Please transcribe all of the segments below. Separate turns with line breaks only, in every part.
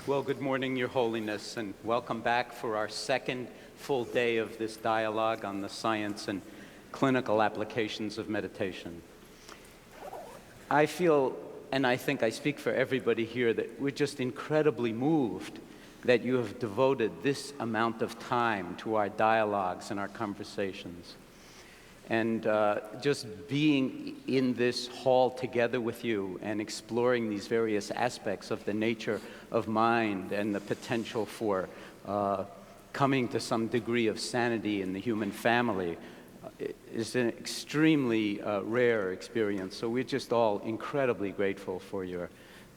Well, good morning, Your Holiness, and welcome back for our second full day of this dialogue on the science and clinical applications of meditation. I feel, and I think I speak for everybody here, that we're just incredibly moved that you have devoted this amount of time to our dialogues and our conversations. And just being in this hall together with you and exploring these various aspects of the nature of mind and the potential for coming to some degree of sanity in the human family is an extremely rare experience. So we're just all incredibly grateful for your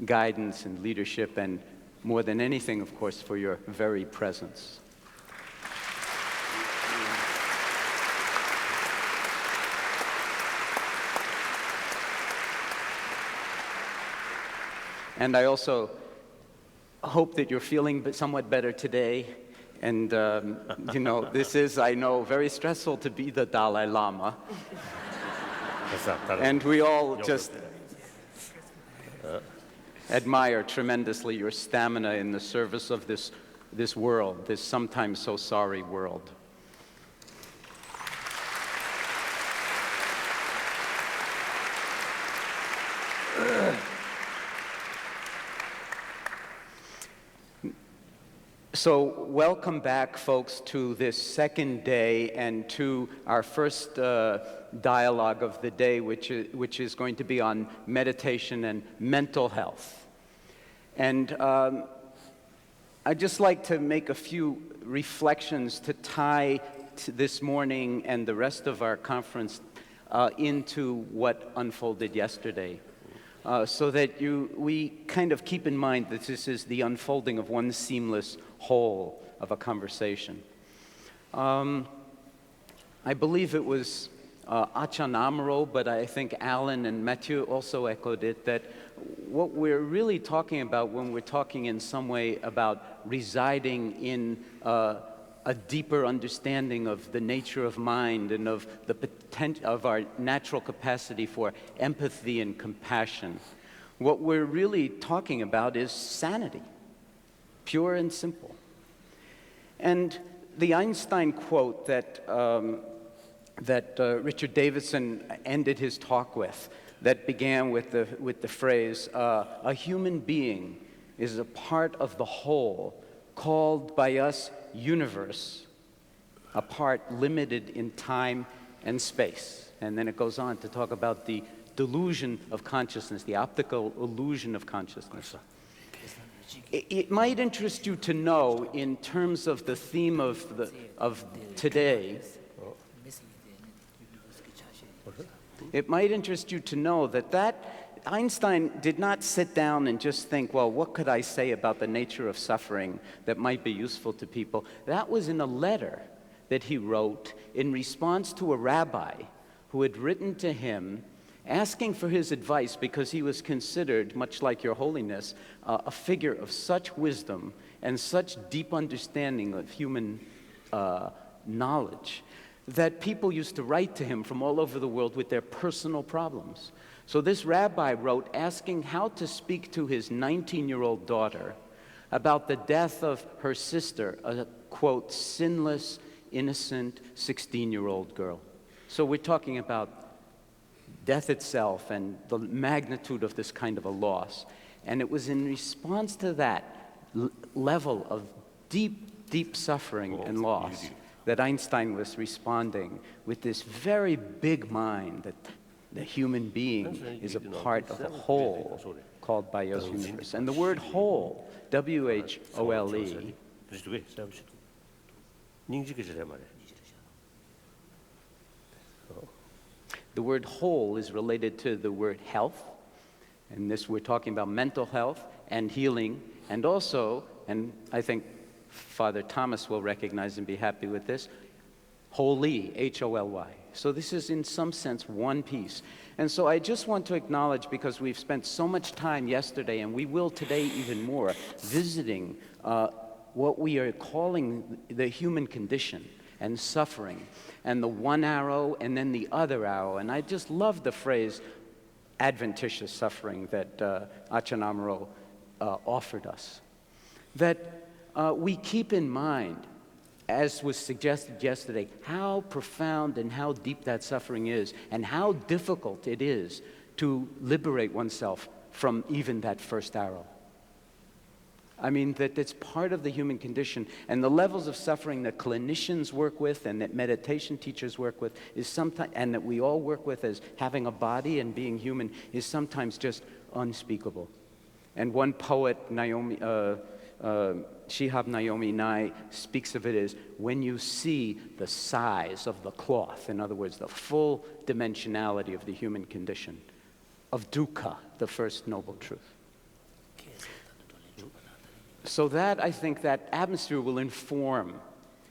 guidance and leadership, and more than anything, of course, for your very presence. And I also hope that you're feeling somewhat better today. And, you know, this is, I know, very stressful to be the Dalai Lama. And we all just admire tremendously your stamina in the service of this world, this sometimes so sorry world. So welcome back, folks, to this second day and to our first dialogue of the day, which is going to be on meditation and mental health. And I'd just like to make a few reflections to tie this morning and the rest of our conference into what unfolded yesterday. So that we kind of keep in mind that this is the unfolding of one seamless whole of a conversation. I believe it was Ajahn Amaro, but I think Alan and Matthew also echoed it, that what we're really talking about when we're talking in some way about residing in a deeper understanding of the nature of mind and of the potential of our natural capacity for empathy and compassion. What we're really talking about is sanity, pure and simple. And the Einstein quote that Richard Davidson ended his talk with, that began with the phrase, "A human being is a part of the whole, called by us universe, a part limited in time and space." And then it goes on to talk about the delusion of consciousness, the optical illusion of consciousness. It might interest you to know, in terms of the theme of today, it might interest you to know that Einstein did not sit down and just think, well, what could I say about the nature of suffering that might be useful to people? That was in a letter that he wrote in response to a rabbi who had written to him asking for his advice because he was considered, much like Your Holiness, a figure of such wisdom and such deep understanding of human knowledge that people used to write to him from all over the world with their personal problems. So this rabbi wrote asking how to speak to his 19-year-old daughter about the death of her sister, a, quote, sinless, innocent 16-year-old girl. So we're talking about death itself and the magnitude of this kind of a loss. And it was in response to that level of deep, deep suffering and loss that Einstein was responding with this very big mind that the human being is a part of a whole called by us universe. And the word whole, W-H-O-L-E, the word whole is related to the word health. And this, we're talking about mental health and healing, and also, and I think Father Thomas will recognize and be happy with this, holy, H-O-L-Y. So this is in some sense one piece. And so I just want to acknowledge, because we've spent so much time yesterday, and we will today even more, visiting what we are calling the human condition and suffering, and the one arrow and then the other arrow. And I just love the phrase adventitious suffering that Ajahn Amaro offered us. that we keep in mind, as was suggested yesterday, how profound and how deep that suffering is, and how difficult it is to liberate oneself from even that first arrow. I mean, that it's part of the human condition, and the levels of suffering that clinicians work with and that meditation teachers work with is sometimes, and that we all work with as having a body and being human, is sometimes just unspeakable. And one poet, Shihab Naomi Nye, speaks of it as when you see the size of the cloth, in other words, the full dimensionality of the human condition, of dukkha, the first noble truth. So that, I think, that atmosphere will inform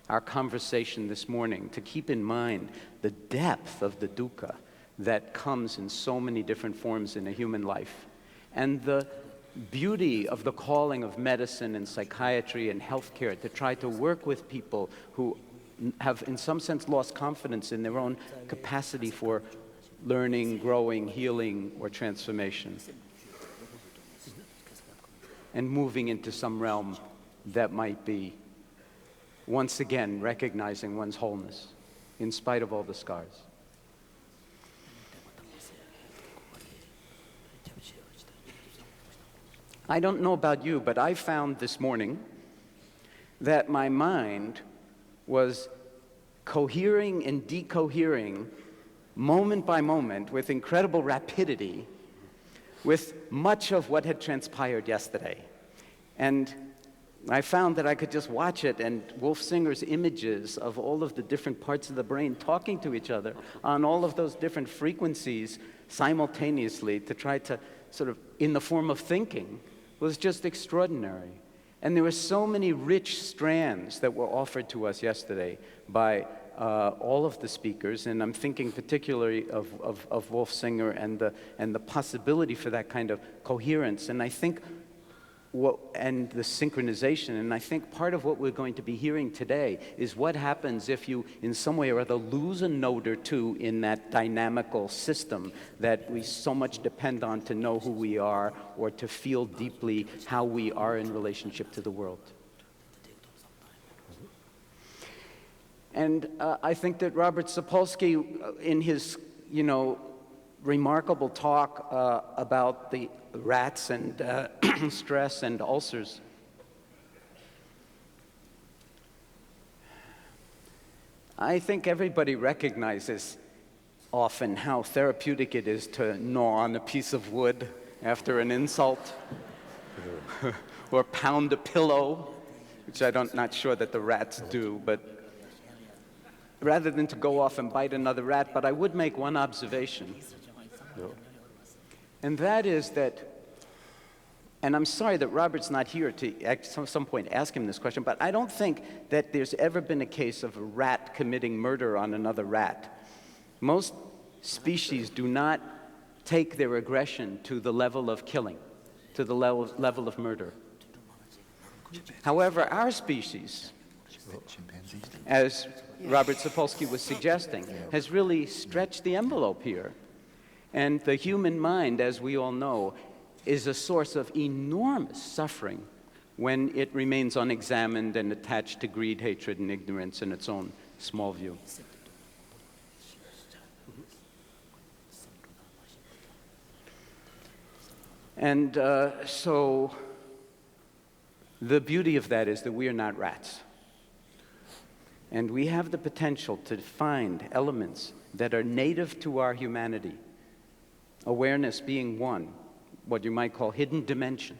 our conversation this morning, to keep in mind the depth of the dukkha that comes in so many different forms in a human life, and the beauty of the calling of medicine and psychiatry and healthcare to try to work with people who have, in some sense, lost confidence in their own capacity for learning, growing, healing, or transformation, and moving into some realm that might be, once again, recognizing one's wholeness in spite of all the scars. I don't know about you, but I found this morning that my mind was cohering and decohering moment by moment with incredible rapidity with much of what had transpired yesterday. And I found that I could just watch it, and Wolf Singer's images of all of the different parts of the brain talking to each other on all of those different frequencies simultaneously to try to sort of, in the form of thinking, was just extraordinary. And there were so many rich strands that were offered to us yesterday by all of the speakers, and I'm thinking particularly of Wolf Singer and the possibility for that kind of coherence, and I think and the synchronization. And I think part of what we're going to be hearing today is what happens if you, in some way or other, lose a note or two in that dynamical system that we so much depend on to know who we are or to feel deeply how we are in relationship to the world. And I think that Robert Sapolsky, in his, remarkable talk about the rats and stress and ulcers, I think everybody recognizes often how therapeutic it is to gnaw on a piece of wood after an insult, or pound a pillow, which I'm not sure that the rats do, but rather than to go off and bite another rat. But I would make one observation, and that is that, and I'm sorry that Robert's not here to at some point ask him this question, but I don't think that there's ever been a case of a rat committing murder on another rat. Most species do not take their aggression to the level of killing, to the level of murder. However, our species, as Robert Sapolsky was suggesting, has really stretched the envelope here. And the human mind, as we all know, is a source of enormous suffering when it remains unexamined and attached to greed, hatred, and ignorance in its own small view. And so the beauty of that is that we are not rats. And we have the potential to find elements that are native to our humanity, awareness being one, what you might call hidden dimension,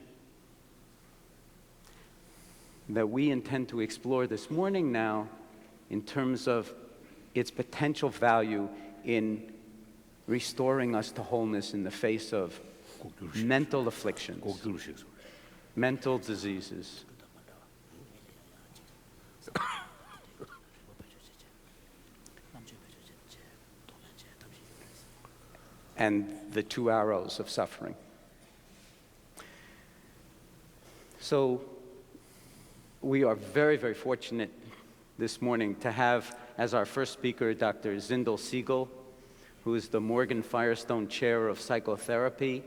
that we intend to explore this morning now in terms of its potential value in restoring us to wholeness in the face of mental afflictions, mental diseases. And the two arrows of suffering. So we are very, very fortunate this morning to have as our first speaker Dr. Zindel Segal, who is the Morgan Firestone Chair of Psychotherapy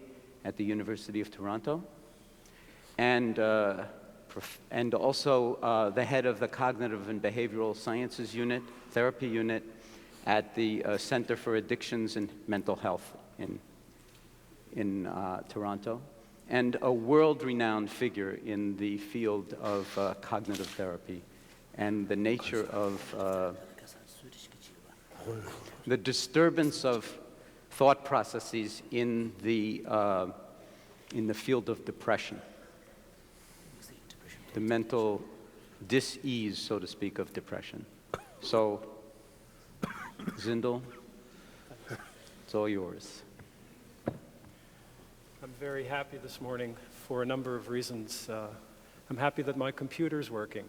at the University of Toronto, and and also the head of the Cognitive and Behavioral Sciences Unit, Therapy Unit, at the Center for Addictions and Mental Health in Toronto, and a world-renowned figure in the field of cognitive therapy and the nature of the disturbance of thought processes in the field of depression, the mental dis-ease, so to speak, of depression. So, Zindel, it's all yours.
I'm very happy this morning for a number of reasons. I'm happy that my computer's working.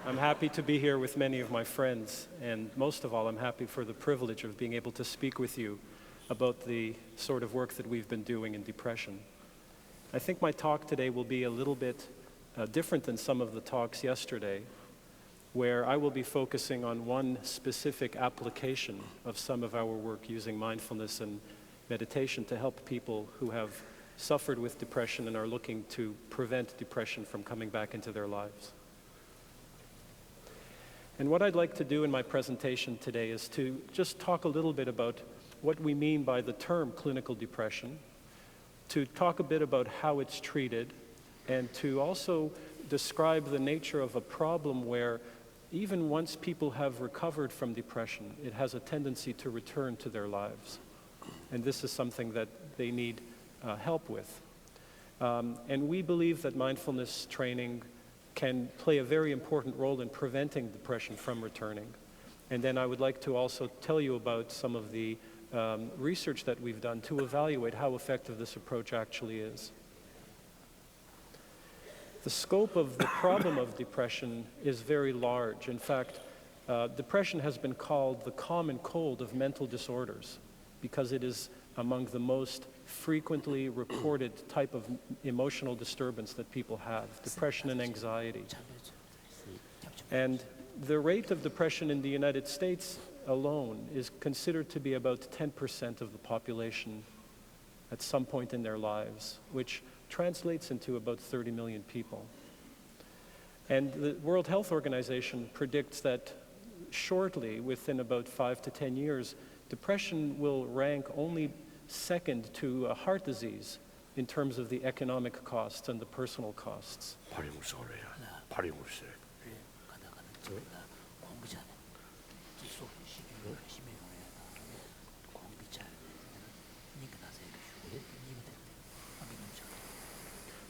I'm happy to be here with many of my friends, and most of all, I'm happy for the privilege of being able to speak with you about the sort of work that we've been doing in depression. I think my talk today will be a little bit different than some of the talks yesterday, where I will be focusing on one specific application of some of our work using mindfulness and meditation to help people who have suffered with depression and are looking to prevent depression from coming back into their lives. And what I'd like to do in my presentation today is to just talk a little bit about what we mean by the term clinical depression, to talk a bit about how it's treated, and to also describe the nature of a problem where even once people have recovered from depression, it has a tendency to return to their lives. And this is something that they need help with. And we believe that mindfulness training can play a very important role in preventing depression from returning. And then I would like to also tell you about some of the research that we've done to evaluate how effective this approach actually is. The scope of the problem of depression is very large. In fact, depression has been called the common cold of mental disorders because it is among the most frequently reported type of emotional disturbance that people have, depression and anxiety. And the rate of depression in the United States alone is considered to be about 10% of the population at some point in their lives, which translates into about 30 million people. And the World Health Organization predicts that shortly, within about 5 to 10 years, depression will rank only second to heart disease in terms of the economic costs and the personal costs.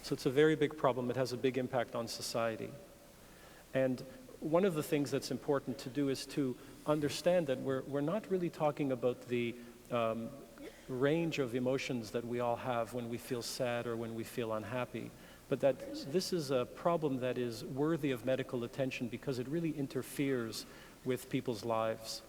So it's a very big problem. It has a big impact on society. And one of the things that's important to do is to understand that we're not really talking about the range of emotions that we all have when we feel sad or when we feel unhappy, but that this is a problem that is worthy of medical attention because it really interferes with people's lives.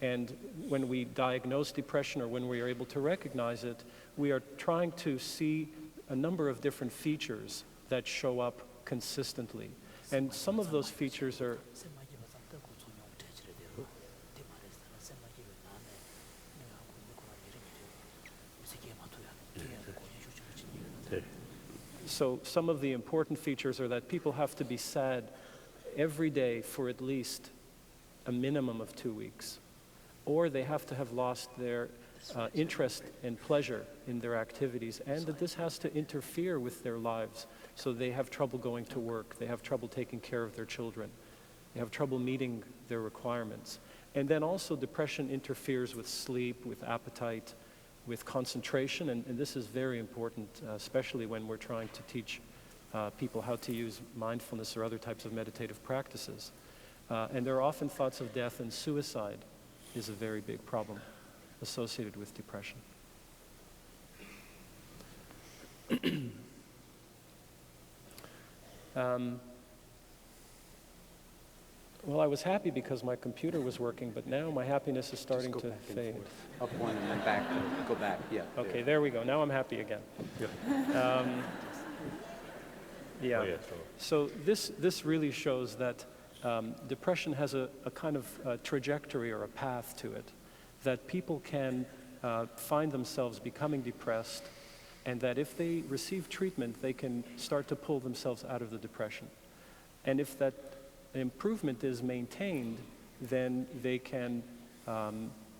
And when we diagnose depression or when we are able to recognize it, we are trying to see a number of different features that show up consistently. And some of those features are So some of the important features are that people have to be sad every day for at least a minimum of 2 weeks, or they have to have lost their interest and pleasure in their activities, and that this has to interfere with their lives. So they have trouble going to work, they have trouble taking care of their children, they have trouble meeting their requirements. And then also depression interferes with sleep, with appetite, with concentration, and this is very important, especially when we're trying to teach people how to use mindfulness or other types of meditative practices. And there are often thoughts of death, and suicide is a very big problem associated with depression. Well, I was happy because my computer was working, but now my happiness is starting to fade.
Up one and then back, go back, yeah.
Okay, there we go. Now I'm happy again. Yeah. So this really shows that depression has a kind of trajectory or a path to it, that people can find themselves becoming depressed, and that if they receive treatment, they can start to pull themselves out of the depression. And if that improvement is maintained, then they can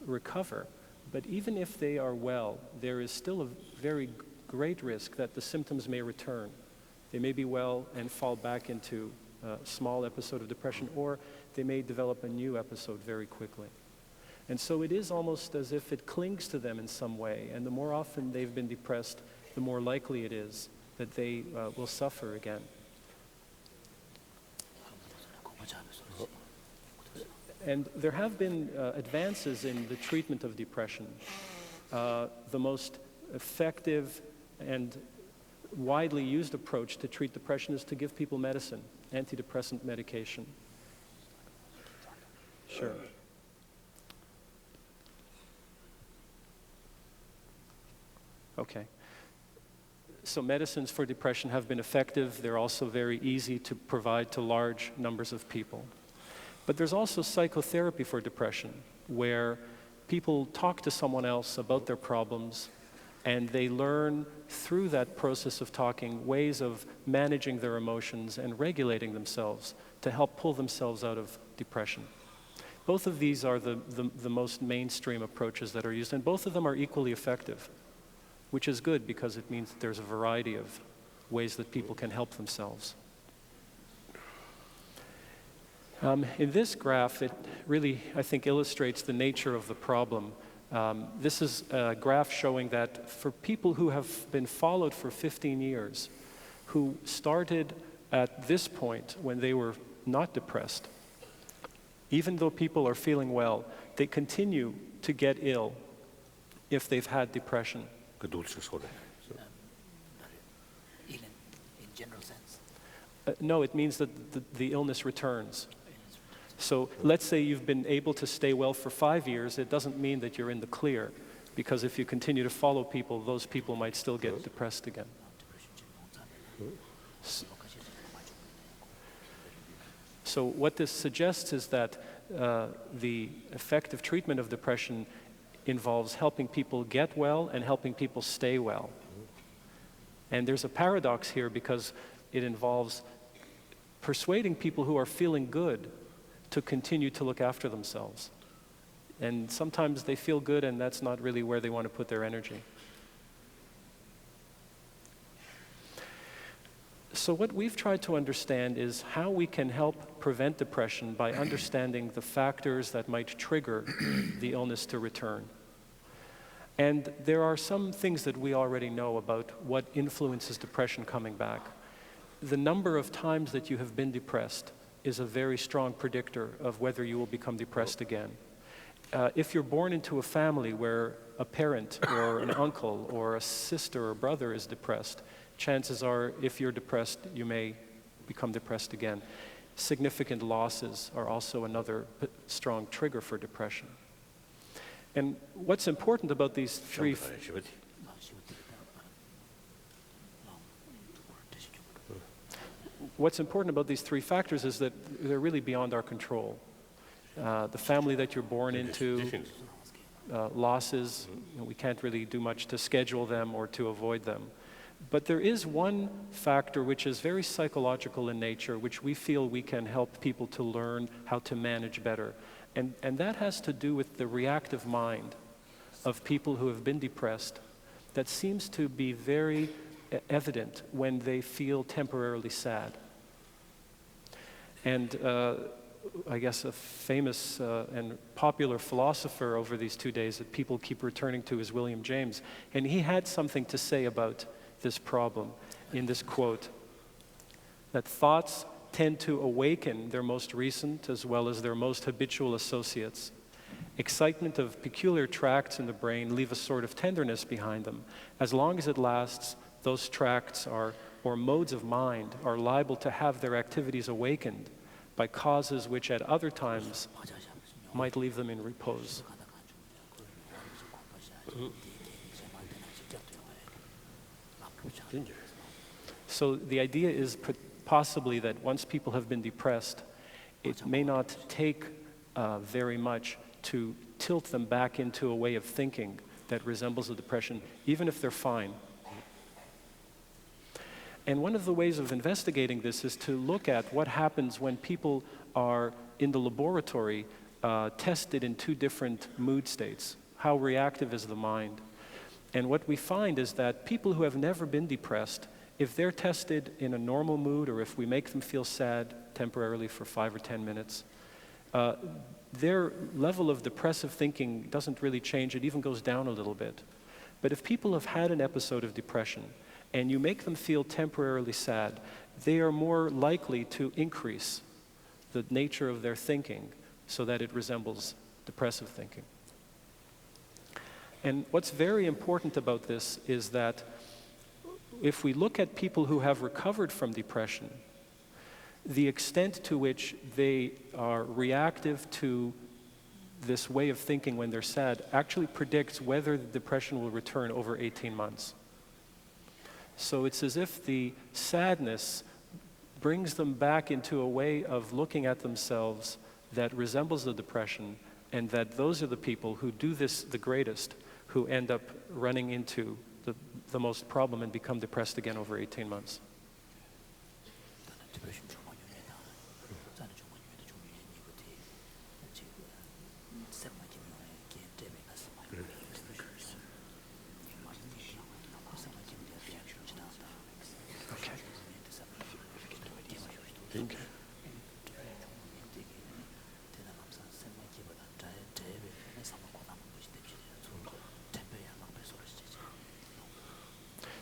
recover. But even if they are well, there is still a very great risk that the symptoms may return. They may be well and fall back into a small episode of depression, or they may develop a new episode very quickly. And so it is almost as if it clings to them in some way, and the more often they've been depressed, the more likely it is that they will suffer again. And there have been advances in the treatment of depression. The most effective and widely used approach to treat depression is to give people medicine, antidepressant medication. Sure. Okay. So medicines for depression have been effective. They're also very easy to provide to large numbers of people. But there's also psychotherapy for depression, where people talk to someone else about their problems, and they learn through that process of talking ways of managing their emotions and regulating themselves to help pull themselves out of depression. Both of these are the most mainstream approaches that are used, and both of them are equally effective, which is good because it means that there's a variety of ways that people can help themselves. In this graph, it really, I think, illustrates the nature of the problem. This is a graph showing that for people who have been followed for 15 years, who started at this point when they were not depressed, even though people are feeling well, they continue to get ill if they've had depression.
In general sense?
No, it means that the illness returns. So let's say you've been able to stay well for 5 years, it doesn't mean that you're in the clear, because if you continue to follow people, those people might still get depressed again. So what this suggests is that the effective treatment of depression involves helping people get well and helping people stay well. And there's a paradox here because it involves persuading people who are feeling good to continue to look after themselves. And sometimes they feel good and that's not really where they want to put their energy. So what we've tried to understand is how we can help prevent depression by understanding the factors that might trigger the illness to return. And there are some things that we already know about what influences depression coming back. The number of times that you have been depressed is a very strong predictor of whether you will become depressed again. If you're born into a family where a parent or an uncle or a sister or brother is depressed, chances are if you're depressed, you may become depressed again. Significant losses are also another strong trigger for depression. And what's important about these three factors is that they're really beyond our control. The family that you're born into, losses, we can't really do much to schedule them or to avoid them. But there is one factor which is very psychological in nature, which we feel we can help people to learn how to manage better. And that has to do with the reactive mind of people who have been depressed that seems to be very evident when they feel temporarily sad. And I guess a famous and popular philosopher over these 2 days that people keep returning to is William James. And he had something to say about this problem in this quote, that thoughts tend to awaken their most recent as well as their most habitual associates. Excitement of peculiar tracts in the brain leave a sort of tenderness behind them. As long as it lasts, those tracts or modes of mind are liable to have their activities awakened by causes which at other times might leave them in repose. So the idea is possibly that once people have been depressed, it may not take very much to tilt them back into a way of thinking that resembles a depression, even if they're fine. And one of the ways of investigating this is to look at what happens when people are in the laboratory tested in 2 different mood states. How reactive is the mind? And what we find is that people who have never been depressed, if they're tested in a normal mood, or if we make them feel sad temporarily for 5 or 10 minutes, their level of depressive thinking doesn't really change. It even goes down a little bit. But if people have had an episode of depression and you make them feel temporarily sad, they are more likely to increase the nature of their thinking so that it resembles depressive thinking. And what's very important about this is that if we look at people who have recovered from depression, the extent to which they are reactive to this way of thinking when they're sad actually predicts whether the depression will return over 18 months. So it's as if the sadness brings them back into a way of looking at themselves that resembles the depression, and that those are the people who do this the greatest, who end up running into the most problem and become depressed again over 18 months.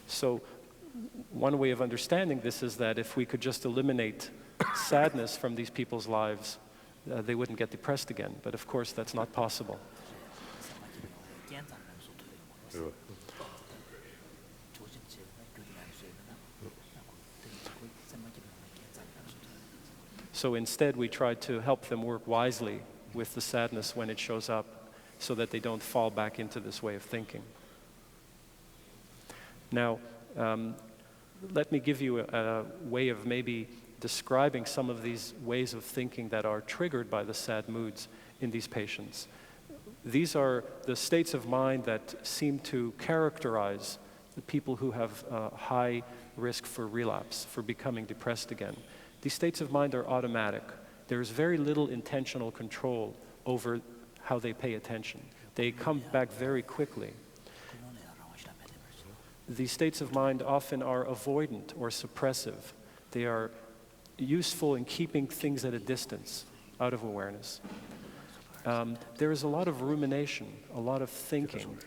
So one way of understanding this is that if we could just eliminate sadness from these people's lives, they wouldn't get depressed again. But of course, that's not possible. So instead, we try to help them work wisely with the sadness when it shows up so that they don't fall back into this way of thinking. Now, let me give you a way of maybe describing some of these ways of thinking that are triggered by the sad moods in these patients. These are the states of mind that seem to characterize the people who have high risk for relapse, for becoming depressed again. These states of mind are automatic. There's very little intentional control over how they pay attention. They come back very quickly. These states of mind often are avoidant or suppressive. They are useful in keeping things at a distance, out of awareness. There is a lot of rumination, a lot of thinking.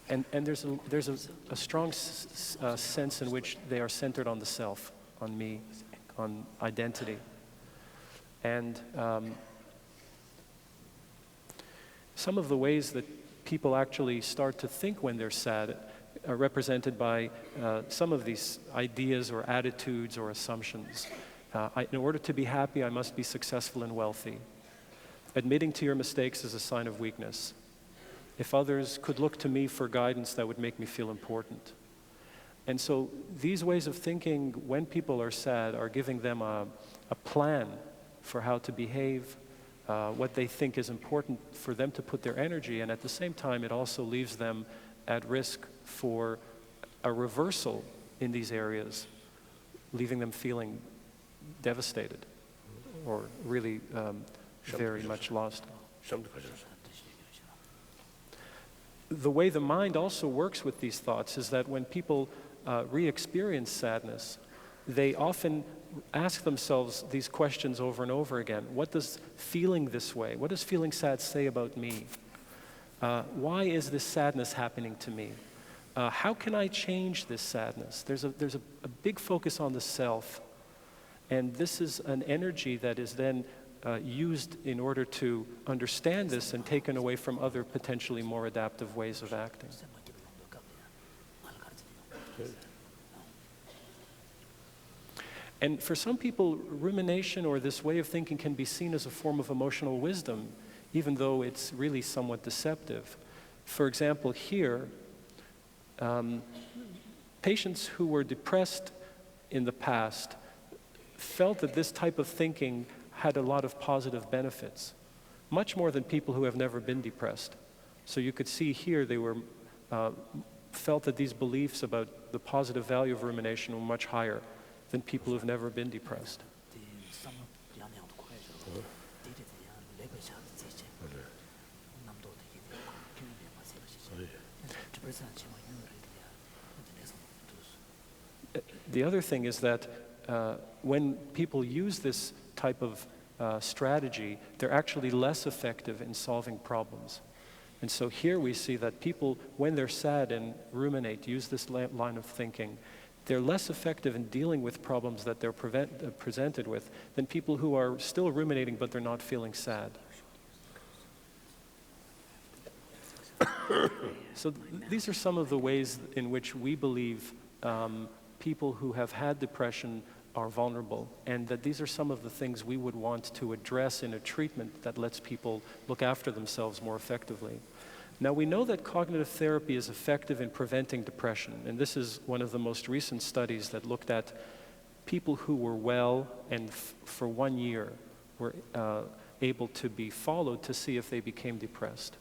And there's a strong sense in which they are centered on the self, on me, on identity. And some of the ways that people actually start to think when they're sad are represented by some of these ideas or attitudes or assumptions. In order to be happy, I must be successful and wealthy. Admitting to your mistakes is a sign of weakness. If others could look to me for guidance, that would make me feel important. And so these ways of thinking, when people are sad, are giving them a plan for how to behave, what they think is important for them to put their energy, and at the same time, it also leaves them at risk for a reversal in these areas, leaving them feeling devastated or really very much lost. The way the mind also works with these thoughts is that when people re-experience sadness, they often ask themselves these questions over and over again. What does feeling this way, what does feeling sad say about me? Why is this sadness happening to me? How can I change this sadness? There's a big focus on the self, and this is an energy that is then used in order to understand this and taken away from other potentially more adaptive ways of acting. And for some people, rumination or this way of thinking can be seen as a form of emotional wisdom, even though it's really somewhat deceptive. For example, here, patients who were depressed in the past felt that this type of thinking had a lot of positive benefits, much more than people who have never been depressed. So you could see here they were felt that these beliefs about the positive value of rumination were much higher than people who've never been depressed. The other thing is that when people use this type of strategy, they're actually less effective in solving problems. And so here we see that people, when they're sad and ruminate, use this line of thinking, they're less effective in dealing with problems that they're presented with than people who are still ruminating but they're not feeling sad. So these are some of the ways in which we believe people who have had depression are vulnerable, and that these are some of the things we would want to address in a treatment that lets people look after themselves more effectively. Now, we know that cognitive therapy is effective in preventing depression, and this is one of the most recent studies that looked at people who were well and for 1 year were able to be followed to see if they became depressed.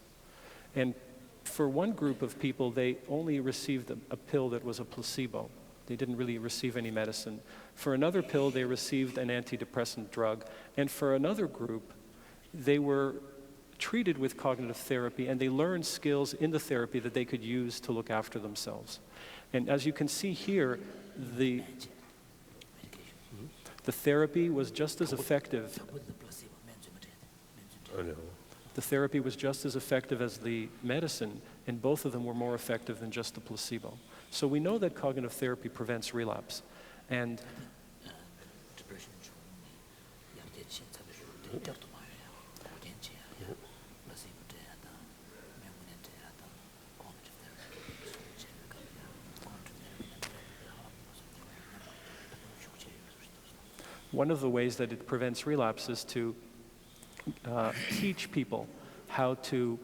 And for one group of people, they only received a pill that was a placebo. They didn't really receive any medicine. For another pill, they received an antidepressant drug. And for another group, they were treated with cognitive therapy, and they learned skills in the therapy that they could use to look after themselves. And as you can see here, the therapy was just as effective. The therapy was just as effective as the medicine, and both of them were more effective than just the placebo. So we know that cognitive therapy prevents relapse. And one of the ways that it prevents relapse is to teach people how to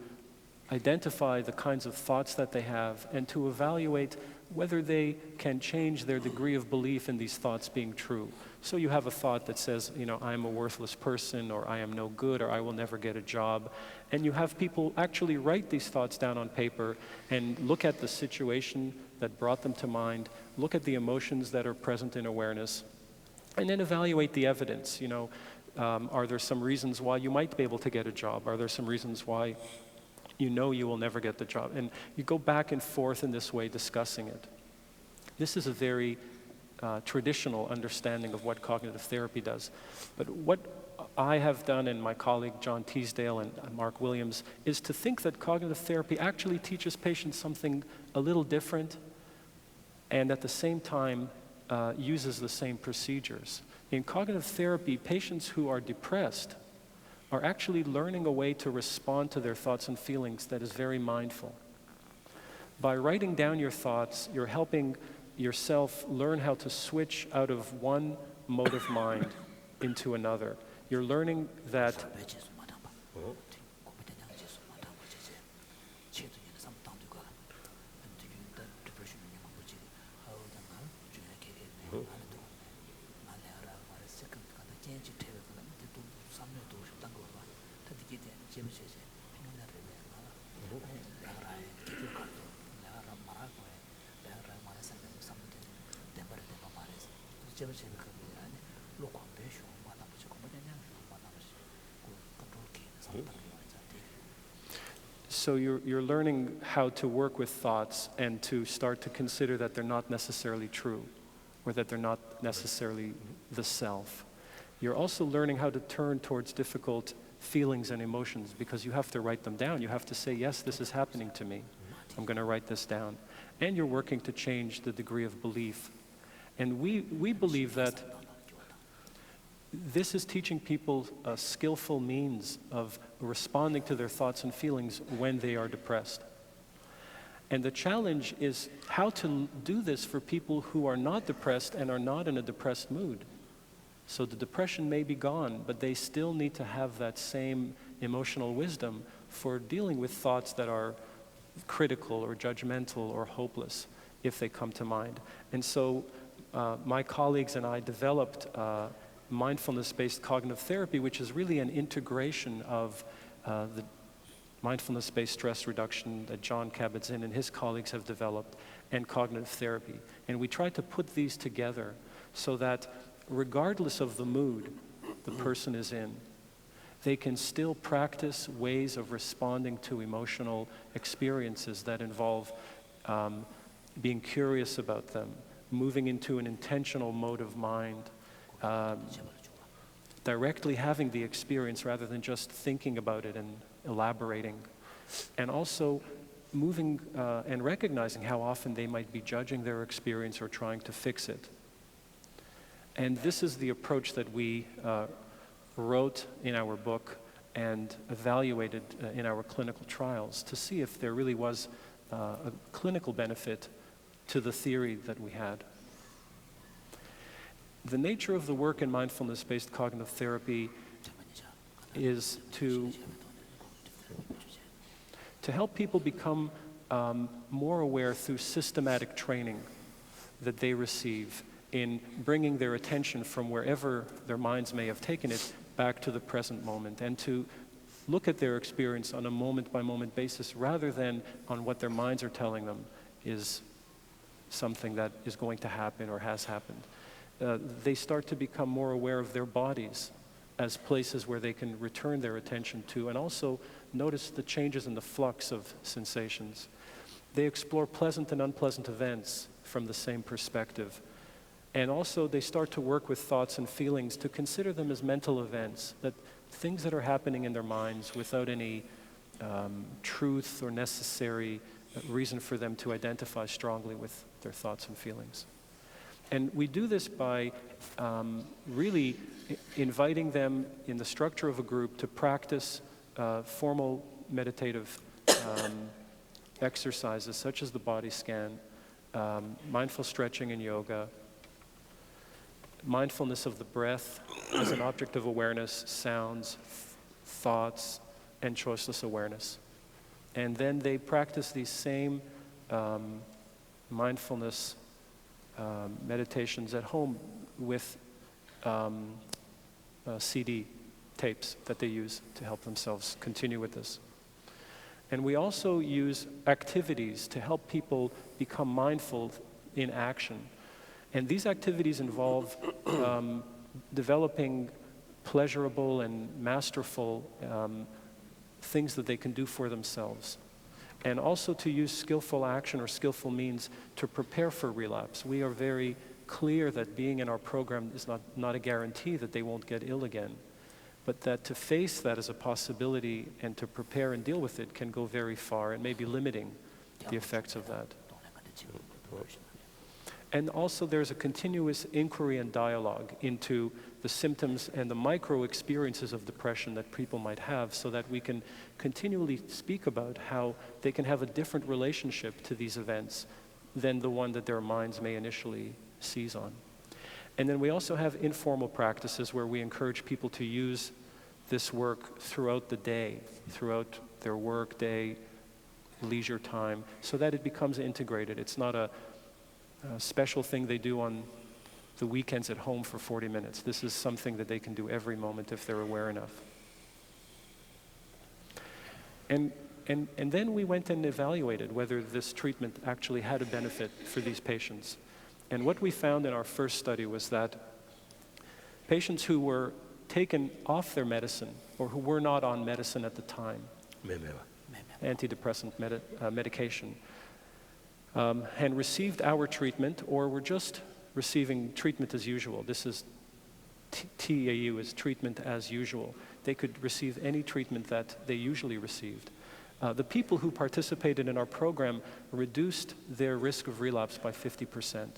identify the kinds of thoughts that they have and to evaluate whether they can change their degree of belief in these thoughts being true. So you have a thought that says, you know, I'm a worthless person, or I am no good, or I will never get a job. And you have people actually write these thoughts down on paper and look at the situation that brought them to mind, look at the emotions that are present in awareness, and then evaluate the evidence. You know, are there some reasons why you might be able to get a job? Are there some reasons why you know you will never get the job? And you go back and forth in this way, discussing it. This is a very traditional understanding of what cognitive therapy does. But what I have done, and my colleague John Teasdale and Mark Williams, is to think that cognitive therapy actually teaches patients something a little different, and at the same time uses the same procedures. In cognitive therapy, patients who are depressed are actually learning a way to respond to their thoughts and feelings that is very mindful. By writing down your thoughts, you're helping yourself learn how to switch out of one mode of mind into another. You're learning that so you're learning how to work with thoughts and to start to consider that they're not necessarily true, or that they're not necessarily the self. You're also learning how to turn towards difficult feelings and emotions, because you have to write them down. You have to say, yes, this is happening to me. I'm going to write this down. And you're working to change the degree of belief. And we believe that this is teaching people a skillful means of responding to their thoughts and feelings when they are depressed. And the challenge is how to do this for people who are not depressed and are not in a depressed mood. So the depression may be gone, but they still need to have that same emotional wisdom for dealing with thoughts that are critical or judgmental or hopeless if they come to mind. And so my colleagues and I developed mindfulness-based cognitive therapy, which is really an integration of the mindfulness-based stress reduction that Jon Kabat-Zinn and his colleagues have developed, and cognitive therapy. And we try to put these together so that regardless of the mood the person is in, they can still practice ways of responding to emotional experiences that involve being curious about them, moving into an intentional mode of mind, directly having the experience rather than just thinking about it and elaborating, and also moving and recognizing how often they might be judging their experience or trying to fix it. And this is the approach that we wrote in our book and evaluated in our clinical trials to see if there really was a clinical benefit to the theory that we had. The nature of the work in mindfulness-based cognitive therapy is to help people become more aware through systematic training that they receive in bringing their attention from wherever their minds may have taken it back to the present moment, and to look at their experience on a moment-by-moment basis rather than on what their minds are telling them is something that is going to happen or has happened. They start to become more aware of their bodies as places where they can return their attention to, and also notice the changes in the flux of sensations. They explore pleasant and unpleasant events from the same perspective. And also they start to work with thoughts and feelings to consider them as mental events, that things that are happening in their minds without any truth or necessary reason for them to identify strongly with their thoughts and feelings. And we do this by really inviting them in the structure of a group to practice formal meditative exercises such as the body scan, mindful stretching and yoga, mindfulness of the breath as an object of awareness, sounds, thoughts, and choiceless awareness. And then they practice these same mindfulness meditations at home with CD tapes that they use to help themselves continue with this. And we also use activities to help people become mindful in action. And these activities involve developing pleasurable and masterful things that they can do for themselves. And also to use skillful action or skillful means to prepare for relapse. We are very clear that being in our program is not a guarantee that they won't get ill again, but that to face that as a possibility and to prepare and deal with it can go very far and may be limiting the effects of that. And also there's a continuous inquiry and dialogue into the symptoms and the micro experiences of depression that people might have, so that we can continually speak about how they can have a different relationship to these events than the one that their minds may initially seize on. And then we also have informal practices where we encourage people to use this work throughout the day, throughout their work day, leisure time, so that it becomes integrated. It's not a special thing they do on the weekends at home for 40 minutes. This is something that they can do every moment if they're aware enough. And then we went and evaluated whether this treatment actually had a benefit for these patients. And what we found in our first study was that patients who were taken off their medicine or who were not on medicine at the time, antidepressant medication, and received our treatment or were just receiving treatment as usual. This is TAU, is treatment as usual. They could receive any treatment that they usually received. The people who participated in our program reduced their risk of relapse by 50%.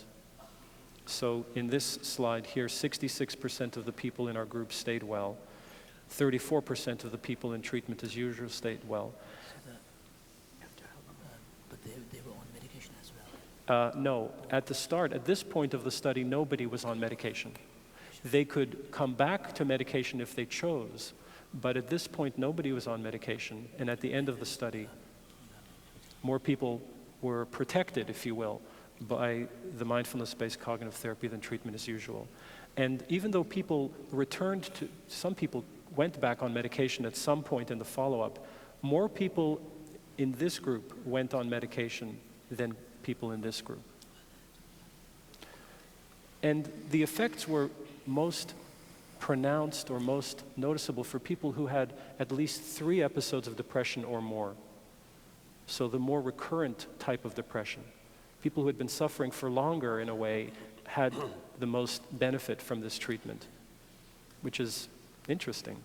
So in this slide here, 66% of the people in our group stayed well. 34% of the people in treatment as usual stayed well.
But they were on medication as well?
No, at the start, at this point of the study, nobody was on medication. They could come back to medication if they chose, but at this point, nobody was on medication. And at the end of the study, more people were protected, if you will, by the mindfulness-based cognitive therapy than treatment as usual. And even though people returned to, some people went back on medication at some point in the follow-up, More people in this group went on medication than people in this group. And the effects were most pronounced or most noticeable for people who had at least 3 episodes of depression or more. So the more recurrent type of depression. People who had been suffering for longer, in a way, had the most benefit from this treatment, which is interesting.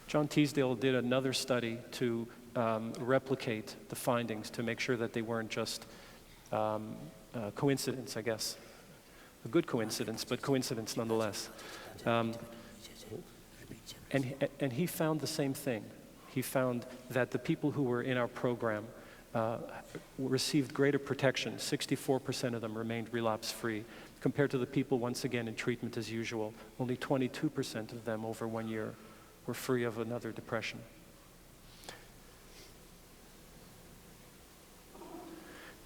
John Teasdale did another study to replicate the findings to make sure that they weren't just coincidence, I guess. A good coincidence, but coincidence nonetheless. And he found the same thing. He found that the people who were in our program received greater protection. 64% of them remained relapse-free, compared to the people, once again, in treatment as usual. Only 22% of them over 1 year were free of another depression.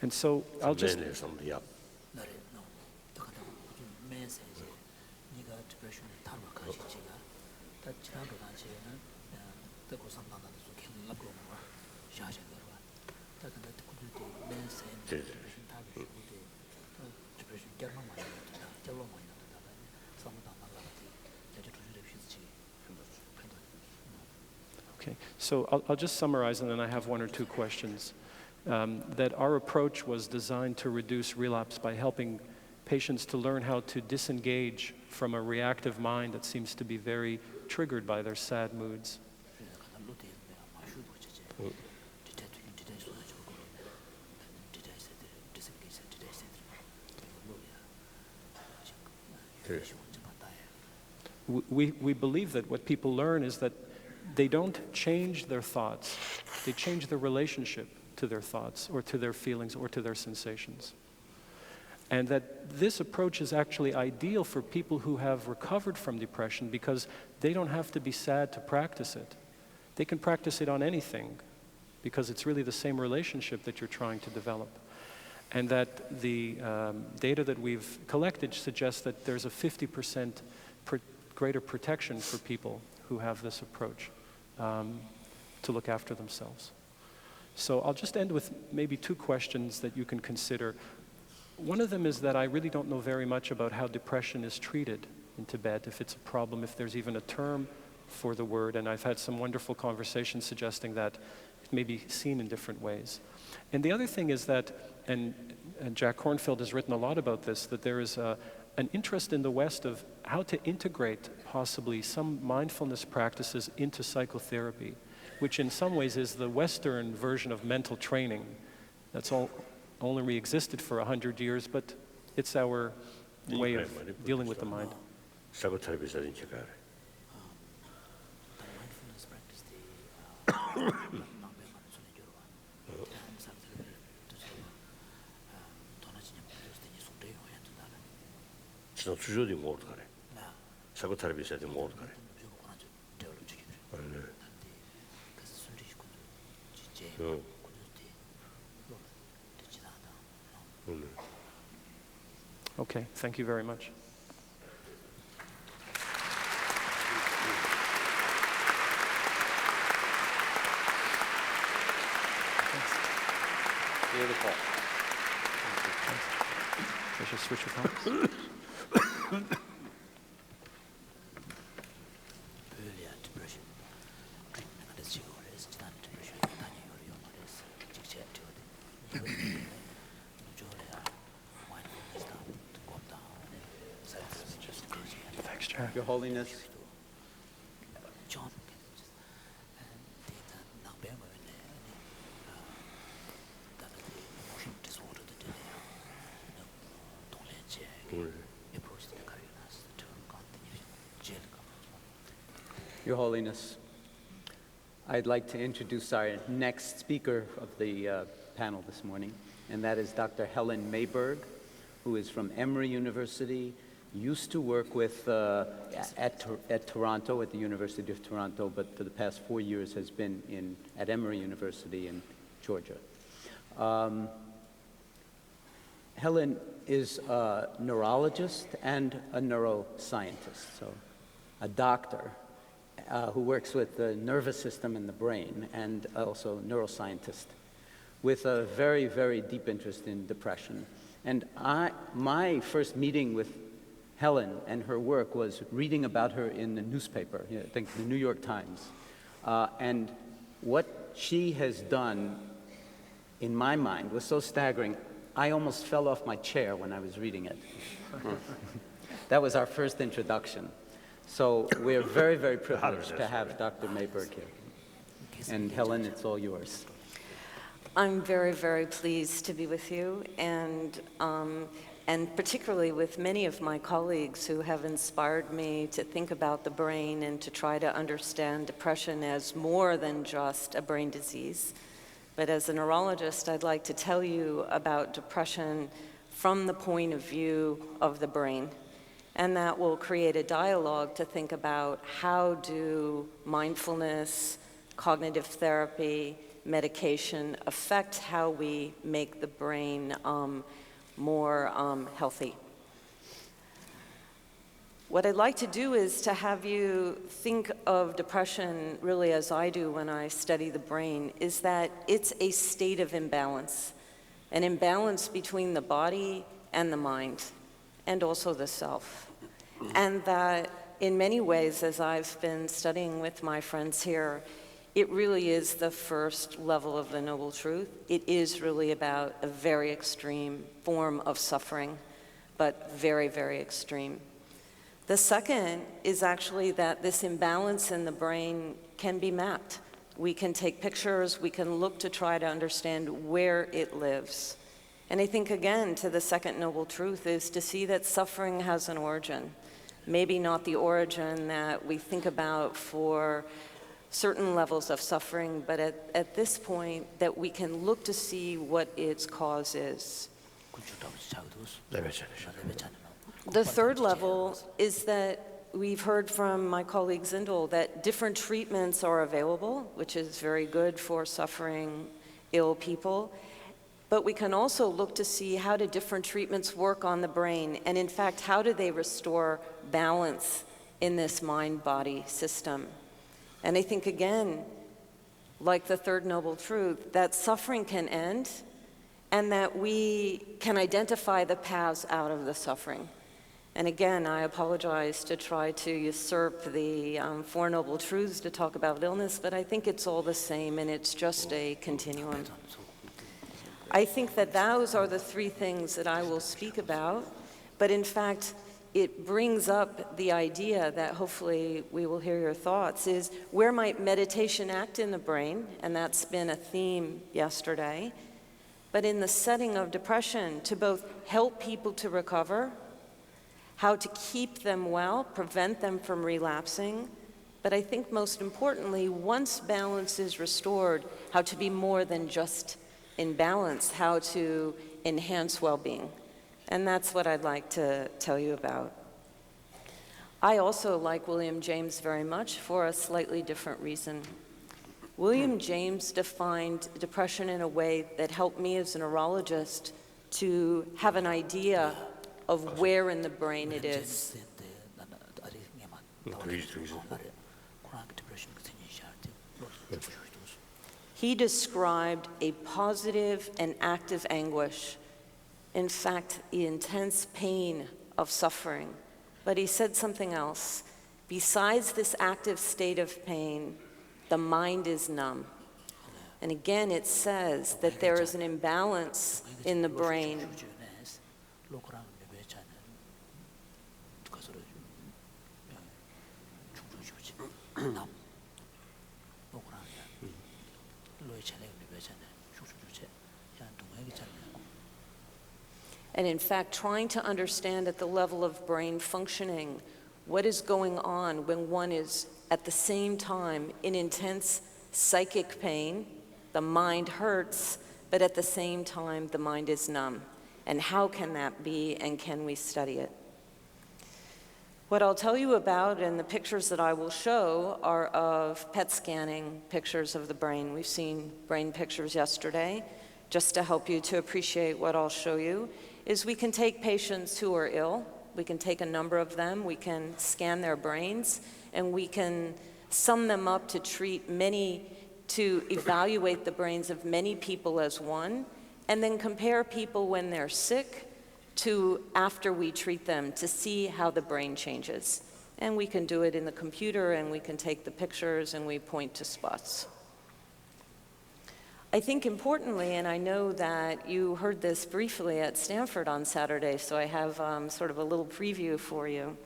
And so I'll just... Okay, so I'll just summarize, and then I have 1 or 2 questions. That our approach was designed to reduce relapse by helping patients to learn how to disengage from a reactive mind that seems to be very triggered by their sad moods. We believe that what people learn is that they don't change their thoughts, they change their relationship to their thoughts or to their feelings or to their sensations. And that this approach is actually ideal for people who have recovered from depression because they don't have to be sad to practice it. They can practice it on anything because it's really the same relationship that you're trying to develop. And that the data that we've collected suggests that there's a 50% greater protection for people who have this approach to look after themselves. So I'll just end with maybe 2 questions that you can consider. One of them is that I really don't know very much about how depression is treated in Tibet, if it's a problem, if there's even a term for the word, and I've had some wonderful conversations suggesting that it may be seen in different ways. And the other thing is that, and Jack Kornfield has written a lot about this, that there is an interest in the West of how to integrate possibly some mindfulness practices into psychotherapy, which in some ways is the Western version of mental training. That's only existed for 100 years, but it's our way of dealing with the mind. Okay, thank you very much.
Beautiful.
I should switch accounts.
Your Holiness. Your Holiness, I'd like to introduce our next speaker of the panel this morning, and that is Dr. Helen Mayberg, who is from Emory University, used to work with at Toronto, at the University of Toronto, but for the past 4 years has been at Emory University in Georgia. Helen is a neurologist and a neuroscientist, so a doctor who works with the nervous system and the brain, and also a neuroscientist with a very, very deep interest in depression. And my first meeting with Helen and her work was reading about her in the newspaper, I think the New York Times. And what she has done, in my mind, was so staggering, I almost fell off my chair when I was reading it. That was our first introduction. So we're very, very privileged to have Dr. Mayberg here. And Helen, it's all yours.
I'm very, very pleased to be with you, and particularly with many of my colleagues who have inspired me to think about the brain and to try to understand depression as more than just a brain disease. But as a neurologist, I'd like to tell you about depression from the point of view of the brain. And that will create a dialogue to think about how do mindfulness, cognitive therapy, medication affect how we make the brain more healthy. What I'd like to do is to have you think of depression really as I do when I study the brain, is that it's a state of imbalance, an imbalance between the body and the mind, and also the self. And that in many ways, as I've been studying with my friends here, it really is the first level of the Noble Truth. It is really about a very extreme form of suffering, but very, very extreme. The second is actually that this imbalance in the brain can be mapped. We can take pictures, we can look to try to understand where it lives. And I think, again, to the second Noble Truth is to see that suffering has an origin. Maybe not the origin that we think about for certain levels of suffering, but at this point that we can look to see what its cause is. The third level is that we've heard from my colleague Zindel that different treatments are available, which is very good for suffering ill people. But we can also look to see how do different treatments work on the brain, and in fact, how do they restore balance in this mind-body system. And I think, again, like the third Noble Truth, that suffering can end and that we can identify the paths out of the suffering. And again, I apologize to try to usurp the Four Noble Truths to talk about illness, but I think it's all the same and it's just a continuum. I think that those are the three things that I will speak about, but in fact, it brings up the idea that hopefully we will hear your thoughts is where might meditation act in the brain, and that's been a theme yesterday, but in the setting of depression to both help people to recover, how to keep them well, prevent them from relapsing, but I think most importantly, once balance is restored, how to be more than just in balance, how to enhance well-being. And that's what I'd like to tell you about. I also like William James very much for a slightly different reason. William James defined depression in a way that helped me as a neurologist to have an idea of where in the brain it is. He described a positive and active anguish. In fact, the intense pain of suffering. But he said something else. Besides this active state of pain, the mind is numb. And again, it says that there is an imbalance in the brain. And in fact, trying to understand at the level of brain functioning what is going on when one is at the same time in intense psychic pain, the mind hurts, but at the same time the mind is numb. And how can that be, and can we study it? What I'll tell you about and the pictures that I will show are of PET scanning pictures of the brain. We've seen brain pictures yesterday, just to help you to appreciate what I'll show you. is we can take patients who are ill, we can take a number of them, we can scan their brains, and we can sum them up to to evaluate the brains of many people as one, and then compare people when they're sick to after we treat them to see how the brain changes. And we can do it in the computer, and we can take the pictures, and we point to spots. I think importantly, and I know that you heard this briefly at Stanford on Saturday, so I have sort of a little preview for you.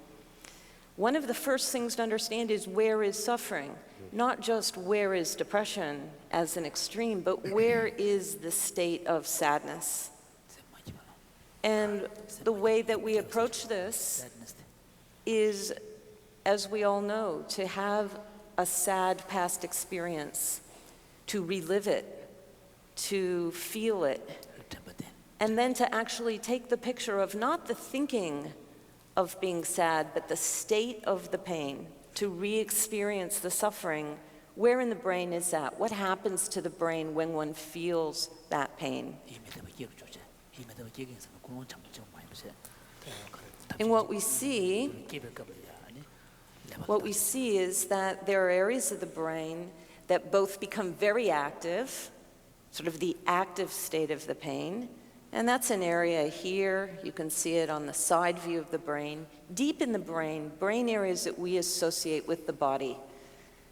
One of the first things to understand is where is suffering? Not just where is depression as an extreme, but where is the state of sadness? And the way that we approach this is, as we all know, to have a sad past experience, to relive it, to feel it, and then to actually take the picture of not the thinking of being sad, but the state of the pain, to re-experience the suffering. Where in the brain is that? What happens to the brain when one feels that pain? And what we see is that there are areas of the brain that both become very active, sort of the active state of the pain, and that's an area here. You can see it on the side view of the brain. Deep in the brain areas that we associate with the body.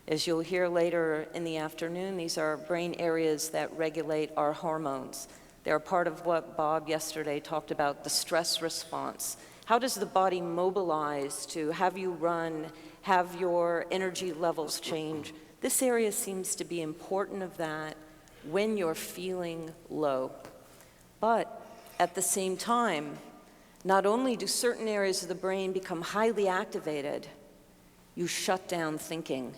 As you'll hear later in the afternoon, these are brain areas that regulate our hormones. They're part of what Bob yesterday talked about, the stress response. How does the body mobilize to have you run, have your energy levels change? This area seems to be important of that when you're feeling low. But at the same time, not only do certain areas of the brain become highly activated, you shut down thinking.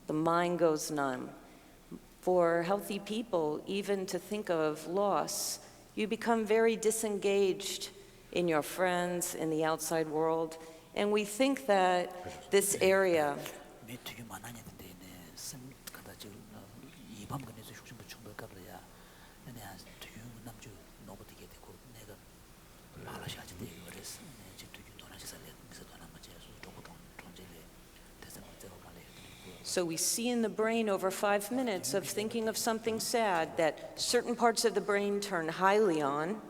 The mind goes numb. For healthy people, even to think of loss, you become very disengaged in your friends, in the outside world. And we think that this area So we see in the brain over 5 minutes of thinking of something sad that certain parts of the brain turn highly on.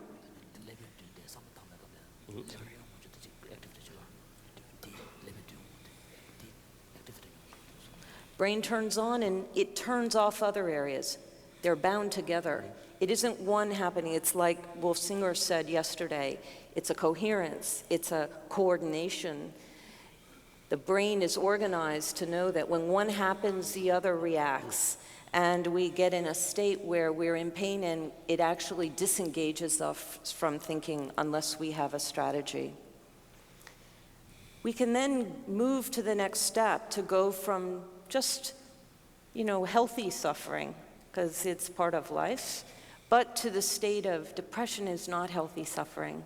Brain turns on and it turns off other areas. They're bound together. It isn't one happening. It's like Wolf Singer said yesterday. It's a coherence. It's a coordination. The brain is organized to know that when one happens, the other reacts. And we get in a state where we're in pain and it actually disengages us from thinking unless we have a strategy. We can then move to the next step to go from just, healthy suffering, because it's part of life, but to the state of depression is not healthy suffering.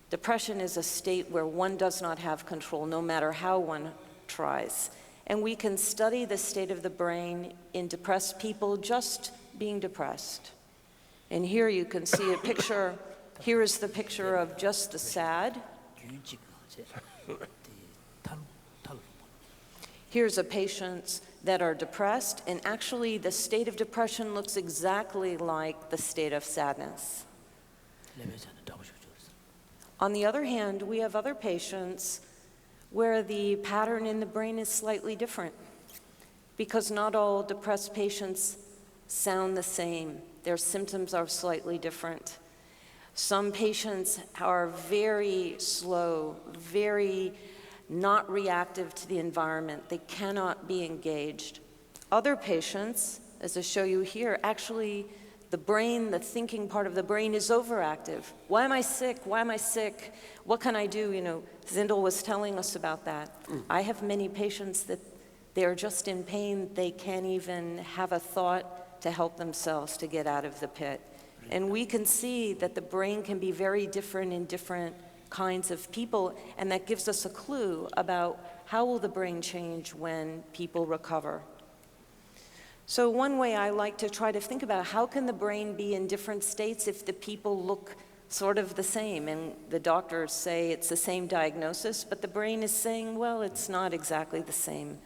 Depression is a state where one does not have control, no matter how one tries. And we can study the state of the brain in depressed people just being depressed. And here you can see a picture. Here is the picture of just the sad. Here's a patient that are depressed, and actually the state of depression looks exactly like the state of sadness. On the other hand, we have other patients where the pattern in the brain is slightly different, because not all depressed patients sound the same. Their symptoms are slightly different. Some patients are very slow, very not reactive to the environment. They cannot be engaged. Other patients, as I show you here, actually the brain, the thinking part of the brain is overactive. Why am I sick? Why am I sick? What can I do? Zindel was telling us about that. I have many patients that they're just in pain. They can't even have a thought to help themselves to get out of the pit. And we can see that the brain can be very different in different kinds of people, and that gives us a clue about how will the brain change when people recover. So one way I like to try to think about how can the brain be in different states if the people look sort of the same, and the doctors say it's the same diagnosis, but the brain is saying, well, it's not exactly the same.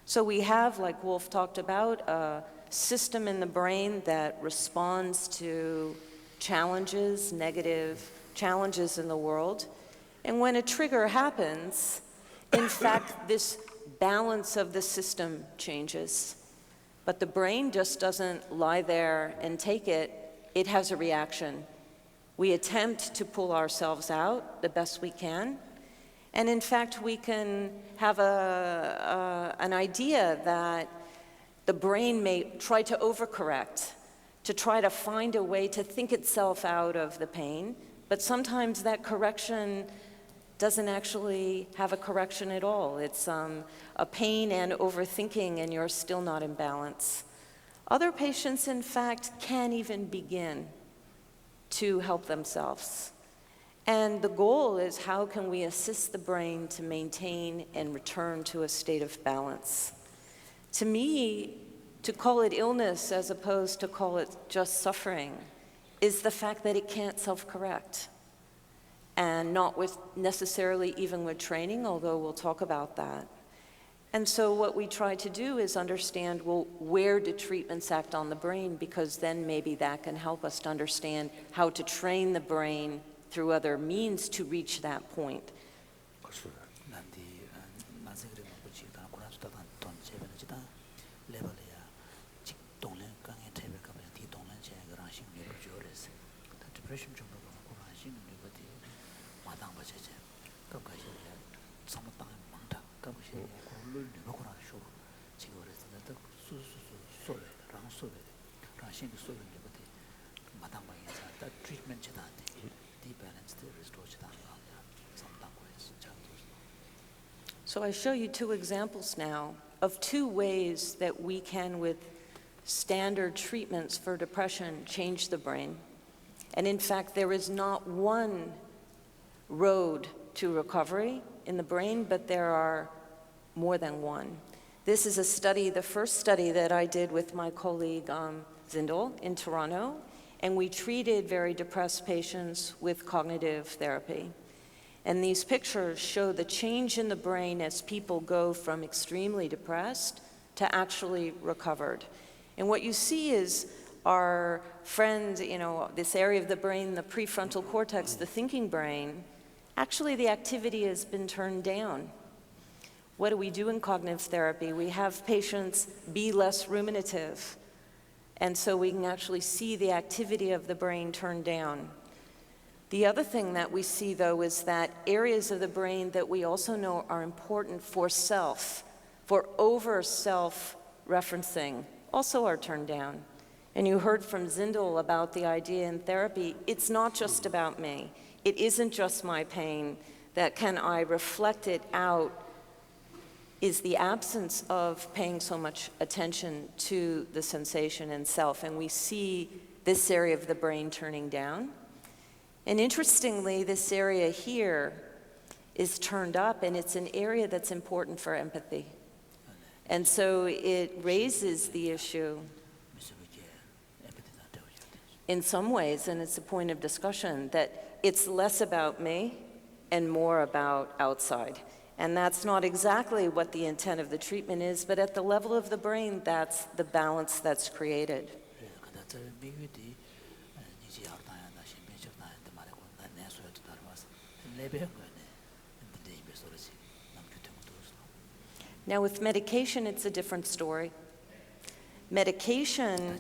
So we have, like Wolf talked about, a system in the brain that responds to challenges, negative challenges in the world. And when a trigger happens, in fact, this balance of the system changes. But the brain just doesn't lie there and take it. It has a reaction. We attempt to pull ourselves out the best we can. And in fact, we can have an idea that the brain may try to overcorrect, to try to find a way to think itself out of the pain. But sometimes that correction doesn't actually have a correction at all. It's a pain and overthinking, and you're still not in balance. Other patients, in fact, can't even begin to help themselves. And the goal is, how can we assist the brain to maintain and return to a state of balance? To me, to call it illness as opposed to call it just suffering is the fact that it can't self-correct. And not with necessarily even with training, although we'll talk about that. And so what we try to do is understand, well, where do treatments act on the brain? Because then maybe that can help us to understand how to train the brain through other means to reach that point. So I show you two examples now of two ways that we can, with standard treatments for depression, change the brain. And in fact, there is not one road to recovery in the brain, but there are more than one. This is a study, the first study that I did with my colleague Zindel in Toronto, and we treated very depressed patients with cognitive therapy. And these pictures show the change in the brain as people go from extremely depressed to actually recovered. And what you see is our friend, this area of the brain, the prefrontal cortex, the thinking brain, actually the activity has been turned down. What do we do in cognitive therapy? We have patients be less ruminative. And so we can actually see the activity of the brain turned down. The other thing that we see, though, is that areas of the brain that we also know are important for self, for over-self-referencing, also are turned down. And you heard from Zindel about the idea in therapy, it's not just about me. It isn't just my pain. That can I reflect it out is the absence of paying so much attention to the sensation and self. And we see this area of the brain turning down. And interestingly, this area here is turned up, and it's an area that's important for empathy. And so it raises the issue in some ways, and it's a point of discussion, that it's less about me and more about outside. And that's not exactly what the intent of the treatment is, but at the level of the brain, that's the balance that's created. Now with medication, it's a different story. Medication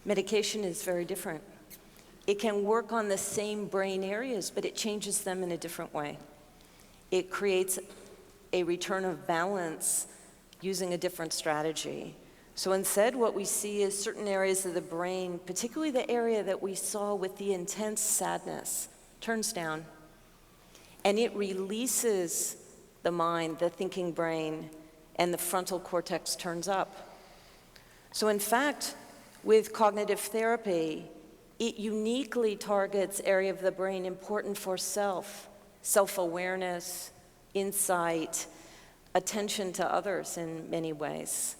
Medication is very different. It can work on the same brain areas, but it changes them in a different way. It creates a return of balance using a different strategy. So instead, what we see is certain areas of the brain, particularly the area that we saw with the intense sadness, turns down. And it releases the mind, the thinking brain, and the frontal cortex turns up. So in fact, with cognitive therapy, it uniquely targets area of the brain important for self-awareness, insight, attention to others in many ways.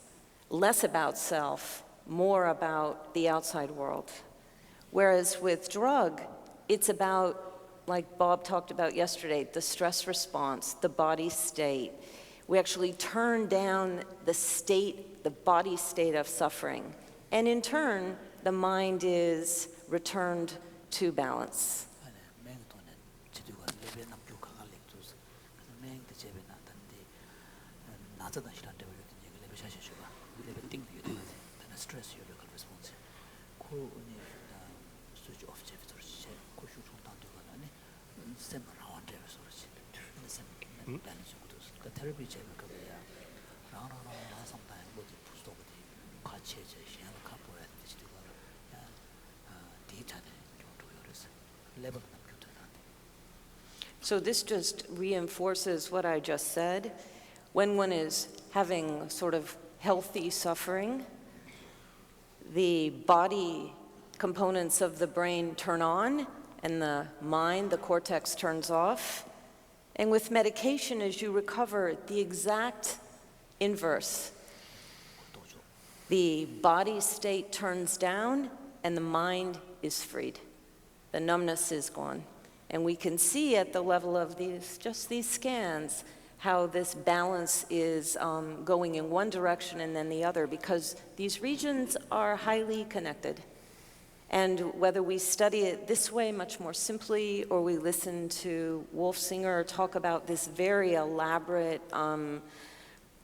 Less about self, more about the outside world. Whereas with drug, it's about, like Bob talked about yesterday, the stress response, the body state. We actually turn down the body state of suffering. And in turn, the mind is returned to balance. So this just reinforces what I just said. When one is having sort of healthy suffering, the body components of the brain turn on, and the mind, the cortex, turns off. And with medication, as you recover, the exact inverse. The body state turns down, and the mind is freed. The numbness is gone. And we can see at the level of these scans how this balance is going in one direction and then the other, because these regions are highly connected. And whether we study it this way much more simply, or we listen to Wolf Singer talk about this very elaborate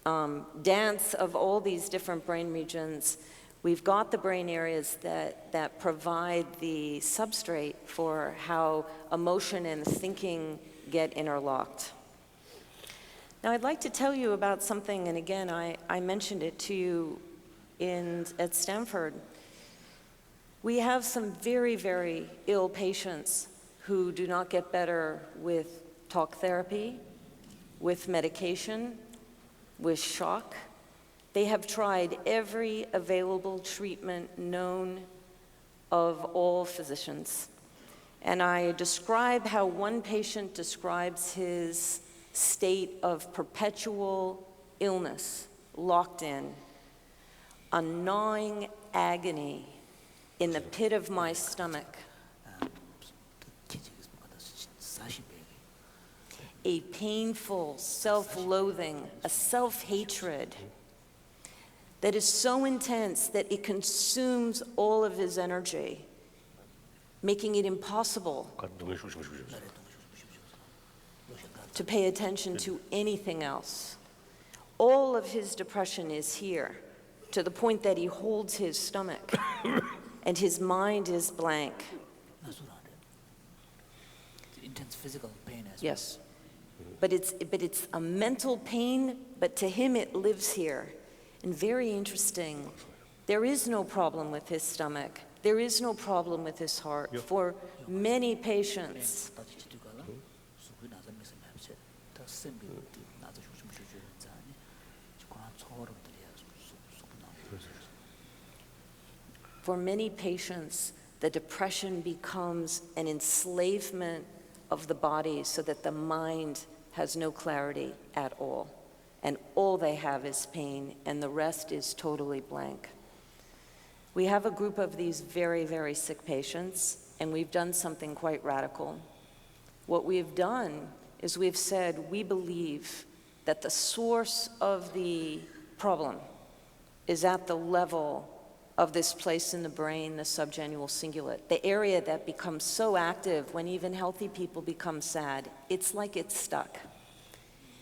dance of all these different brain regions, we've got the brain areas that provide the substrate for how emotion and thinking get interlocked. Now, I'd like to tell you about something, and again, I mentioned it to you at Stanford. We have some very, very ill patients who do not get better with talk therapy, with medication, with shock. They have tried every available treatment known of all physicians. And I describe how one patient describes his state of perpetual illness, locked in, a gnawing agony in the pit of my stomach, a painful self-loathing, a self-hatred that is so intense that it consumes all of his energy, making it impossible to pay attention to anything else. All of his depression is here, to the point that he holds his stomach and his mind is blank.
Intense physical pain as well.
Yes, but it's a mental pain, but to him it lives here. And very interesting, there is no problem with his stomach. There is no problem with his heart. For many patients, the depression becomes an enslavement of the body so that the mind has no clarity at all. And all they have is pain, and the rest is totally blank. We have a group of these very, very sick patients, and we've done something quite radical. What we've done is we've said we believe that the source of the problem is at the level of this place in the brain, the subgenual cingulate, the area that becomes so active when even healthy people become sad. It's like it's stuck.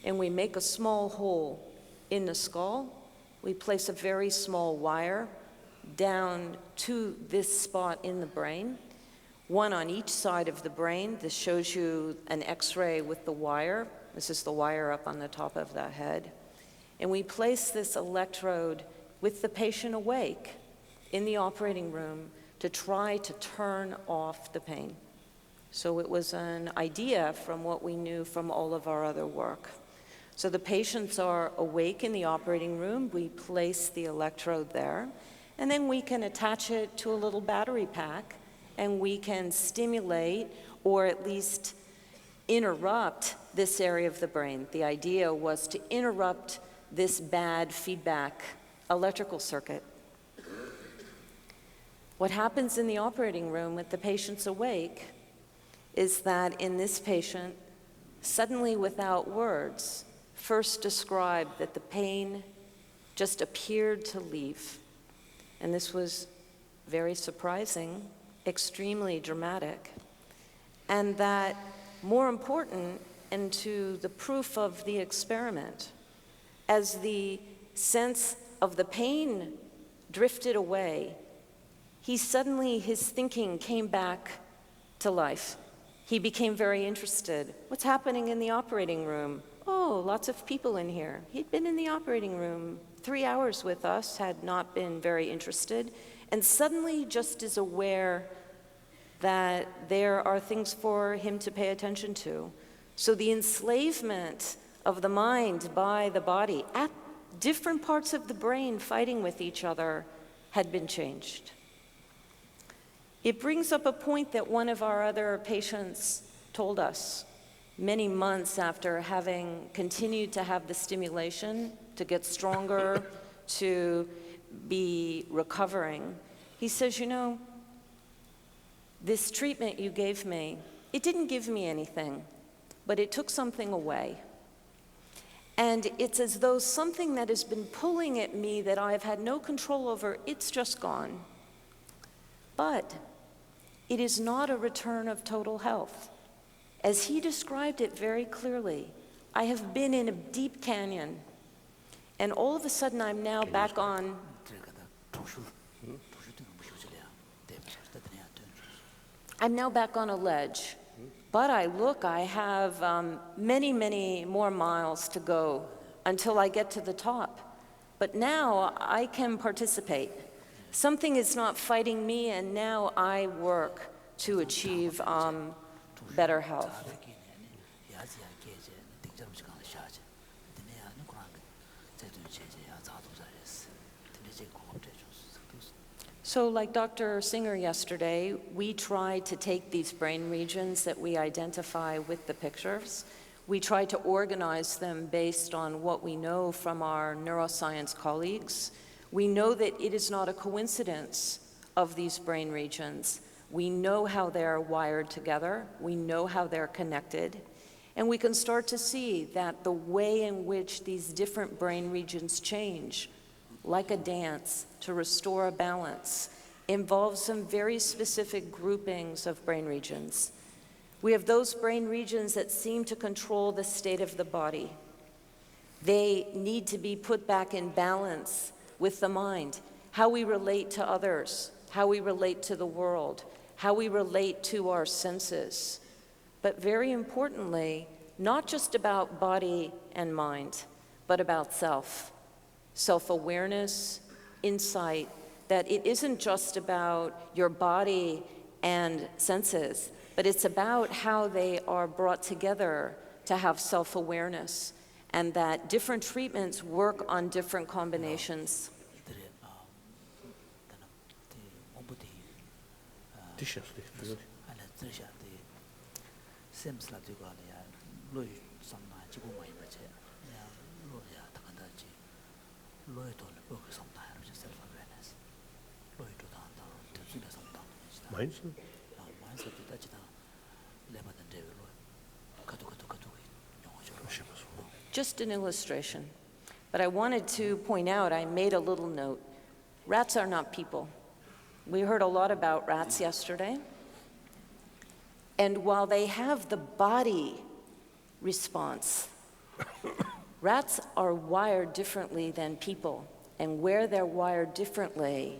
And we make a small hole in the skull. We place a very small wire down to this spot in the brain, one on each side of the brain. This shows you an X-ray with the wire. This is the wire up on the top of the head. And we place this electrode with the patient awake in the operating room to try to turn off the pain. So it was an idea from what we knew from all of our other work. So the patients are awake in the operating room. We place the electrode there, and then we can attach it to a little battery pack, and we can stimulate or at least interrupt this area of the brain. The idea was to interrupt this bad feedback electrical circuit. What happens in the operating room with the patients awake is that in this patient, suddenly without words, first described that the pain just appeared to leave. And this was very surprising, extremely dramatic. And that, more important, and to the proof of the experiment, as the sense of the pain drifted away, his thinking came back to life. He became very interested. What's happening in the operating room? Oh, lots of people in here. He'd been in the operating room 3 hours with us, had not been very interested, and suddenly just is aware that there are things for him to pay attention to. So the enslavement of the mind by the body at different parts of the brain fighting with each other had been changed. It brings up a point that one of our other patients told us many months after having continued to have the stimulation, to get stronger, to be recovering. He says, you know, this treatment you gave me, it didn't give me anything, but it took something away. And it's as though something that has been pulling at me that I've had no control over, it's just gone. But it is not a return of total health. As he described it very clearly, I have been in a deep canyon, and all of a sudden I'm now back on. I'm now back on a ledge, but I have many, many more miles to go until I get to the top. But now I can participate. Something is not fighting me, and now I work to achieve better health. So like Dr. Singer yesterday, we try to take these brain regions that we identify with the pictures. We try to organize them based on what we know from our neuroscience colleagues. We know that it is not a coincidence of these brain regions. We know how they're wired together. We know how they're connected. And we can start to see that the way in which these different brain regions change, like a dance, to restore a balance, involves some very specific groupings of brain regions. We have those brain regions that seem to control the state of the body. They need to be put back in balance with the mind, how we relate to others, how we relate to the world, how we relate to our senses. But very importantly, not just about body and mind, but about self. Self-awareness, insight, that it isn't just about your body and senses, but it's about how they are brought together to have self-awareness, and that different treatments work on different combinations. Just an illustration. But I wanted to point out, I made a little note. Rats are not people. We heard a lot about rats yesterday. And while they have the body response, rats are wired differently than people. And where they're wired differently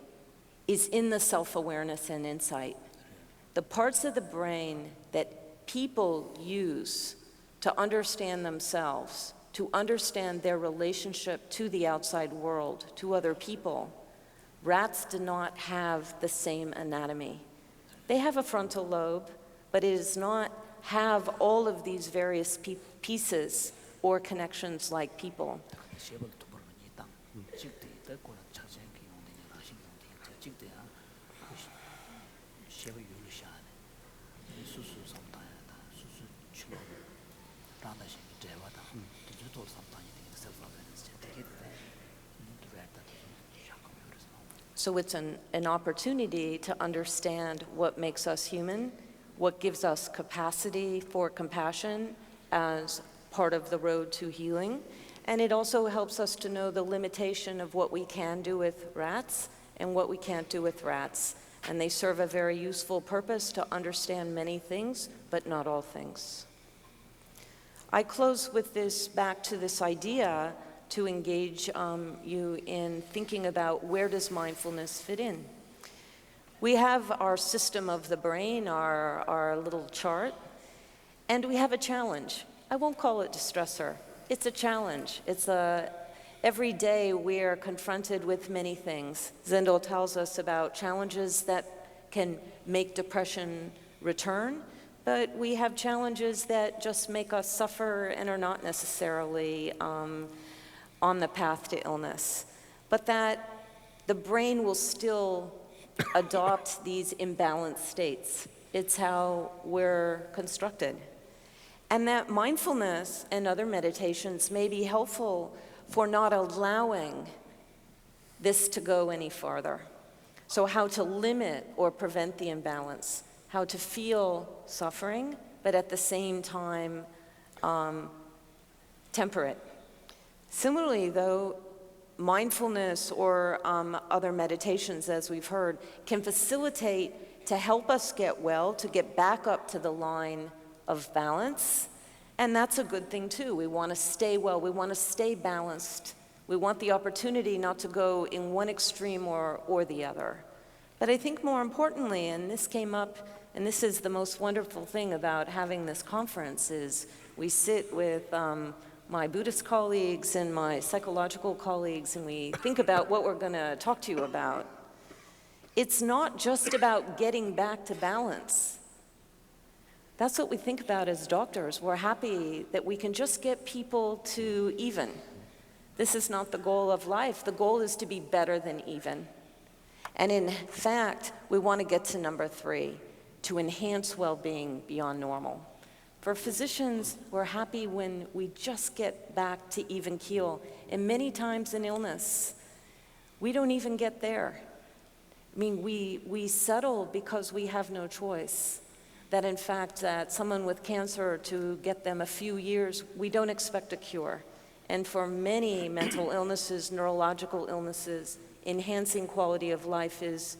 is in the self-awareness and insight. The parts of the brain that people use to understand themselves, to understand their relationship to the outside world, to other people, rats do not have the same anatomy. They have a frontal lobe, but it does not have all of these various pieces or connections like people. So it's an opportunity to understand what makes us human, what gives us capacity for compassion as part of the road to healing. And it also helps us to know the limitation of what we can do with rats and what we can't do with rats. And they serve a very useful purpose to understand many things, but not all things. I close with this, back to this idea to engage you in thinking about where does mindfulness fit in. We have our system of the brain, our little chart, and we have a challenge. I won't call it distressor. It's a challenge. Every day we are confronted with many things. Zindel tells us about challenges that can make depression return, but we have challenges that just make us suffer and are not necessarily on the path to illness, but that the brain will still adopt these imbalanced states. It's how we're constructed. And that mindfulness and other meditations may be helpful for not allowing this to go any farther. So how to limit or prevent the imbalance, how to feel suffering, but at the same time temper it. Similarly, though, mindfulness or other meditations, as we've heard, can facilitate to help us get well, to get back up to the line of balance. And that's a good thing, too. We want to stay well. We want to stay balanced. We want the opportunity not to go in one extreme or the other. But I think more importantly, and this came up, and this is the most wonderful thing about having this conference, is we sit with my Buddhist colleagues and my psychological colleagues, and we think about what we're going to talk to you about. It's not just about getting back to balance. That's what we think about as doctors. We're happy that we can just get people to even. This is not the goal of life. The goal is to be better than even. And in fact, we want to get to number 3, to enhance well-being beyond normal. For physicians, we're happy when we just get back to even keel. And many times in illness, we don't even get there. I mean, we settle because we have no choice. That in fact, that someone with cancer, to get them a few years, we don't expect a cure. And for many mental illnesses, neurological illnesses, enhancing quality of life is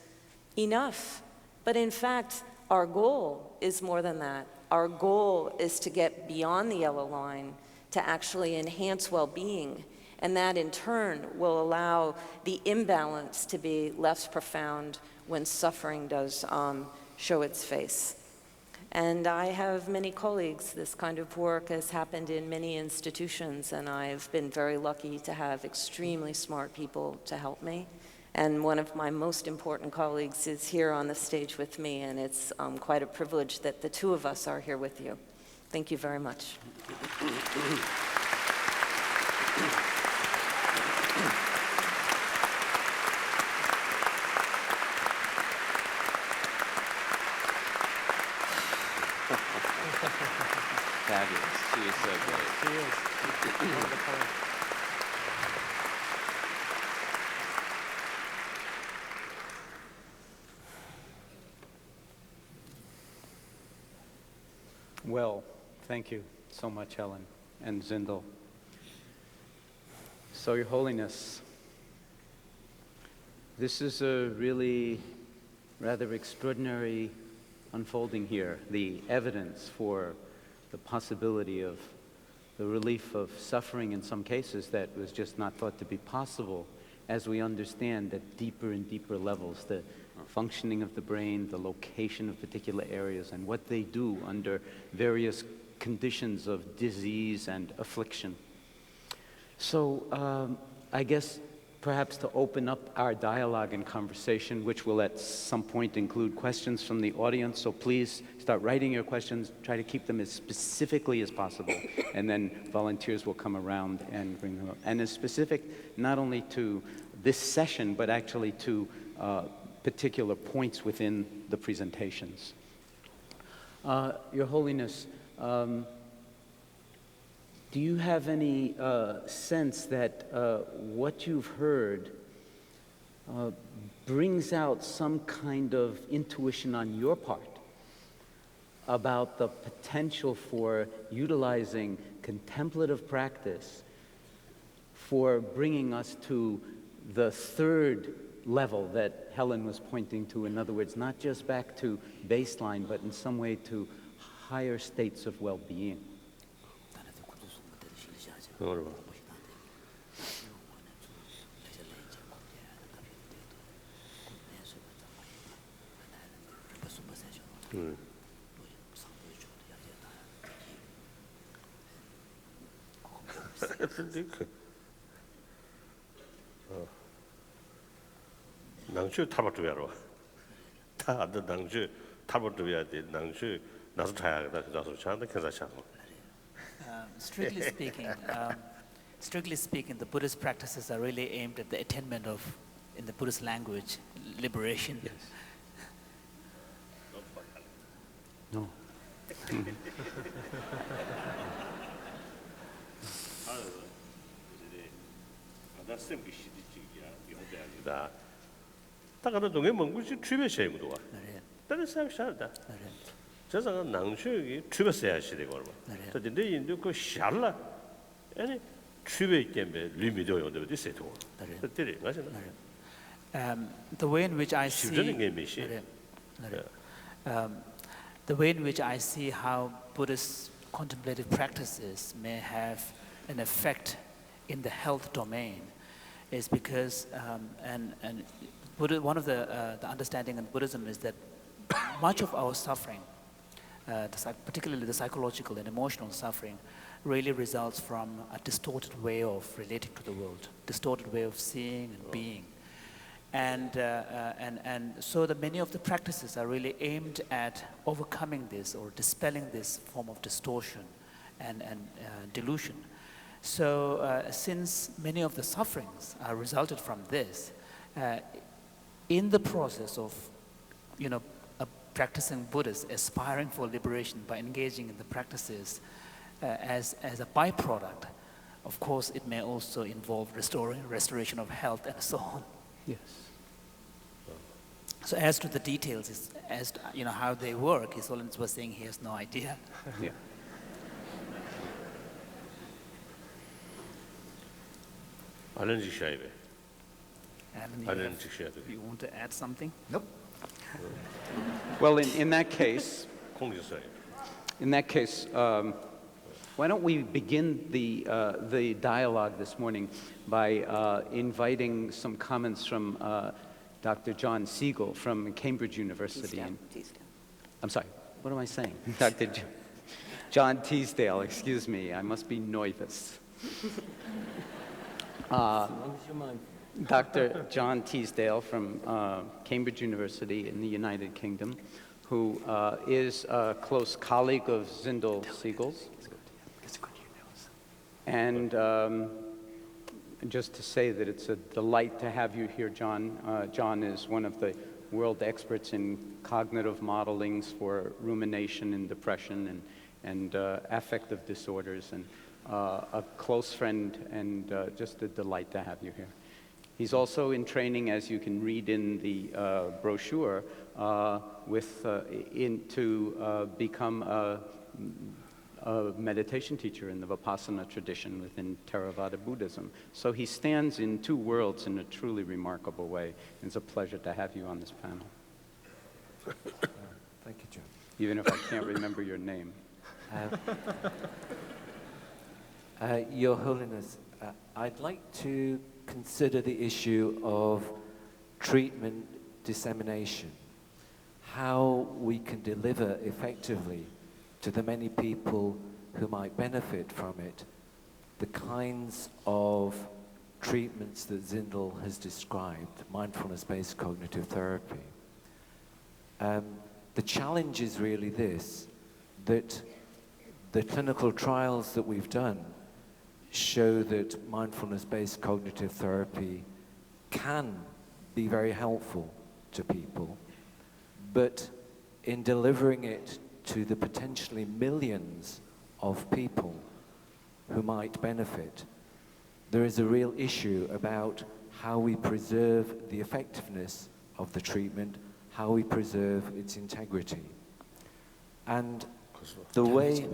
enough. But in fact, our goal is more than that. Our goal is to get beyond the yellow line, to actually enhance well-being. And that in turn will allow the imbalance to be less profound when suffering does show its face. And I have many colleagues. This kind of work has happened in many institutions, and I've been very lucky to have extremely smart people to help me. And one of my most important colleagues is here on the stage with me, and it's quite a privilege that the two of us are here with you. Thank you very much.
Fabulous. She is so great.
She is. Wonderful.
Well, thank you so much, Helen and Zindel. So, Your Holiness, this is a really rather extraordinary unfolding here, the evidence for the possibility of the relief of suffering in some cases that was just not thought to be possible as we understand at deeper and deeper levels the functioning of the brain, the location of particular areas, and what they do under various conditions of disease and affliction. So I guess perhaps to open up our dialogue and conversation, which will at some point include questions from the audience. So please start writing your questions, try to keep them as specifically as possible, and then volunteers will come around and bring them up. And as specific not only to this session, but actually to particular points within the presentations. Your Holiness, do you have any sense that what you've heard brings out some kind of intuition on your part about the potential for utilizing contemplative practice for bringing us to the third level that Helen was pointing to? In other words, not just back to baseline, but in some way to higher states of well-being.
낭주 타버트야로 다들 낭주 타버트야 돼 낭주 나서 타야겠다 그래서 저한테 괜찮아.
Strictly speaking, the Buddhist practices are really aimed at the attainment of, in the Buddhist language, liberation.
Yes. No.
다가도 동에 뭔지 취배셔야 거도 와. 다른 사람 샤다. 저자가 낭주기 취배셔야 시대고 뭐. 저 근데 인도 그 샤라. 아니 취배 때문에 리미도 요도 됐어요. 그때 맞잖아.
The way in which I see the way in which I see how Buddhist contemplative practices may have an effect in the health domain is because one of the understanding in Buddhism is that much of our suffering, particularly the psychological and emotional suffering, really results from a distorted way of relating to the world, distorted way of seeing and being. And so many of the practices are really aimed at overcoming this or dispelling this form of distortion and delusion. So since many of the sufferings are resulted from this, in the process of, a practicing Buddhist aspiring for liberation by engaging in the practices as a byproduct, of course, it may also involve restoration of health and so on.
Yes.
So as to the details, as to, how they work, His Holiness was saying he has no idea.
Yeah.
Alan, you want to add something?
Nope. Well, in that case, why don't we begin the dialogue this morning by inviting some comments from Dr. Jon Segal from Cambridge University.
Teasdale.
I'm sorry, what am I saying? Dr. Jon Teasdale, excuse me, I must be nervous.
As long as you're mindful.
Dr. Jon Teasdale from Cambridge University in the United Kingdom, who is a close colleague of Zindel Segal's. And just to say that it's a delight to have you here, Jon. Jon is one of the world experts in cognitive modelings for rumination and depression and affective disorders, and a close friend, and just a delight to have you here. He's also in training, as you can read in the brochure, to become a meditation teacher in the Vipassana tradition within Theravada Buddhism. So he stands in two worlds in a truly remarkable way. It's a pleasure to have you on this panel.
Thank you, John.
Even if I can't remember your name.
Your Holiness, I'd like to consider the issue of treatment dissemination, how we can deliver effectively to the many people who might benefit from it, the kinds of treatments that Zindel has described, mindfulness-based cognitive therapy. The challenge is really this, that the clinical trials that we've done show that mindfulness-based cognitive therapy can be very helpful to people, but in delivering it to the potentially millions of people who might benefit, there is a real issue about how we preserve the effectiveness of the treatment, how we preserve its integrity. And the way...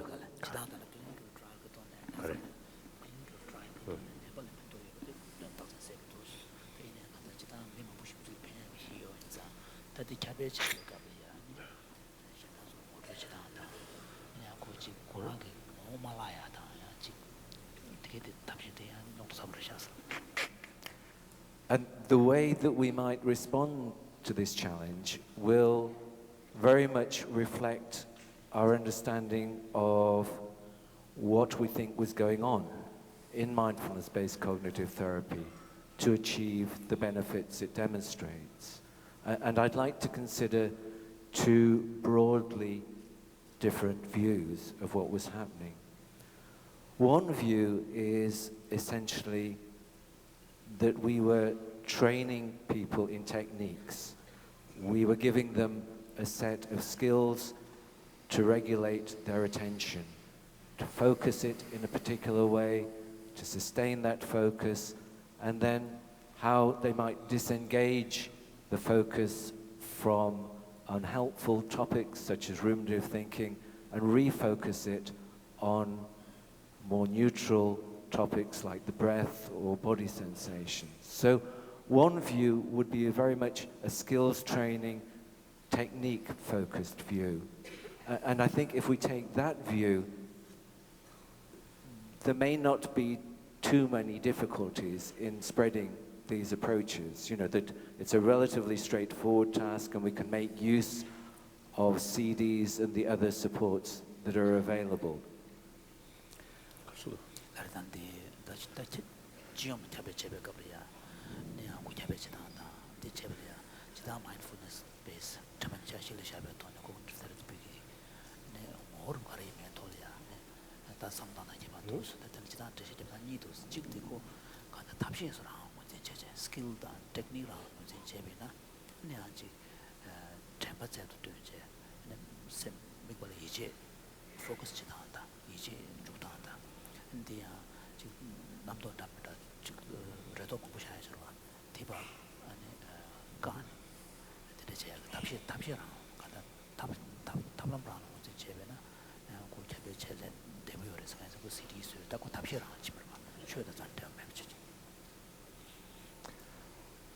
And the way that we might respond to this challenge will very much reflect our understanding of what we think was going on in mindfulness-based cognitive therapy to achieve the benefits it demonstrates. And I'd like to consider two broadly different views of what was happening. One view is essentially that we were training people in techniques. We were giving them a set of skills to regulate their attention, to focus it in a particular way, to sustain that focus, and then how they might disengage the focus from unhelpful topics such as ruminative thinking and refocus it on more neutral topics like the breath or body sensations. So one view would be very much a skills training, technique-focused view. And I think if we take that view, there may not be too many difficulties in spreading these approaches. You know, that it's a relatively straightforward task and we can make use of CDs and the other supports that are available.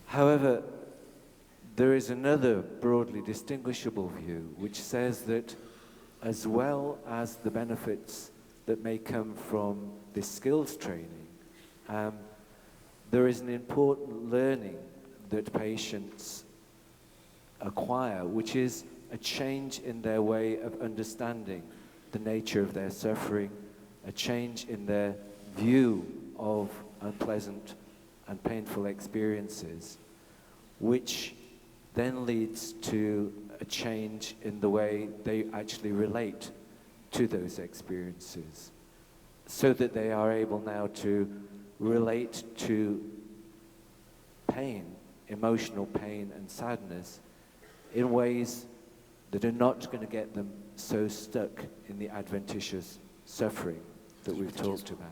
However, there is another broadly distinguishable view which says that as well as the benefits that may come from this skills training, there is an important learning that patients acquire, which is a change in their way of understanding the nature of their suffering, a change in their view of unpleasant and painful experiences, which then leads to a change in the way they actually relate to those experiences, so that they are able now to relate to pain, emotional pain and sadness, in ways that are not going to get them so stuck in the adventitious suffering that we've talked about.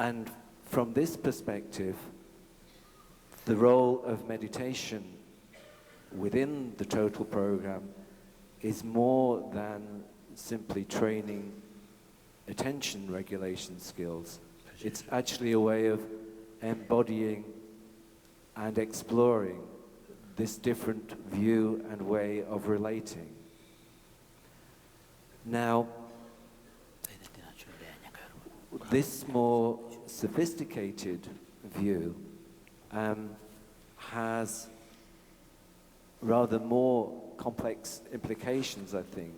And from this perspective, the role of meditation within the total program is more than simply training attention regulation skills. It's actually a way of embodying and exploring this different view and way of relating. Now, this more sophisticated view has rather more complex implications, I think,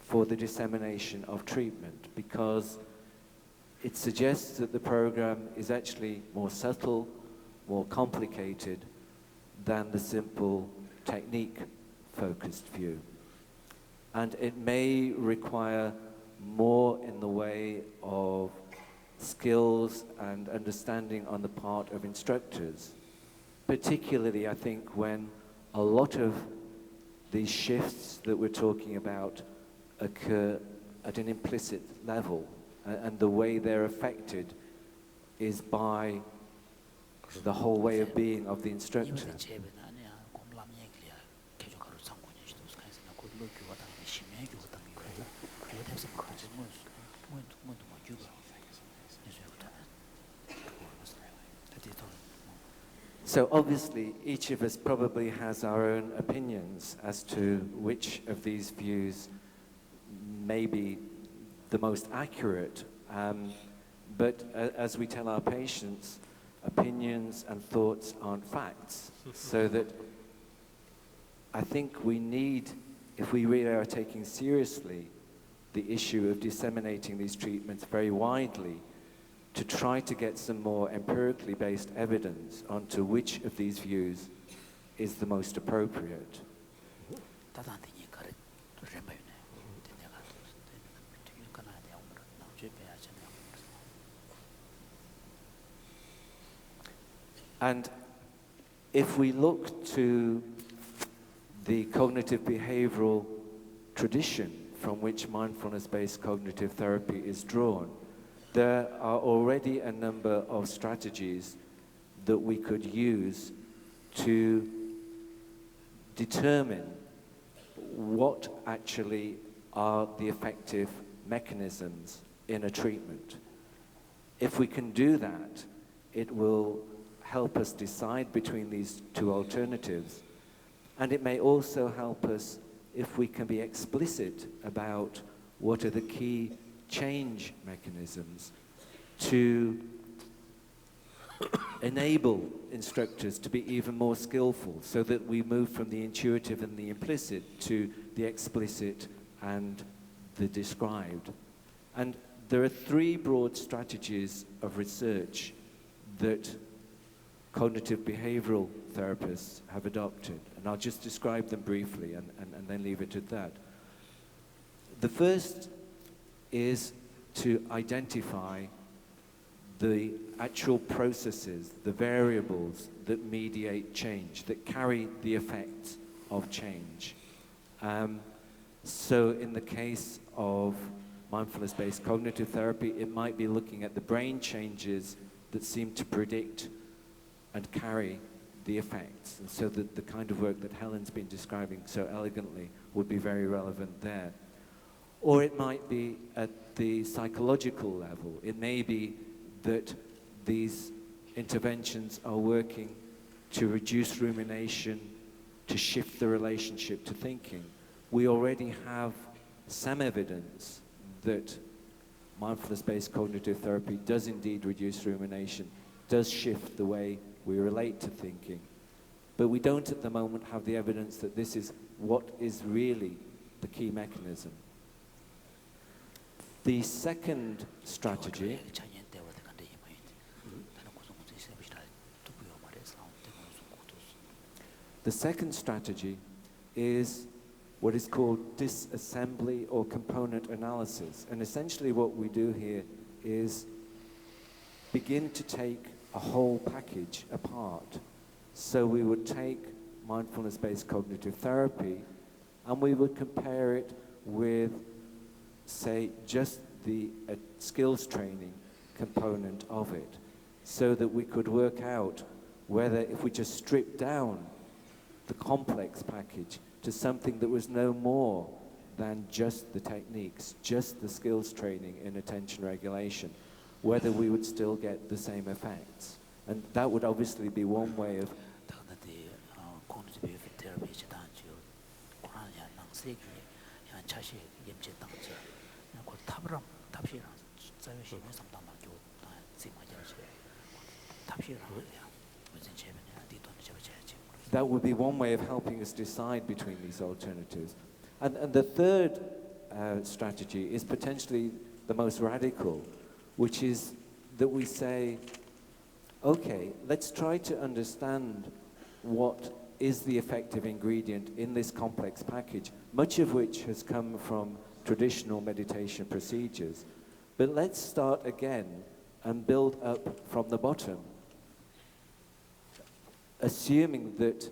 for the dissemination of treatment, because it suggests that the program is actually more subtle, more complicated than the simple technique-focused view. And it may require more in the way of skills and understanding on the part of instructors, particularly, I think, when a lot of these shifts that we're talking about occur at an implicit level, and the way they're affected is by the whole way of being of the instructor. So obviously, each of us probably has our own opinions as to which of these views may be the most accurate. But as we tell our patients, opinions and thoughts aren't facts. So that I think we need, if we really are taking seriously the issue of disseminating these treatments very widely, to try to get some more empirically based evidence onto which of these views is the most appropriate. And if we look to the cognitive behavioral tradition from which mindfulness-based cognitive therapy is drawn, there are already a number of strategies that we could use to determine what actually are the effective mechanisms in a treatment. If we can do that, it will help us decide between these two alternatives. And it may also help us if we can be explicit about what are the key change mechanisms to enable instructors to be even more skillful, so that we move from the intuitive and the implicit to the explicit and the described. And there are three broad strategies of research that cognitive behavioral therapists have adopted, and I'll just describe them briefly and then leave it at that. The first is to identify the actual processes, the variables that mediate change, that carry the effects of change. So in the case of mindfulness-based cognitive therapy, it might be looking at the brain changes that seem to predict and carry the effects. And so that the kind of work that Helen's been describing so elegantly would be very relevant there. Or it might be at the psychological level. It may be that these interventions are working to reduce rumination, to shift the relationship to thinking. We already have some evidence that mindfulness-based cognitive therapy does indeed reduce rumination, does shift the way we relate to thinking. But we don't at the moment have the evidence that this is what is really the key mechanism. The second strategy is what is called disassembly or component analysis. And essentially what we do here is begin to take a whole package apart. So we would take mindfulness-based cognitive therapy and we would compare it with, say, just the skills training component of it, so that we could work out whether, if we just strip down the complex package to something that was no more than just the techniques, just the skills training in attention regulation, whether we would still get the same effects. And that would obviously be one way of That would be one way of helping us decide between these alternatives. And the third strategy is potentially the most radical, which is that we say, okay, let's try to understand what is the effective ingredient in this complex package, much of which has come from traditional meditation procedures. But let's start again and build up from the bottom, assuming that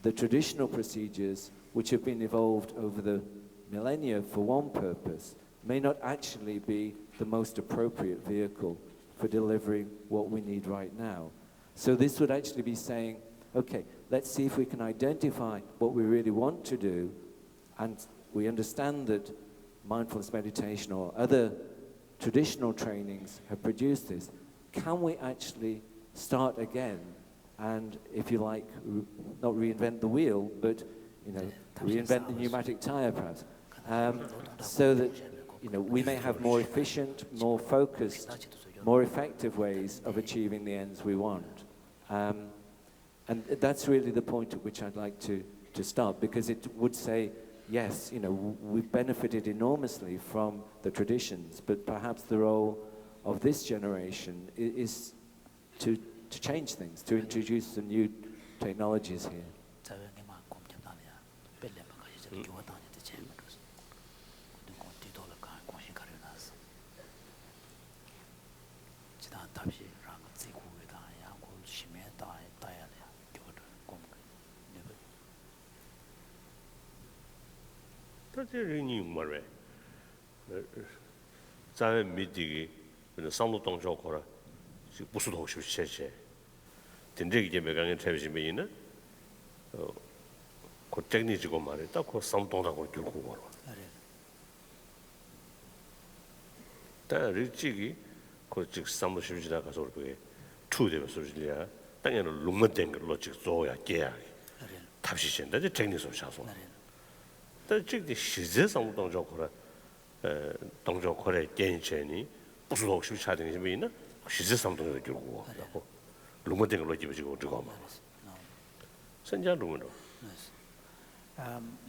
the traditional procedures, which have been evolved over the millennia for one purpose, may not actually be the most appropriate vehicle for delivering what we need right now. So this would actually be saying, okay, let's see if we can identify what we really want to do, and we understand that mindfulness meditation or other traditional trainings have produced this. Can we actually start again and, if you like, not reinvent the wheel, but reinvent the pneumatic tire, perhaps, so that we may have more efficient, more focused, more effective ways of achieving the ends we want. And that's really the point at which I'd like to start, because it would say, yes, we've benefited enormously from the traditions, but perhaps the role of this generation is to change things, to introduce some new technologies here.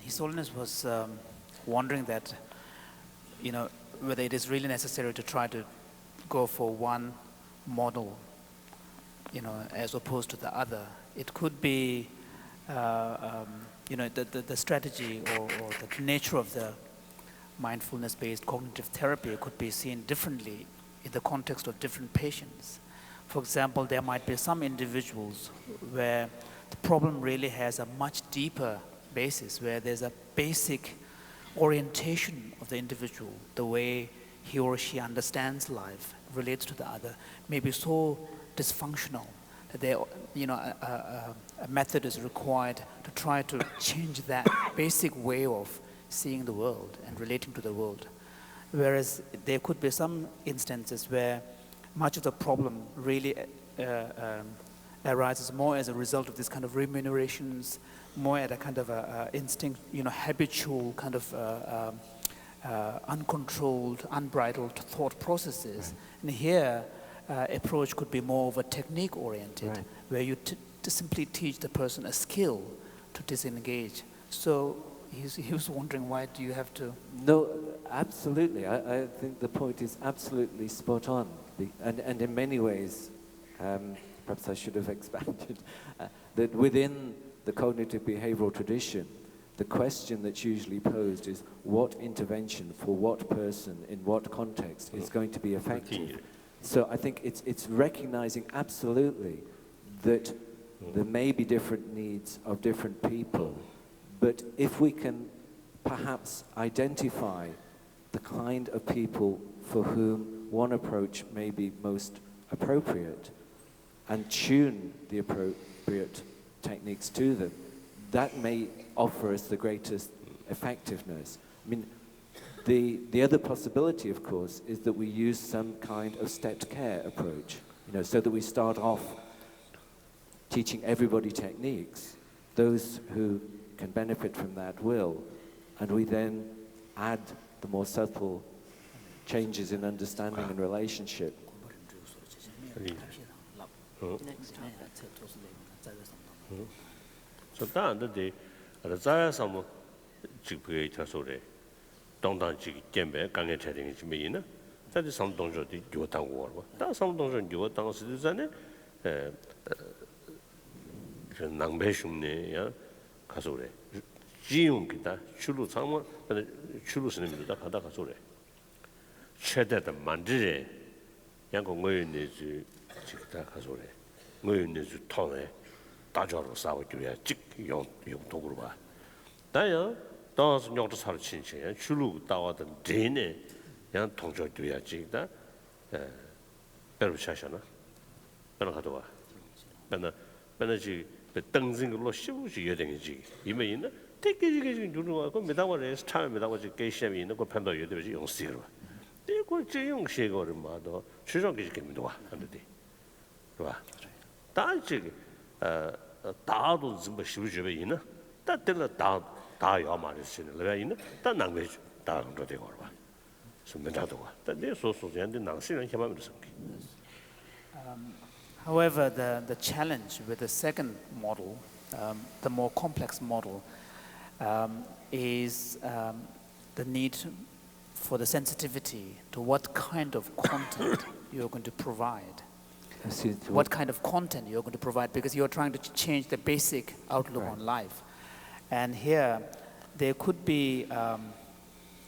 His Holiness was wondering that, whether it is really necessary to try to go for one model, as opposed to the other. It could be, the strategy or the nature of the mindfulness-based cognitive therapy could be seen differently in the context of different patients. For example, there might be some individuals where the problem really has a much deeper basis, where there's a basic orientation of the individual, the way he or she understands life, relates to the other, may be so dysfunctional that a method is required to try to change that basic way of seeing the world and relating to the world. Whereas there could be some instances where much of the problem really arises more as a result of this kind of remunerations, more at a kind of instinct, habitual kind of uncontrolled, unbridled thought processes. And here, approach could be more of a technique-oriented, where you simply teach the person a skill to disengage. So he was wondering, why do you have to?
No, absolutely. I think the point is absolutely spot on. And in many ways, perhaps I should have expanded, that within the cognitive behavioral tradition, the question that's usually posed is what intervention for what person in what context is going to be effective. So I think it's recognizing absolutely that there may be different needs of different people, but if we can perhaps identify the kind of people for whom one approach may be most appropriate and tune the appropriate techniques to them, that may offer us the greatest effectiveness. I mean, the other possibility, of course, is that we use some kind of stepped care approach, so that we start off teaching everybody techniques, those who can benefit from that will, and we then add the more subtle changes in understanding and relationship.
So that the Zaya some Jipui Tasore, don't Jimbe, Gange chatting is me, that is some donjo di Yuatan war. That's some donjo Yuatan citizen, Nambeshune, Kasore. Jiung kita, Chulu Sama, Chulu Sinimida Kadakasore. Cheddar the Mandire, Yanko Moon is Chikta Kasore, Moon is Tone, Tajor Sawakuya, Chik Yon Toguba. Daya, those not as hard chinche, Chulu Dawa the Dane, Yan Tonjo Duya Chikta, Perushashana, Benakatoa, Benaji, but Tenzing Loshu, Yeding, you mean, take it, you know, without a time without a gay shame in the Pando, you on zero. They go to young Segal and Mado, Shizong came to under the Tajig, Dado Zimbashuja, that did a Dayama is in the Lane, that language down to the Orba. So Medatoa, that there's also the ending now, and Yamamuski.
However, the challenge with the second model, the more complex model, is the need for the sensitivity to what kind of content you're going to provide. What kind of content you're going to provide, because you're trying to change the basic outlook on life. And here, there could be,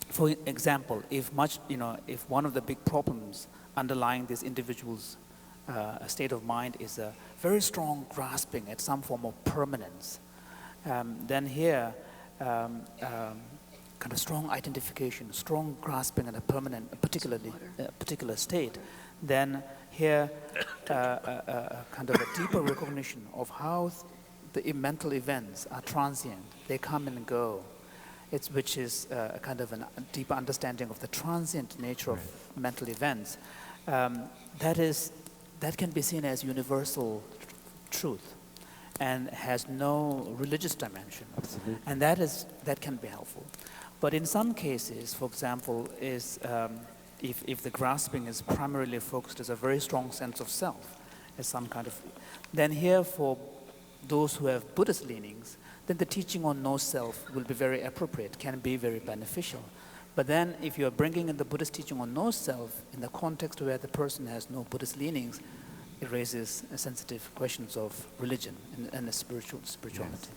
for example, if one of the big problems underlying this individual's state of mind is a very strong grasping at some form of permanence, then here, kind of strong identification, strong grasping at a particular state, then here kind of a deeper recognition of how the mental events are transient. They come and go, which is a kind of a deeper understanding of the transient nature of mental events. That can be seen as universal truth and has no religious dimension.
Absolutely.
And that can be helpful. But in some cases, for example, if the grasping is primarily focused as a very strong sense of self, as some kind of, then here for those who have Buddhist leanings, then the teaching on no self will be very appropriate, can be very beneficial. But then if you're bringing in the Buddhist teaching on no self in the context where the person has no Buddhist leanings, it raises sensitive questions of religion and spirituality.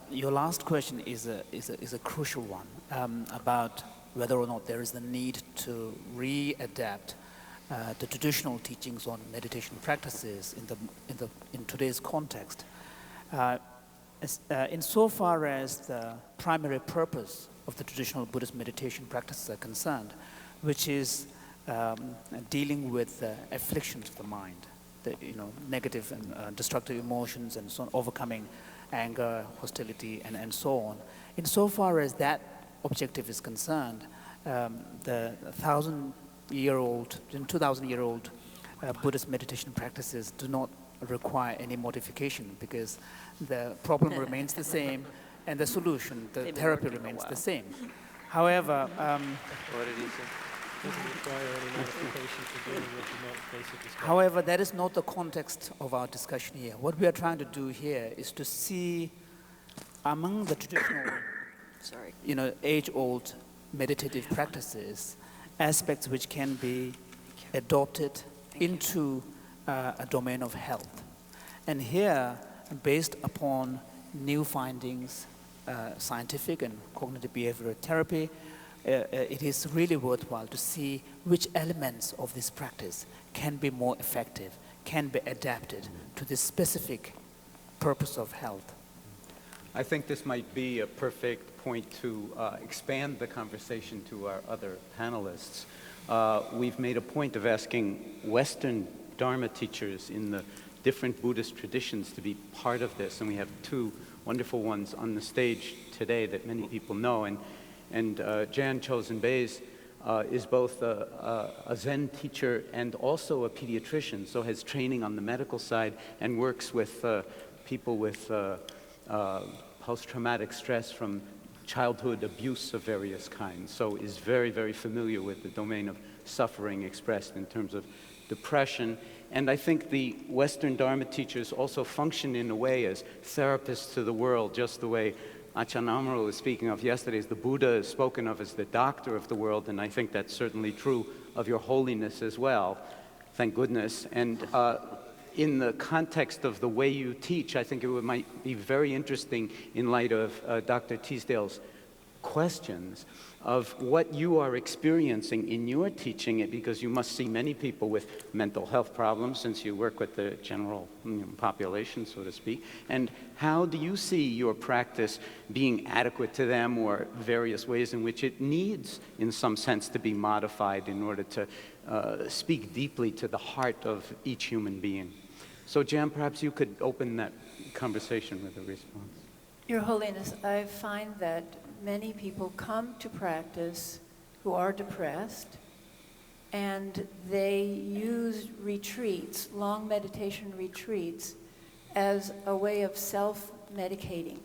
Your last question is a crucial one about whether or not there is the need to readapt the traditional teachings on meditation practices in today's context. Insofar as the primary purpose of the traditional Buddhist meditation practices are concerned, which is dealing with afflictions of the mind, the negative and destructive emotions and so on, overcoming anger, hostility, and so on. Insofar as that objective is concerned, the 2,000-year-old Buddhist meditation practices do not require any modification because the problem remains the same and the solution, the therapy remains the same. However,
What did he say?
Doesn't require any modification to dealing with the basic discussion.
However, that is not the context of our discussion here. What we are trying to do here is to see among the traditional, age-old meditative practices, aspects which can be adopted into a domain of health. And here, based upon new findings, scientific and cognitive behavioral therapy, it is really worthwhile to see which elements of this practice can be more effective, can be adapted to the specific purpose of health.
I think this might be a perfect point to expand the conversation to our other panelists. We've made a point of asking Western Dharma teachers in the different Buddhist traditions to be part of this, and we have two wonderful ones on the stage today that many people know. And Jan Chozen Bays is both a Zen teacher and also a pediatrician, so has training on the medical side and works with people with post-traumatic stress from childhood abuse of various kinds, so is very, very familiar with the domain of suffering expressed in terms of depression. And I think the Western Dharma teachers also function in a way as therapists to the world, just the way Ajahn Amaro was speaking of yesterday, as the Buddha is spoken of as the doctor of the world, and I think that's certainly true of your holiness as well, thank goodness. And in the context of the way you teach, I think it might be very interesting in light of Dr. Teasdale's questions of what you are experiencing in your teaching it, because you must see many people with mental health problems since you work with the general population, so to speak. And how do you see your practice being adequate to them, or various ways in which it needs, in some sense, to be modified in order to speak deeply to the heart of each human being? So, Jan, perhaps you could open that conversation with a response.
Your Holiness, I find that many people come to practice who are depressed, and they use retreats, long meditation retreats, as a way of self-medicating.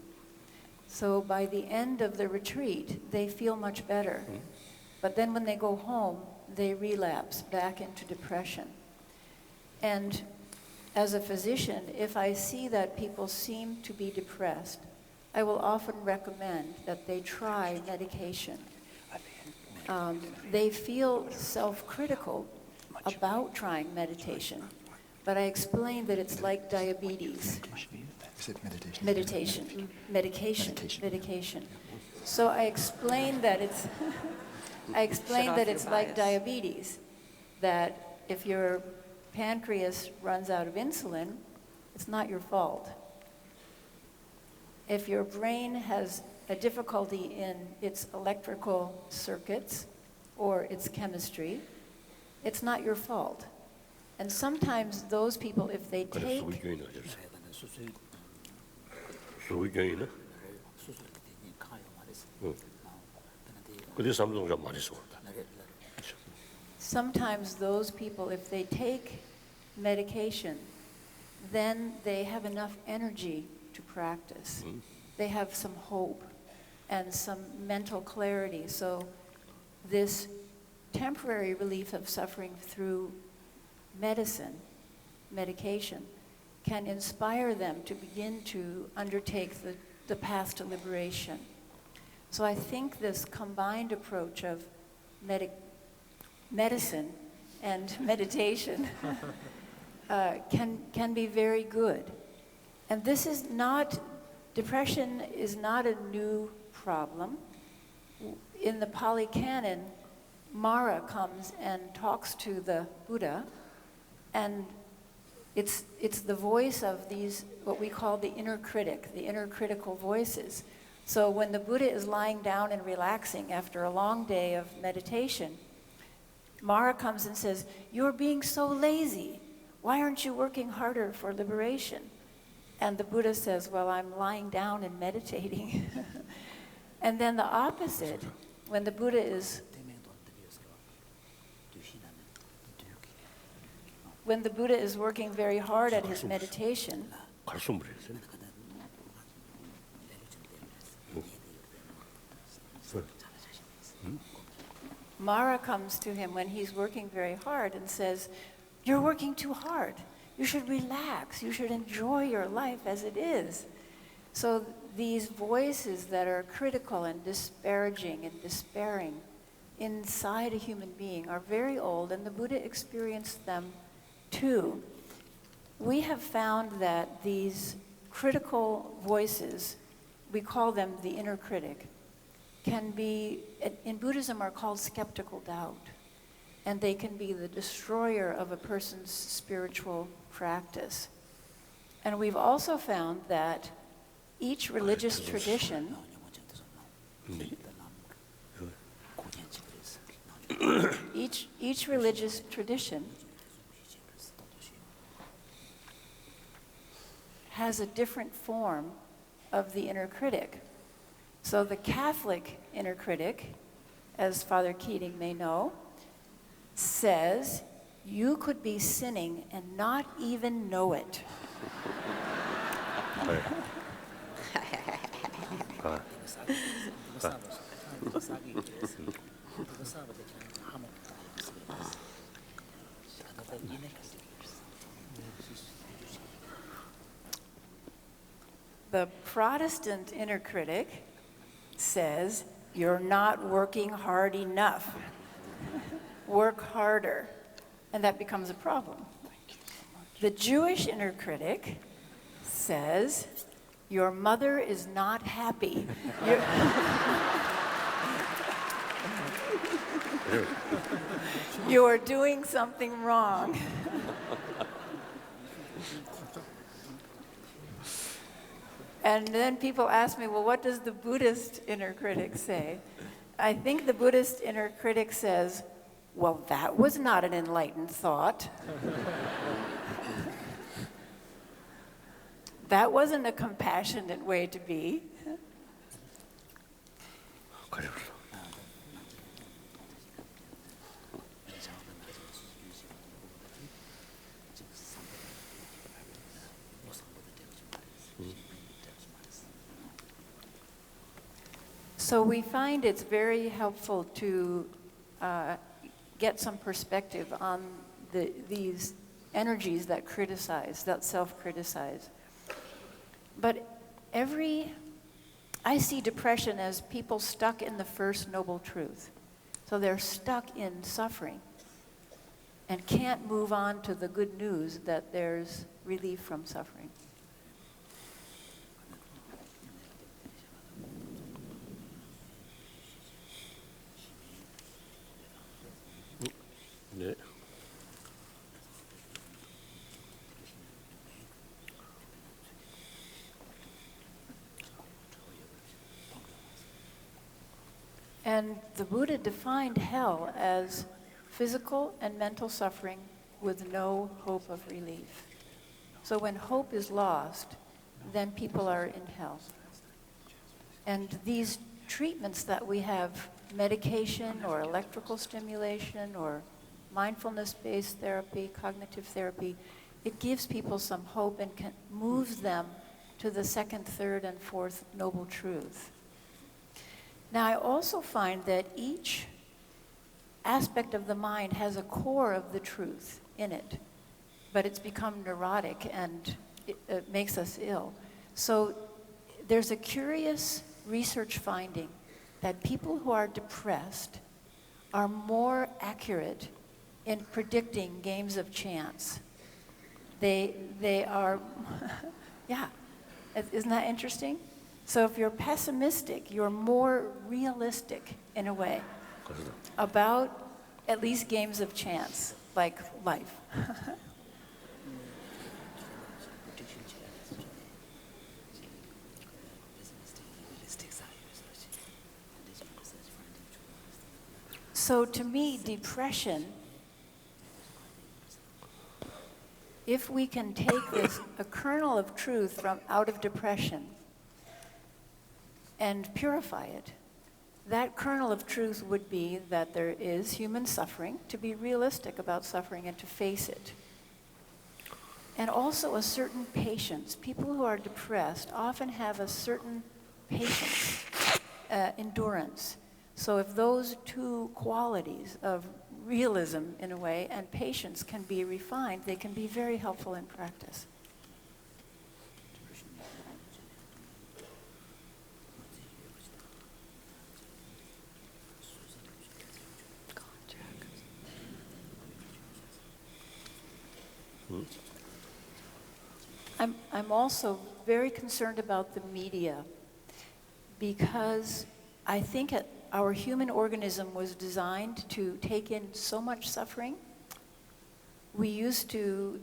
So by the end of the retreat, they feel much better. But then when they go home, they relapse back into depression. And as a physician, if I see that people seem to be depressed, I will often recommend that they try medication. They feel self-critical about trying meditation, but I explain that it's like diabetes.
Is it meditation?
Medication. So I explain that it's like diabetes, that if your pancreas runs out of insulin, it's not your fault. If your brain has a difficulty in its electrical circuits or its chemistry, it's not your fault. And sometimes those people, if they take... Sometimes those people, if they take medication, then they have enough energy to practice. They have some hope and some mental clarity. So this temporary relief of suffering through medication, can inspire them to begin to undertake the path to liberation. So I think this combined approach of medicine and meditation can be very good. And this is not, depression is not a new problem. In the Pali Canon, Mara comes and talks to the Buddha, and it's the voice of these, what we call the inner critic, the inner critical voices. So when the Buddha is lying down and relaxing after a long day of meditation, Mara comes and says, "You're being so lazy. Why aren't you working harder for liberation?" And the Buddha says, "Well, I'm lying down and meditating." And then the opposite, when the Buddha is working very hard at his meditation, Mara comes to him when he's working very hard and says, "You're working too hard. You should relax. You should enjoy your life as it is." So these voices that are critical and disparaging and despairing inside a human being are very old, and the Buddha experienced them too. We have found that these critical voices we call them the inner critic, can be, in Buddhism, are called skeptical doubt. And they can be the destroyer of a person's spiritual practice. And we've also found that each religious tradition each religious tradition has a different form of the inner critic. So the Catholic inner critic, as Father Keating may know, says you could be sinning and not even know it. The Protestant inner critic says you're not working hard enough. Work harder. And that becomes a problem. The Jewish inner critic says your mother is not happy. You are doing something wrong. And then people ask me, well, what does the Buddhist inner critic say? I think the Buddhist inner critic says, well, that was not an enlightened thought. That wasn't a compassionate way to be. So we find it's very helpful to get some perspective on these energies that criticize, that self-criticize. But I see depression as people stuck in the first noble truth. So they're stuck in suffering and can't move on to the good news that there's relief from suffering.
네.
And the Buddha defined hell as physical and mental suffering with no hope of relief. So when hope is lost, then people are in hell. And these treatments that we have, medication or electrical stimulation or mindfulness-based therapy, cognitive therapy, it gives people some hope and moves them to the second, third, and fourth noble truth. Now, I also find that each aspect of the mind has a core of the truth in it, but it's become neurotic and it makes us ill. So there's a curious research finding that people who are depressed are more accurate in predicting games of chance. They are, yeah, isn't that interesting? So if you're pessimistic, you're more realistic in a way about at least games of chance, like life. So to me, depression, if we can take this, a kernel of truth from out of depression and purify it, that kernel of truth would be that there is human suffering, to be realistic about suffering and to face it. And also a certain patience. People who are depressed often have a certain patience, endurance. So if those two qualities of realism, in a way, and patience can be refined, they can be very helpful in practice. I'm also very concerned about the media because I think our human organism was designed to take in so much suffering. We used to,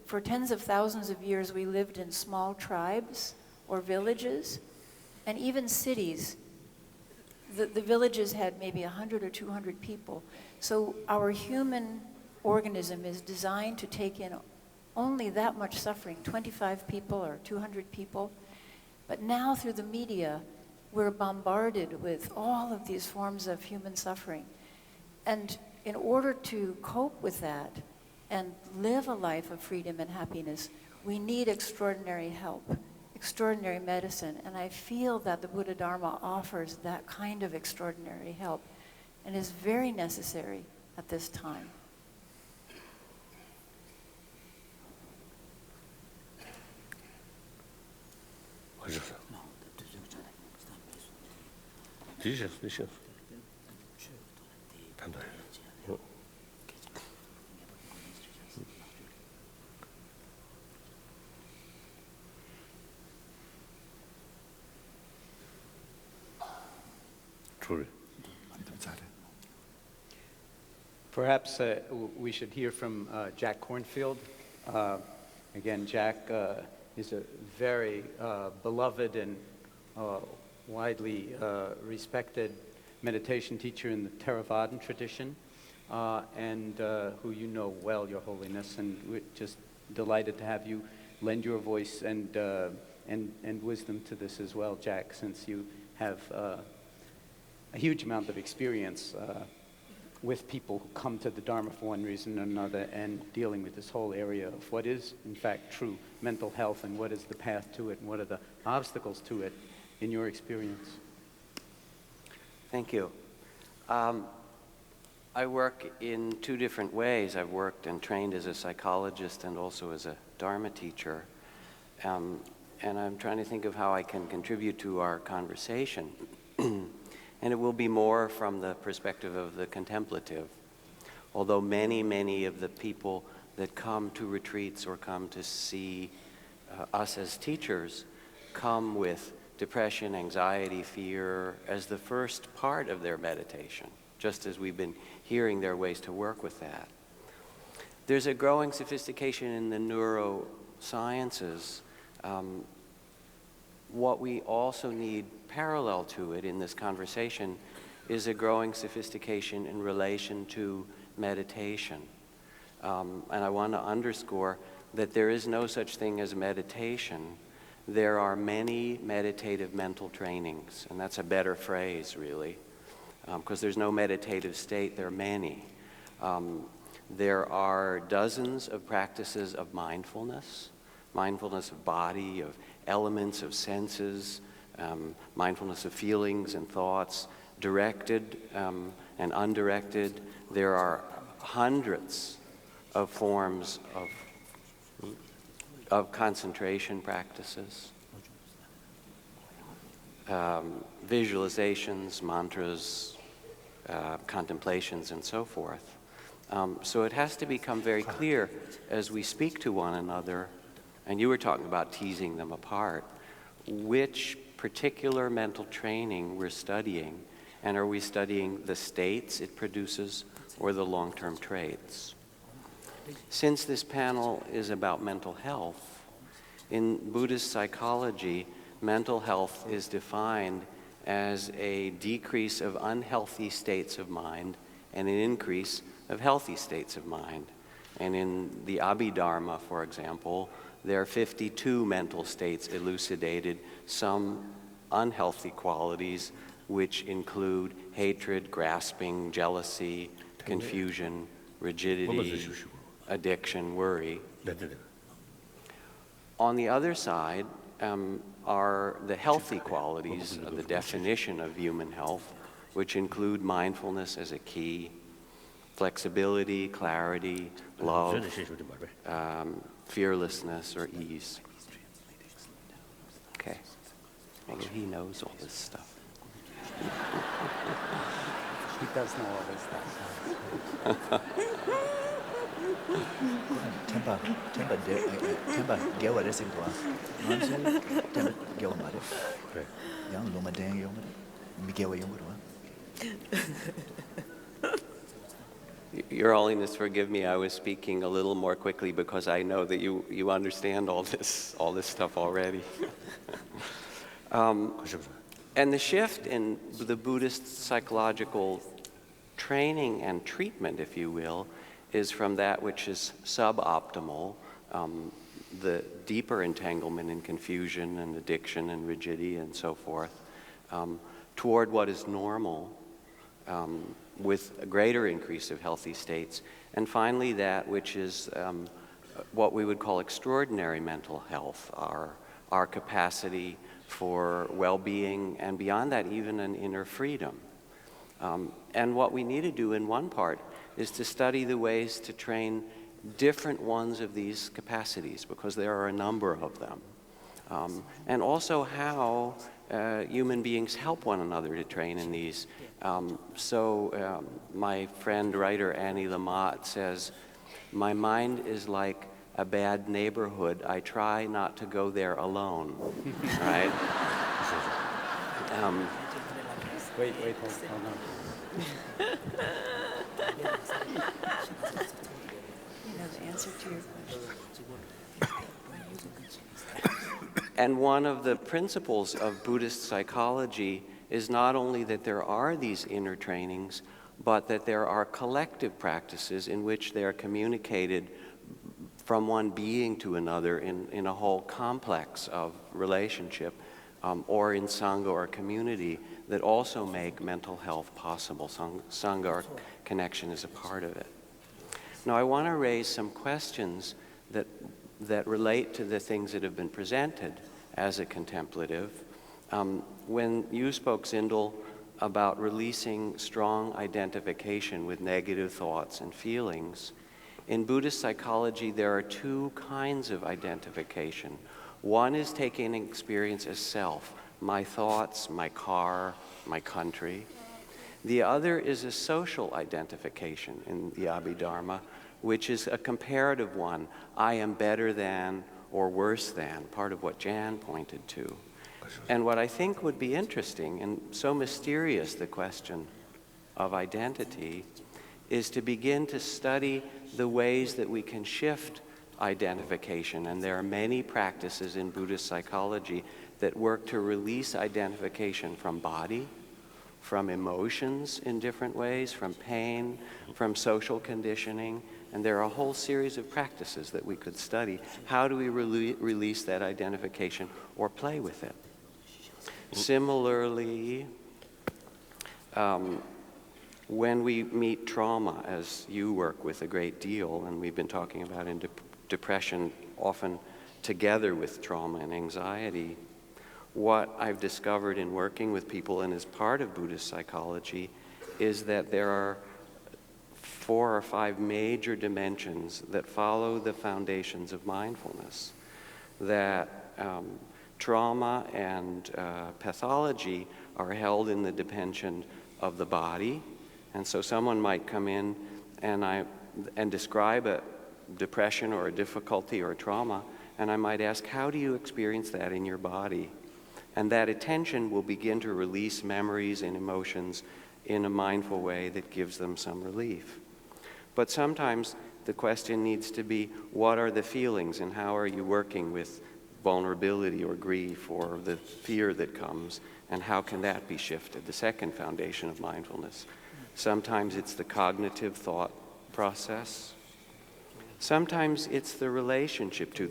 for tens of thousands of years, we lived in small tribes or villages, and even cities. The villages had maybe 100 or 200 people. So our human organism is designed to take in only that much suffering, 25 people or 200 people. But now through the media, we're bombarded with all of these forms of human suffering. And in order to cope with that and live a life of freedom and happiness, we need extraordinary help, extraordinary medicine. And I feel that the Buddha Dharma offers that kind of extraordinary help and is very necessary at this time.
Perhaps we should hear from Jack Kornfield. Again, Jack is a very beloved and widely respected meditation teacher in the Theravadan tradition, and who you know well, Your Holiness, and we're just delighted to have you lend your voice and wisdom to this as well, Jack, since you have a huge amount of experience with people who come to the Dharma for one reason or another and dealing with this whole area of what is, in fact, true mental health and what is the path to it and what are the obstacles to it in your experience.
Thank you. I work in two different ways. I've worked and trained as a psychologist and also as a Dharma teacher. And I'm trying to think of how I can contribute to our conversation. And it will be more from the perspective of the contemplative. Although many of the people that come to retreats or come to see us as teachers come with depression, anxiety, fear as the first part of their meditation, just as we've been hearing there are ways to work with that. There's a growing sophistication in the neurosciences. What we also need parallel to it in this conversation is a growing sophistication in relation to meditation. And I want to underscore that there is no such thing as meditation. There are many meditative mental trainings, and that's a better phrase, really, because there's no meditative state, there are many. There are dozens of practices of mindfulness of body, of elements, of senses, mindfulness of feelings and thoughts, directed and undirected. There are hundreds of forms of concentration practices, visualizations, mantras, contemplations, and so forth. So it has to become very clear as we speak to one another, and you were talking about teasing them apart, which particular mental training we're studying, and are we studying the states it produces or the long-term traits? Since this panel is about mental health, in Buddhist psychology, mental health is defined as a decrease of unhealthy states of mind and an increase of healthy states of mind. And in the Abhidharma, for example, there are 52 mental states elucidated, some unhealthy qualities, which include hatred, grasping, jealousy, confusion, rigidity, addiction, worry. On the other side are the healthy qualities of the definition of human health, which include mindfulness as a key, flexibility, clarity, love, fearlessness, or ease. Okay. Maybe he knows all this stuff.
He does know all this stuff.
temper 给我的情况，完全temper 给我买的。
Your Holiness, forgive me, I was speaking a little more quickly because I know that you understand all this stuff already. And the shift in the Buddhist psychological training and treatment, if you will, is from that which is suboptimal, the deeper entanglement in confusion and addiction and rigidity and so forth, toward what is normal, with a greater increase of healthy states, and finally that which is what we would call extraordinary mental health, our capacity for well-being, and beyond that even an inner freedom. And what we need to do in one part is to study the ways to train different ones of these capacities, because there are a number of them. And also how human beings help one another to train in these. My friend, writer Annie Lamott says, "My mind is like a bad neighborhood. I try not to go there alone." Right?
Wait, hold on.
The answer to your question.
And one of the principles of Buddhist psychology is not only that there are these inner trainings, but that there are collective practices in which they are communicated from one being to another in a whole complex of relationship, or in Sangha or community, that also make mental health possible. Sangha or connection is a part of it. Now I want to raise some questions that relate to the things that have been presented as a contemplative. When you spoke, Zindel, about releasing strong identification with negative thoughts and feelings, in Buddhist psychology there are two kinds of identification. One is taking an experience as self, my thoughts, my car, my country. The other is a social identification in the Abhidharma, which is a comparative one. I am better than or worse than, part of what Jan pointed to. And what I think would be interesting, and so mysterious, the question of identity, is to begin to study the ways that we can shift identification. And there are many practices in Buddhist psychology that work to release identification from body, from emotions in different ways, from pain, from social conditioning. And there are a whole series of practices that we could study. How do we release that identification or play with it? Similarly, when we meet trauma, as you work with a great deal, and we've been talking about in depression often together with trauma and anxiety, what I've discovered in working with people and as part of Buddhist psychology is that there are 4 or 5 major dimensions that follow the foundations of mindfulness. That trauma and pathology are held in the dimension of the body. And so someone might come in and describe a depression or a difficulty or a trauma, and I might ask, how do you experience that in your body? And that attention will begin to release memories and emotions in a mindful way that gives them some relief. But sometimes the question needs to be, what are the feelings and how are you working with vulnerability or grief or the fear that comes, and how can that be shifted? The second foundation of mindfulness. Sometimes it's the cognitive thought process. Sometimes it's the relationship to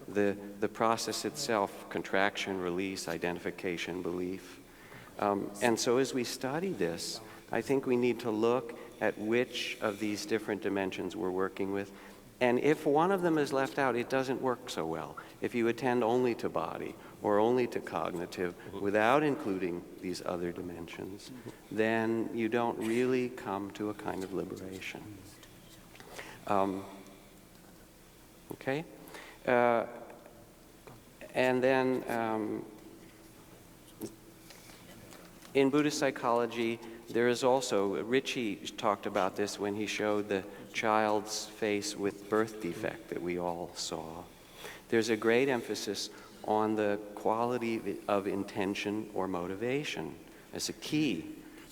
the process itself, contraction, release, identification, belief. And so as we study this, I think we need to look at which of these different dimensions we're working with. And if one of them is left out, it doesn't work so well. If you attend only to body or only to cognitive without including these other dimensions, then you don't really come to a kind of liberation. Okay? And then in Buddhist psychology, there is also, Ritchie talked about this when he showed the child's face with birth defect that we all saw. There's a great emphasis on the quality of intention or motivation as a key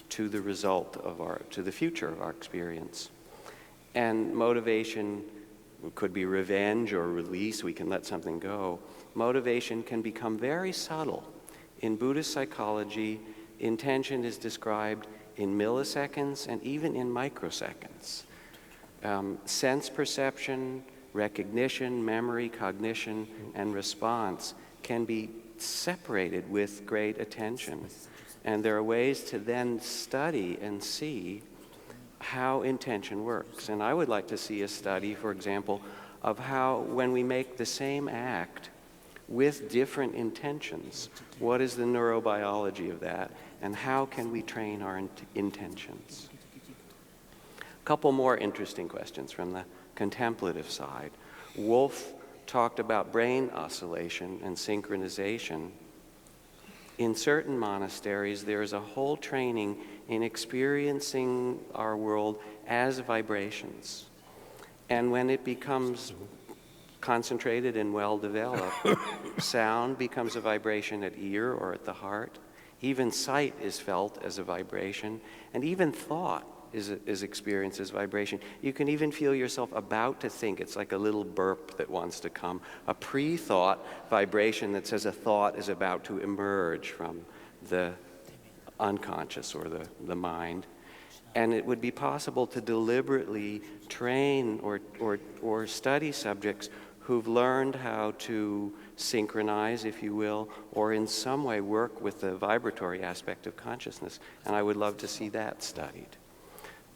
to the result of to the future of our experience. And motivation could be revenge or release, we can let something go. Motivation can become very subtle. In Buddhist psychology, intention is described in milliseconds and even in microseconds. Sense perception, recognition, memory, cognition, and response can be separated with great attention. And there are ways to then study and see how intention works. And I would like to see a study, for example, of how when we make the same act with different intentions, what is the neurobiology of that, and how can we train our intentions? A couple more interesting questions from the contemplative side. Wolf talked about brain oscillation and synchronization. In certain monasteries, there is a whole training in experiencing our world as vibrations. And when it becomes concentrated and well-developed, sound becomes a vibration at ear or at the heart. Even sight is felt as a vibration, and even thought is experienced as vibration. You can even feel yourself about to think. It's like a little burp that wants to come, a pre-thought vibration that says a thought is about to emerge from the unconscious or the mind. And it would be possible to deliberately train or study subjects who've learned how to synchronize, if you will, or in some way work with the vibratory aspect of consciousness. And I would love to see that studied.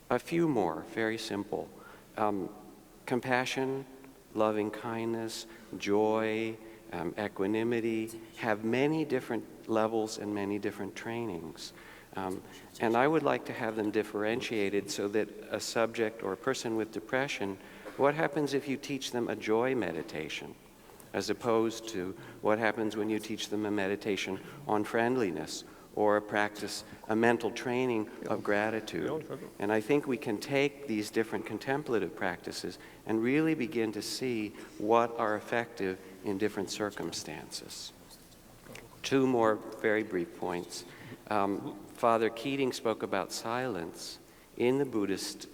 A few more, very simple. Compassion, loving kindness, joy, equanimity have many different levels and many different trainings. And I would like to have them differentiated so that a subject or a person with depression, what happens if you teach them a joy meditation, as opposed to what happens when you teach them a meditation on friendliness or a mental training of gratitude. And I think we can take these different contemplative practices and really begin to see what are effective in different circumstances. Two more very brief points. Father Keating spoke about silence. In the Buddhist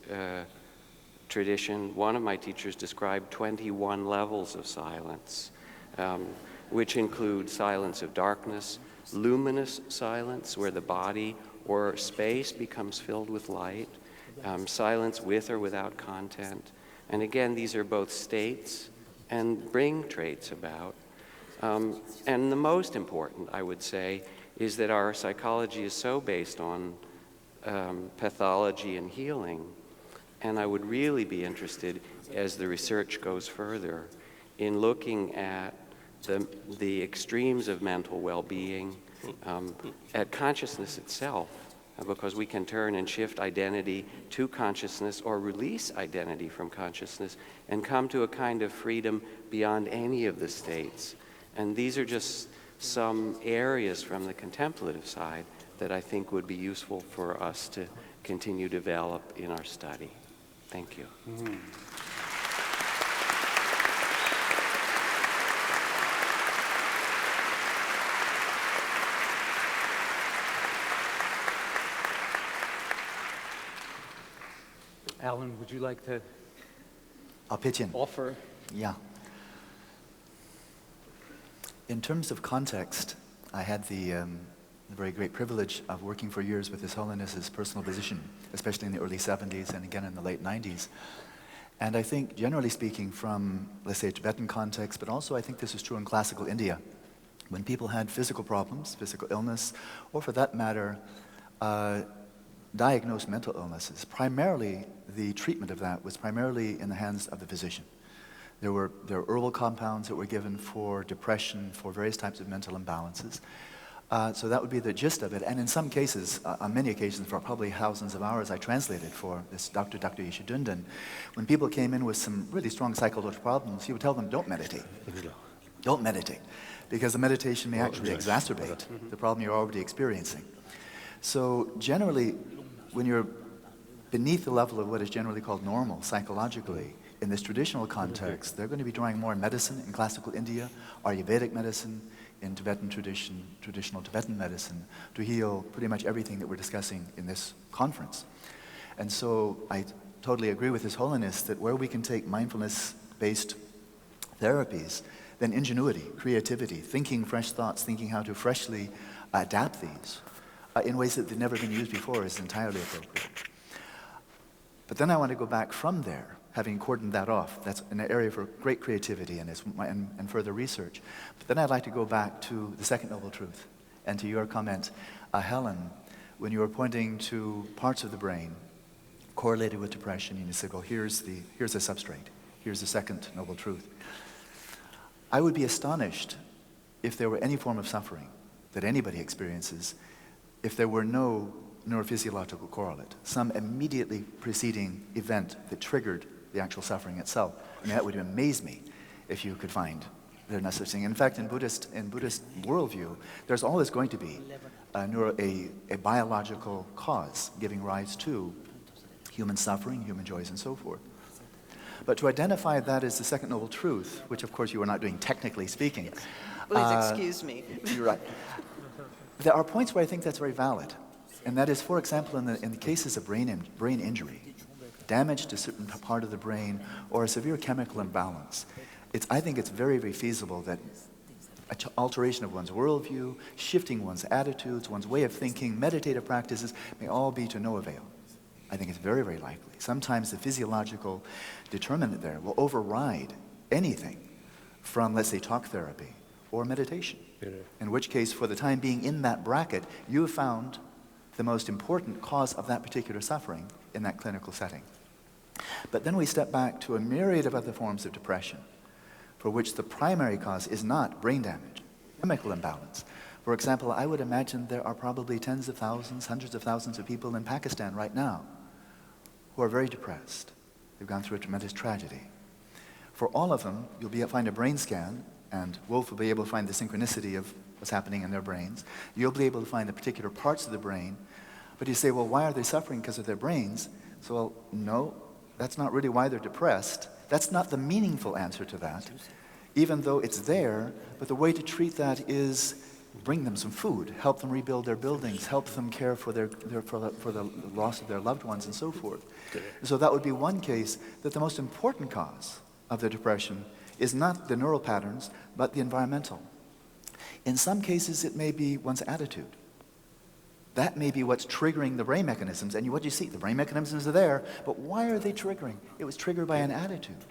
tradition, one of my teachers described 21 levels of silence, which include silence of darkness, luminous silence, where the body or space becomes filled with light, silence with or without content. And again, these are both states and bring traits about. And the most important, I would say, is that our psychology is so based on pathology and healing. And I would really be interested, as the research goes further, in looking at the extremes of mental well-being, at consciousness itself, because we can turn and shift identity to consciousness or release identity from consciousness and come to a kind of freedom beyond any of the states. And these are just some areas from the contemplative side that I think would be useful for us to continue to develop in our study. Thank you. Mm-hmm.
Alan, would you like to
I'll pitch in.
offer?
Yeah. In terms of context, I had the very great privilege of working for years with His Holiness's personal physician, especially in the early 70s and again in the late 90s. And I think, generally speaking, from, let's say, Tibetan context, but also I think this is true in classical India, when people had physical problems, physical illness, or for that matter, diagnosed mental illnesses, primarily the treatment of that was primarily in the hands of the physician. There were herbal compounds that were given for depression, for various types of mental imbalances. So that would be the gist of it. And in some cases, on many occasions, for probably thousands of hours, I translated for this Dr. Yeshe Dundan. When people came in with some really strong psychological problems, he would tell them, don't meditate. Don't meditate. Because the meditation may actually exacerbate the problem you're already experiencing. So generally, when you're beneath the level of what is generally called normal psychologically, in this traditional context, they're going to be drawing more on medicine in classical India, Ayurvedic medicine, in Tibetan tradition, traditional Tibetan medicine, to heal pretty much everything that we're discussing in this conference. And so I totally agree with His Holiness that where we can take mindfulness-based therapies, then ingenuity, creativity, thinking fresh thoughts, thinking how to freshly adapt these in ways that they've never been used before is entirely appropriate. But then I want to go back from there, having cordoned that off. That's an area for great creativity and further research. But then I'd like to go back to the second noble truth and to your comment, Helen, when you were pointing to parts of the brain correlated with depression, and you said, well, here's the substrate, here's the second noble truth. I would be astonished if there were any form of suffering that anybody experiences if there were no neurophysiological correlate, some immediately preceding event that triggered the actual suffering itself. I mean, that would amaze me if you could find there's no such thing. In fact, in Buddhist worldview, there's always going to be a biological cause giving rise to human suffering, human joys, and so forth. But to identify that as the second noble truth, which of course you are not doing technically speaking.
Please excuse me.
You're right. There are points where I think that's very valid. And that is, for example, in the cases of brain injury, damage to a certain part of the brain, or a severe chemical imbalance. I think it's very, very feasible that alteration of one's worldview, shifting one's attitudes, one's way of thinking, meditative practices may all be to no avail. I think it's very, very likely. Sometimes the physiological determinant there will override anything from, let's say, talk therapy or meditation. In which case, for the time being in that bracket, you have found the most important cause of that particular suffering in that clinical setting. But then we step back to a myriad of other forms of depression, for which the primary cause is not brain damage, chemical imbalance. For example, I would imagine there are probably tens of thousands, hundreds of thousands of people in Pakistan right now who are very depressed. They've gone through a tremendous tragedy. For all of them, you'll find a brain scan, and Wolf will be able to find the synchronicity of what's happening in their brains. You'll be able to find the particular parts of the brain. But you say, well, why are they suffering because of their brains? So, well, no, that's not really why they're depressed. That's not the meaningful answer to that, even though it's there. But the way to treat that is bring them some food, help them rebuild their buildings, help them care for the loss of their loved ones, and so forth. So that would be one case that the most important cause of the depression is not the neural patterns, but the environmental. In some cases, it may be one's attitude. That may be what's triggering the brain mechanisms. And what you see, the brain mechanisms are there, but why are they triggering? It was triggered by an attitude,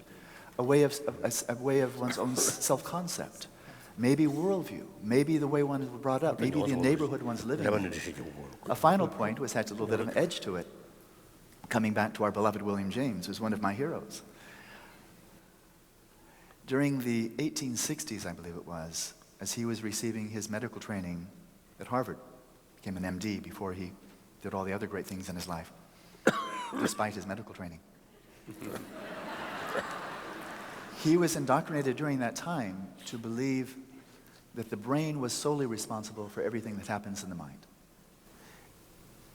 a way of one's own self-concept. Maybe worldview, maybe the way one was brought up, maybe the neighborhood one's living in. A final point, which has a little bit of an edge to it, coming back to our beloved William James, who's one of my heroes. During the 1860s, I believe it was, as he was receiving his medical training at Harvard, became an MD before he did all the other great things in his life, despite his medical training. He was indoctrinated during that time to believe that the brain was solely responsible for everything that happens in the mind.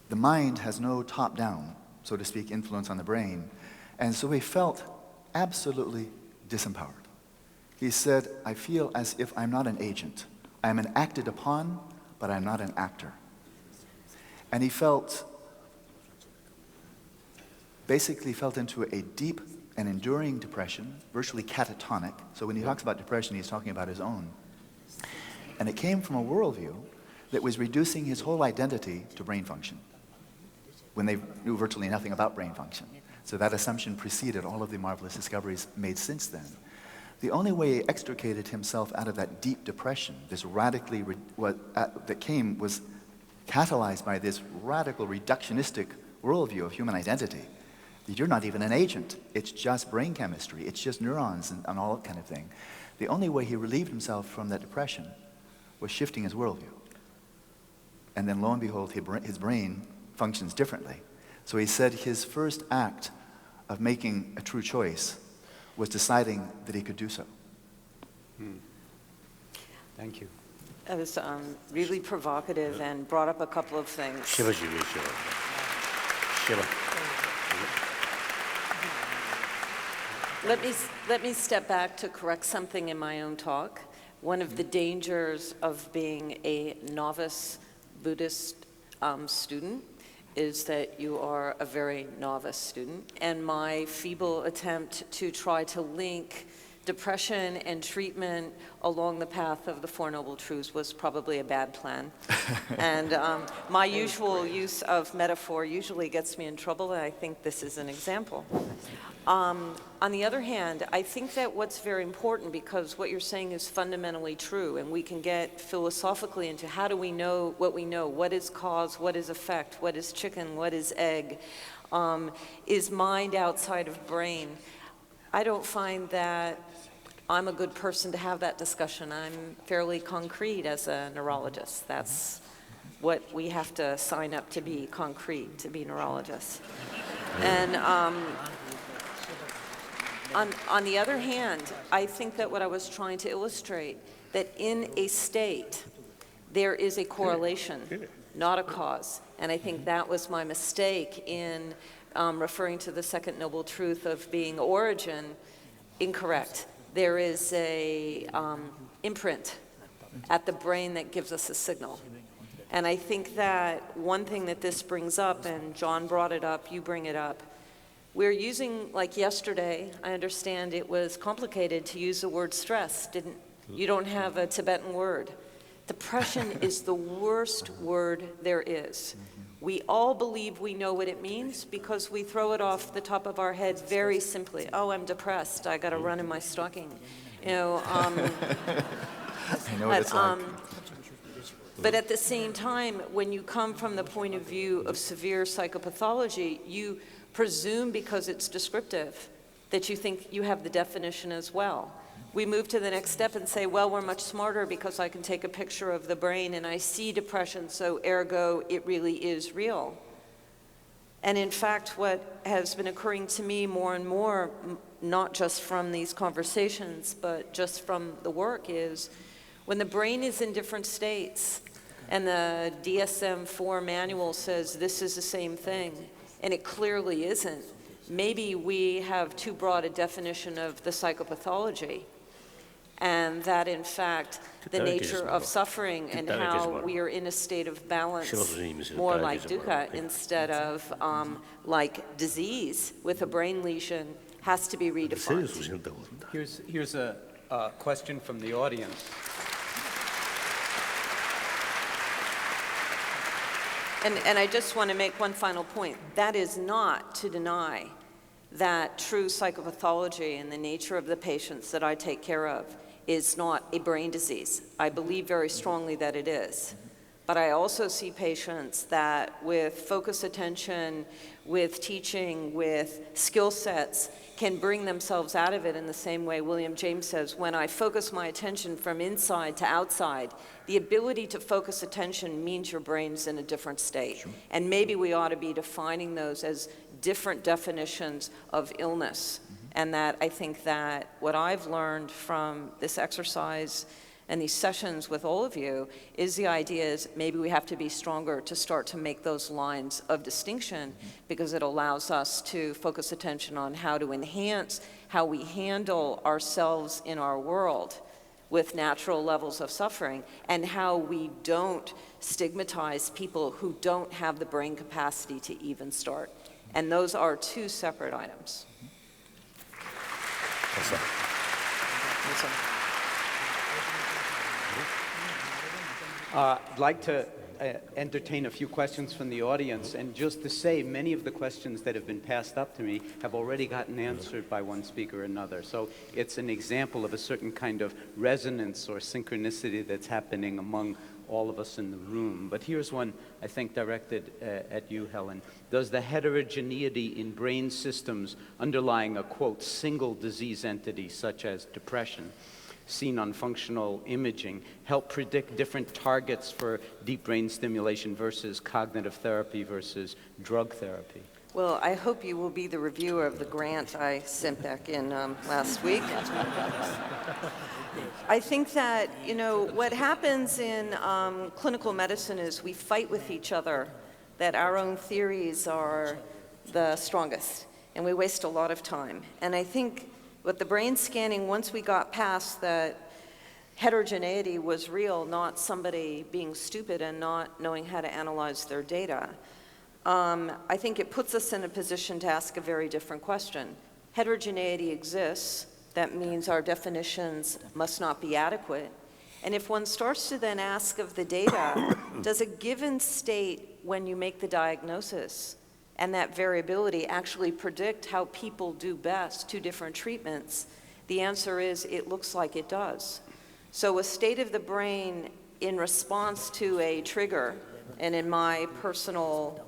The mind has no top-down, so to speak, influence on the brain, and so he felt absolutely disempowered. He said, I feel as if I'm not an agent. I'm an acted upon, but I'm not an actor. And he basically fell into a deep and enduring depression, virtually catatonic. So when he talks about depression, he's talking about his own. And it came from a worldview that was reducing his whole identity to brain function, when they knew virtually nothing about brain function. So that assumption preceded all of the marvelous discoveries made since then. The only way he extricated himself out of that deep depression, this radically, that came, was catalyzed by this radical reductionistic worldview of human identity. You're not even an agent. It's just brain chemistry. It's just neurons and all that kind of thing. The only way he relieved himself from that depression was shifting his worldview. And then lo and behold, his brain functions differently. So he said his first act of making a true choice was deciding that he could do so.
Thank you.
That was really provocative and brought up a couple of things. Let me step back to correct something in my own talk. One of the dangers of being a novice Buddhist student is that you are a very novice student. And my feeble attempt to try to link depression and treatment along the path of the Four Noble Truths was probably a bad plan. And my usual use of metaphor usually gets me in trouble, and I think this is an example. On the other hand, I think that what's very important, because what you're saying is fundamentally true, and we can get philosophically into how do we know, what is cause, what is effect, what is chicken, what is egg, is mind outside of brain. I don't find that I'm a good person to have that discussion. I'm fairly concrete as a neurologist. That's what we have to sign up to be, concrete, to be neurologists. And on the other hand, I think that what I was trying to illustrate, that in a state, there is a correlation, not a cause. And I think that was my mistake in referring to the second noble truth of being origin, incorrect. There is a imprint at the brain that gives us a signal. And I think that one thing that this brings up, and Jon brought it up, you bring it up, we're using, like yesterday, I understand it was complicated to use the word stress. You don't have a Tibetan word. Depression is the worst word there is. We all believe we know what it means because we throw it off the top of our head very simply. Oh, I'm depressed. I got to run in my stocking. You know.
I know what it's like.
But at the same time, when you come from the point of view of severe psychopathology, you presume, because it's descriptive, that you think you have the definition as well. We move to the next step and say, well, we're much smarter because I can take a picture of the brain and I see depression, so ergo, it really is real. And in fact, what has been occurring to me more and more, not just from these conversations, but just from the work, is when the brain is in different states, and the DSM-4 manual says this is the same thing, and it clearly isn't, maybe we have too broad a definition of the psychopathology, and that in fact the nature of suffering and how we are in a state of balance, more like dukkha instead of like disease with a brain lesion, has to be redefined.
Here's a question from the audience.
And I just want to make one final point. That is not to deny that true psychopathology and the nature of the patients that I take care of is not a brain disease. I believe very strongly that it is. But I also see patients that with focused attention, with teaching, with skill sets, can bring themselves out of it in the same way William James says, when I focus my attention from inside to outside, the ability to focus attention means your brain's in a different state. Sure. And maybe we ought to be defining those as different definitions of illness. And that I think that what I've learned from this exercise and these sessions with all of you is the idea is maybe we have to be stronger to start to make those lines of distinction, because it allows us to focus attention on how to enhance how we handle ourselves in our world with natural levels of suffering, and how we don't stigmatize people who don't have the brain capacity to even start. And those are two separate items.
I'd like to entertain a few questions from the audience, and just to say, many of the questions that have been passed up to me have already gotten answered by one speaker or another. So it's an example of a certain kind of resonance or synchronicity that's happening among all of us in the room. But here's one, I think, directed at you, Helen. Does the heterogeneity in brain systems underlying a, quote, single disease entity, such as depression, seen on functional imaging, help predict different targets for deep brain stimulation versus cognitive therapy versus drug therapy?
Well, I hope you will be the reviewer of the grant I sent back in last week. I think that, you know, what happens in clinical medicine is we fight with each other, that our own theories are the strongest, and we waste a lot of time. And I think But the brain scanning, once we got past that heterogeneity was real, not somebody being stupid and not knowing how to analyze their data, I think it puts us in a position to ask a very different question. Heterogeneity exists. That means our definitions must not be adequate. And if one starts to then ask of the data, does a given state when you make the diagnosis and that variability actually predict how people do best to different treatments? The answer is it looks like it does. So a state of the brain in response to a trigger, and in my personal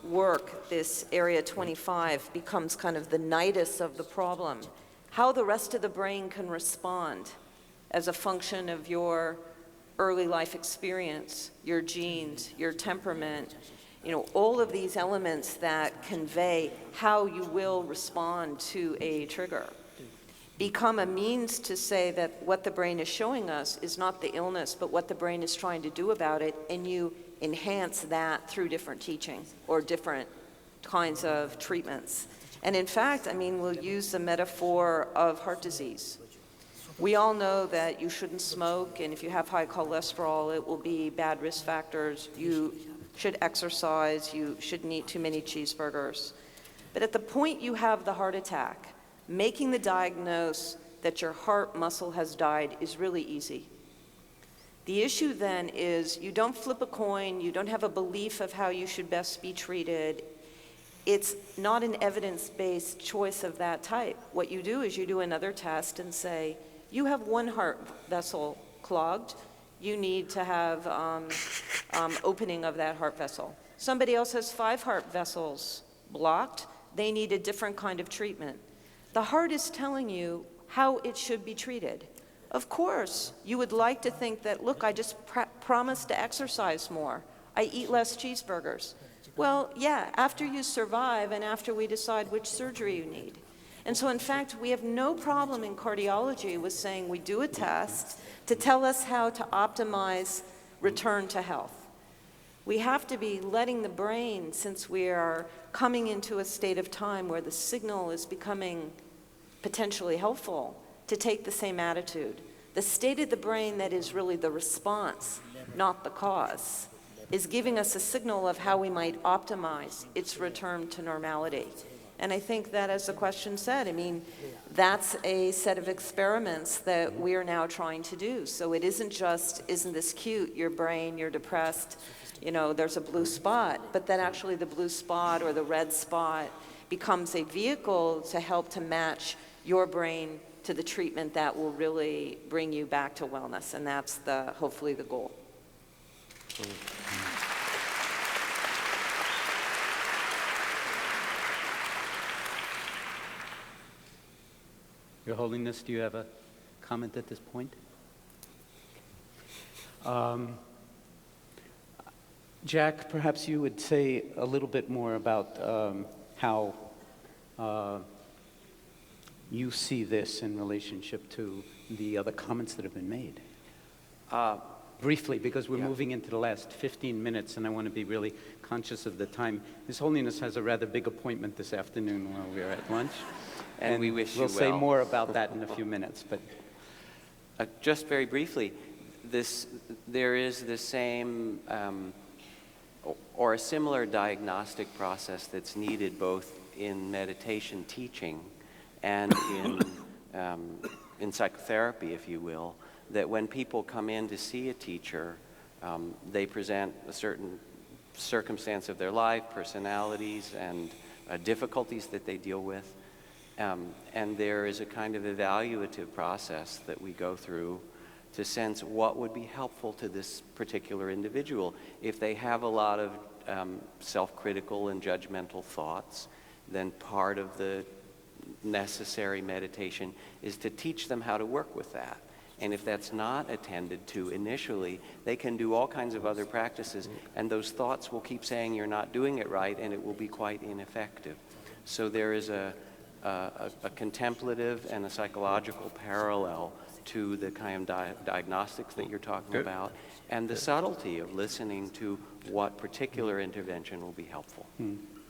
work, this area 25 becomes kind of the nidus of the problem. How the rest of the brain can respond as a function of your early life experience, your genes, your temperament, all of these elements that convey how you will respond to a trigger, become a means to say that what the brain is showing us is not the illness, but what the brain is trying to do about it, and you enhance that through different teaching or different kinds of treatments. And in fact, we'll use the metaphor of heart disease. We all know that you shouldn't smoke, and if you have high cholesterol, it will be bad risk factors. You should exercise, you shouldn't eat too many cheeseburgers. But at the point you have the heart attack, making the diagnosis that your heart muscle has died is really easy. The issue then is you don't flip a coin, you don't have a belief of how you should best be treated. It's not an evidence-based choice of that type. What you do is you do another test and say, you have one heart vessel clogged, you need to have opening of that heart vessel. Somebody else has 5 heart vessels blocked, they need a different kind of treatment. The heart is telling you how it should be treated. Of course, you would like to think that, look, I just promised to exercise more. I eat less cheeseburgers. Well, yeah, after you survive and after we decide which surgery you need. And so, in fact, we have no problem in cardiology with saying we do a test to tell us how to optimize return to health. We have to be letting the brain, since we are coming into a state of time where the signal is becoming potentially helpful, to take the same attitude. The state of the brain that is really the response, not the cause, is giving us a signal of how we might optimize its return to normality. And I think that, as the question said, that's a set of experiments that we are now trying to do. So it isn't just, isn't this cute, your brain, you're depressed, there's a blue spot, but that actually the blue spot or the red spot becomes a vehicle to help to match your brain to the treatment that will really bring you back to wellness. And that's hopefully the goal.
Your Holiness, do you have a comment at this point? Jack, perhaps you would say a little bit more about how you see this in relationship to the other comments that have been made. Briefly, because we're moving into the last 15 minutes, and I want to be really conscious of the time. His Holiness has a rather big appointment this afternoon while we're at lunch.
And we wish you well.
We'll say more about that in a few minutes. But
just very briefly, there is the same or a similar diagnostic process that's needed both in meditation teaching and in psychotherapy, if you will, that when people come in to see a teacher, they present a certain circumstance of their life, personalities, and difficulties that they deal with. And there is a kind of evaluative process that we go through to sense what would be helpful to this particular individual. If they have a lot of self-critical and judgmental thoughts, then part of the necessary meditation is to teach them how to work with that. And if that's not attended to initially, they can do all kinds of other practices, and those thoughts will keep saying you're not doing it right, and it will be quite ineffective. So there is a contemplative and a psychological parallel to the kind of diagnostics that you're talking about, and the subtlety of listening to what particular intervention will be helpful.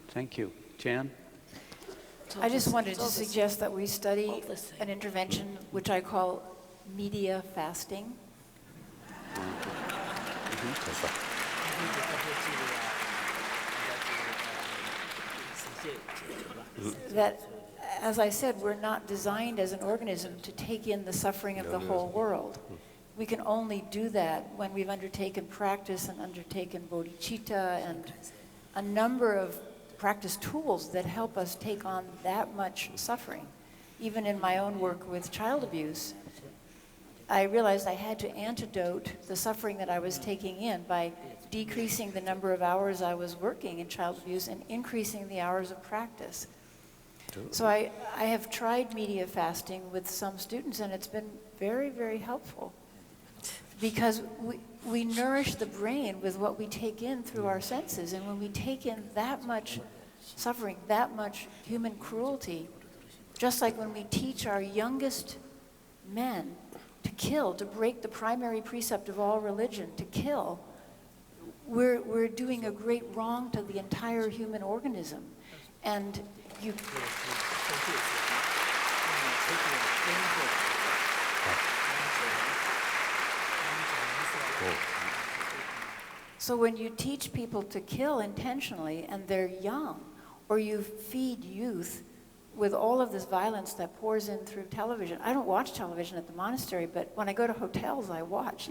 Thank you. Jan?
I just wanted to suggest that we study an intervention which I call media fasting. That, as I said, we're not designed as an organism to take in the suffering of the whole world. We can only do that when we've undertaken practice and undertaken bodhicitta and a number of practice tools that help us take on that much suffering. Even in my own work with child abuse, I realized I had to antidote the suffering that I was taking in by decreasing the number of hours I was working in child abuse and increasing the hours of practice. So I have tried media fasting with some students, and it's been very, very helpful because we nourish the brain with what we take in through our senses, and when we take in that much suffering, that much human cruelty, just like when we teach our youngest men to kill, to break the primary precept of all religion, to kill, we're doing a great wrong to the entire human organism. And you... So when you teach people to kill intentionally and they're young, or you feed youth with all of this violence that pours in through television. I don't watch television at the monastery, but when I go to hotels, I watch.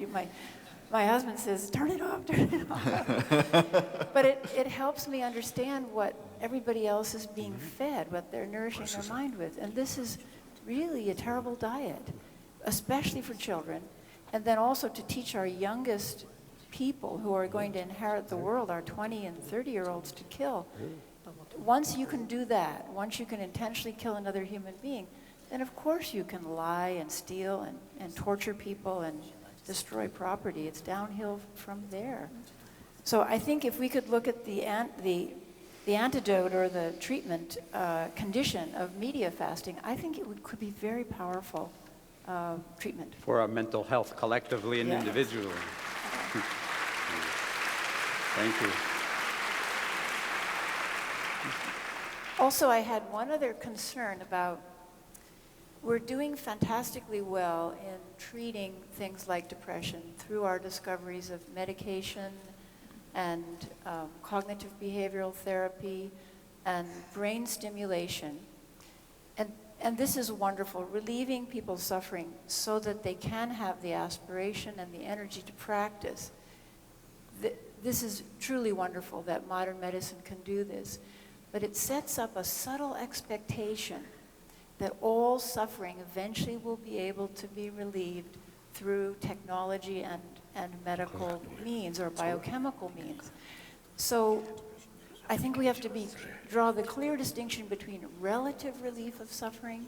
My husband says, turn it off, turn it off. But it helps me understand what everybody else is being fed, what they're nourishing their mind with. And this is really a terrible diet, especially for children. And then also to teach our youngest people who are going to inherit the world, our 20 and 30-year-olds, to kill. Once you can do that, once you can intentionally kill another human being, then of course you can lie and steal and torture people and destroy property. It's downhill from there. So I think if we could look at the antidote or the treatment condition of media fasting, I think it could be very powerful treatment.
For our mental health collectively and individually. Thank you.
Also, I had one other concern about, we're doing fantastically well in treating things like depression through our discoveries of medication and cognitive behavioral therapy and brain stimulation. And this is wonderful, relieving people's suffering so that they can have the aspiration and the energy to practice. This is truly wonderful that modern medicine can do this. But it sets up a subtle expectation that all suffering eventually will be able to be relieved through technology and medical means or biochemical means. So I think we have to draw the clear distinction between relative relief of suffering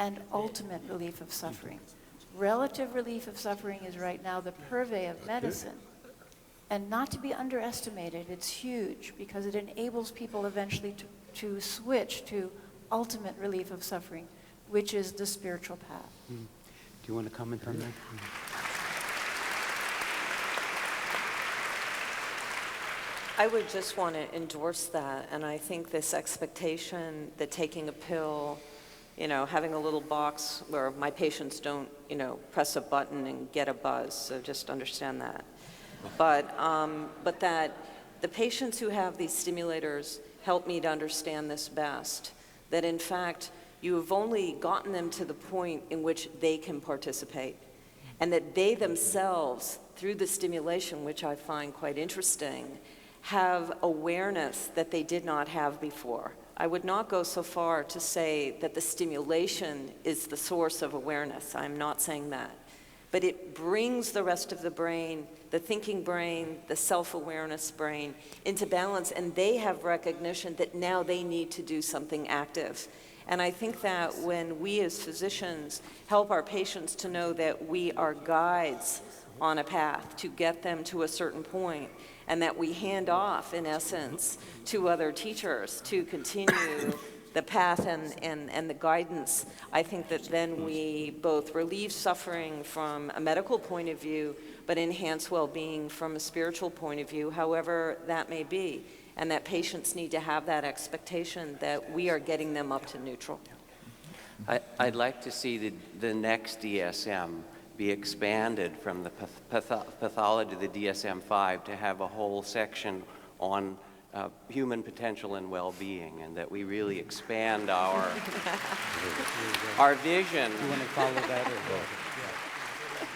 and ultimate relief of suffering. Relative relief of suffering is right now the purvey of medicine. And not to be underestimated, it's huge because it enables people eventually to switch to ultimate relief of suffering, which is the spiritual path.
Do you want to comment on that?
I would just want to endorse that, and I think this expectation that taking a pill, having a little box where my patients don't, press a button and get a buzz, so just understand that. But that the patients who have these stimulators help me to understand this best, that in fact, you have only gotten them to the point in which they can participate, and that they themselves, through the stimulation, which I find quite interesting, have awareness that they did not have before. I would not go so far to say that the stimulation is the source of awareness. I'm not saying that. But it brings the rest of the brain, the thinking brain, the self-awareness brain, into balance, and they have recognition that now they need to do something active. And I think that when we as physicians help our patients to know that we are guides on a path to get them to a certain point, and that we hand off, in essence, to other teachers to continue the path and the guidance, I think that then we both relieve suffering from a medical point of view, but enhance well-being from a spiritual point of view, however that may be. and that patients need to have that expectation that we are getting them up to neutral.
I'd like to see the next DSM be expanded from the pathology of the DSM-5 to have a whole section on human potential and well-being, and that we really expand our vision.
You want to follow that?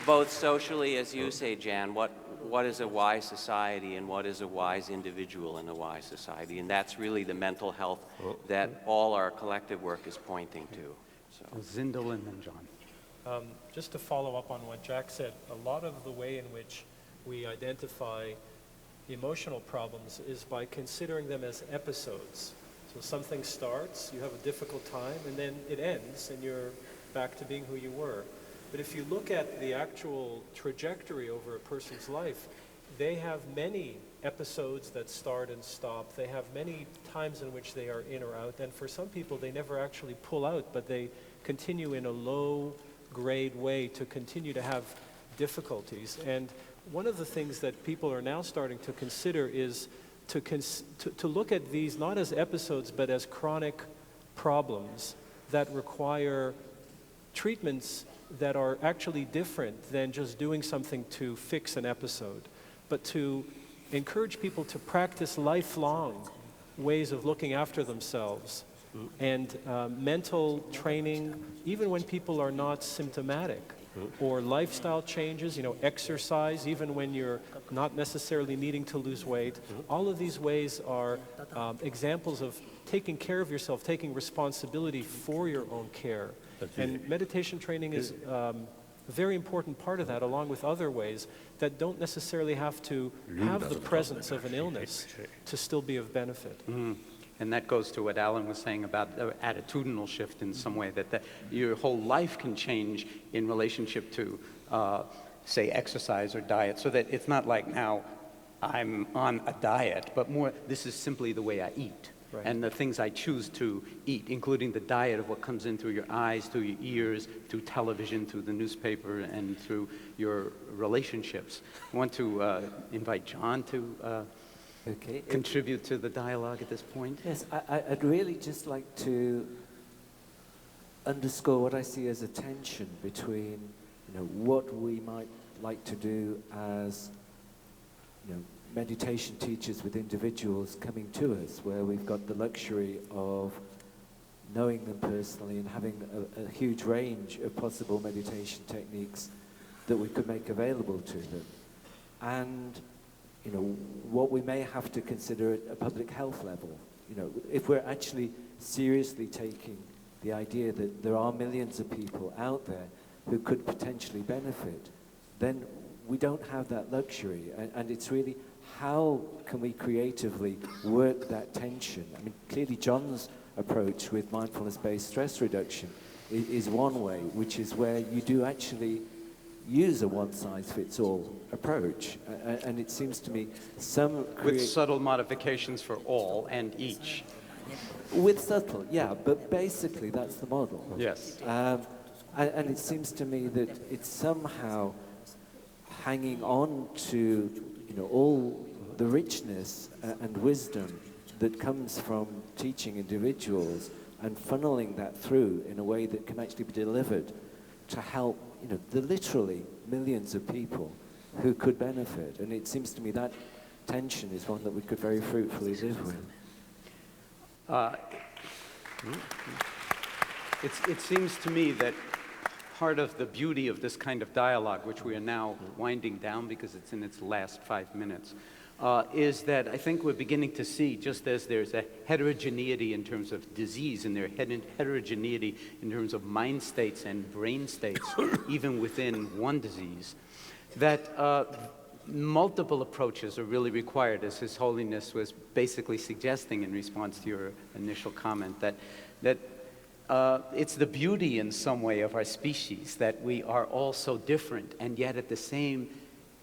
Both socially, as you say, Jan, what is a wise society and what is a wise individual in a wise society? And that's really the mental health that all our collective work is pointing to. So.
Zindel and then Jon.
Just to follow up on what Jack said, a lot of the way in which we identify emotional problems is by considering them as episodes. So something starts, you have a difficult time, and then it ends, and you're back to being who you were. But if you look at the actual trajectory over a person's life, they have many episodes that start and stop. They have many times in which they are in or out. And for some people, they never actually pull out, but they continue in a low-grade way to continue to have difficulties. And one of the things that people are now starting to consider is to look at these not as episodes, but as chronic problems that require treatments that are actually different than just doing something to fix an episode, but to encourage people to practice lifelong ways of looking after themselves and mental training, even when people are not symptomatic, or lifestyle changes, exercise, even when you're not necessarily needing to lose weight. All of these ways are examples of taking care of yourself, taking responsibility for your own care. And meditation training is a very important part of that, along with other ways that don't necessarily have to have the presence of an illness to still be of benefit.
And that goes to what Alan was saying about the attitudinal shift in some way, that your whole life can change in relationship to, say, exercise or diet, so that it's not like now I'm on a diet, but more this is simply the way I eat. Right. And the things I choose to eat, including the diet of what comes in through your eyes, through your ears, through television, through the newspaper, and through your relationships. I want to invite Jon to contribute to the dialogue at this point.
Yes, I'd really just like to underscore what I see as a tension between, what we might like to do as, meditation teachers with individuals coming to us, where we've got the luxury of knowing them personally and having a huge range of possible meditation techniques that we could make available to them. And, what we may have to consider at a public health level. If we're actually seriously taking the idea that there are millions of people out there who could potentially benefit, then we don't have that luxury. And it's really, how can we creatively work that tension? I mean, clearly Jon's approach with mindfulness-based stress reduction is one way, which is where you do actually use a one-size-fits-all approach. And it seems to me
with subtle modifications for all and each.
With subtle, yeah, but basically that's the model.
Yes.
And it seems to me that it's somehow hanging on to, all the richness and wisdom that comes from teaching individuals and funneling that through in a way that can actually be delivered to help, the literally millions of people who could benefit. And it seems to me that tension is one that we could very fruitfully live with.
It seems to me that part of the beauty of this kind of dialogue, which we are now winding down because it's in its last 5 minutes, is that I think we're beginning to see, just as there's a heterogeneity in terms of disease and there's heterogeneity in terms of mind states and brain states, even within one disease, that multiple approaches are really required, as His Holiness was basically suggesting in response to your initial comment, that it's the beauty in some way of our species that we are all so different and yet at the same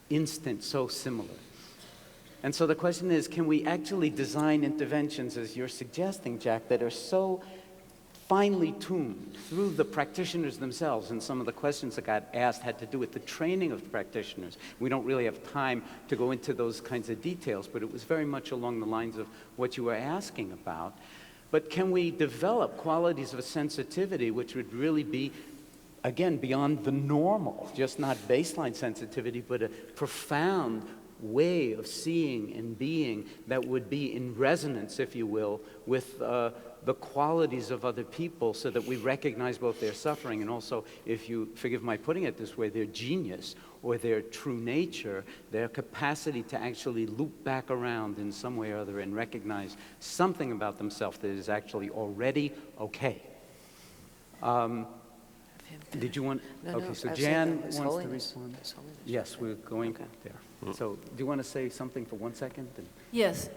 instant so similar. And so the question is, can we actually design interventions, as you're suggesting, Jack, that are so finely tuned through the practitioners themselves, and some of the questions that got asked had to do with the training of the practitioners. We don't really have time to go into those kinds of details, but it was very much along the lines of what you were asking about. But can we develop qualities of sensitivity which would really be, again, beyond the normal, just not baseline sensitivity, but a profound way of seeing and being that would be in resonance, if you will, with the qualities of other people, so that we recognize both their suffering and also, if you forgive my putting it this way, their genius or their true nature, their capacity to actually loop back around in some way or other and recognize something about themselves that is actually already okay. Did you want?
No,
okay,
no,
so
I was
Jan
saying
wants
His
to
Holiness.
respond.
His Holiness.
Yes, we're going
Okay.
there. So, do you want to say something for 1 second?
Yes.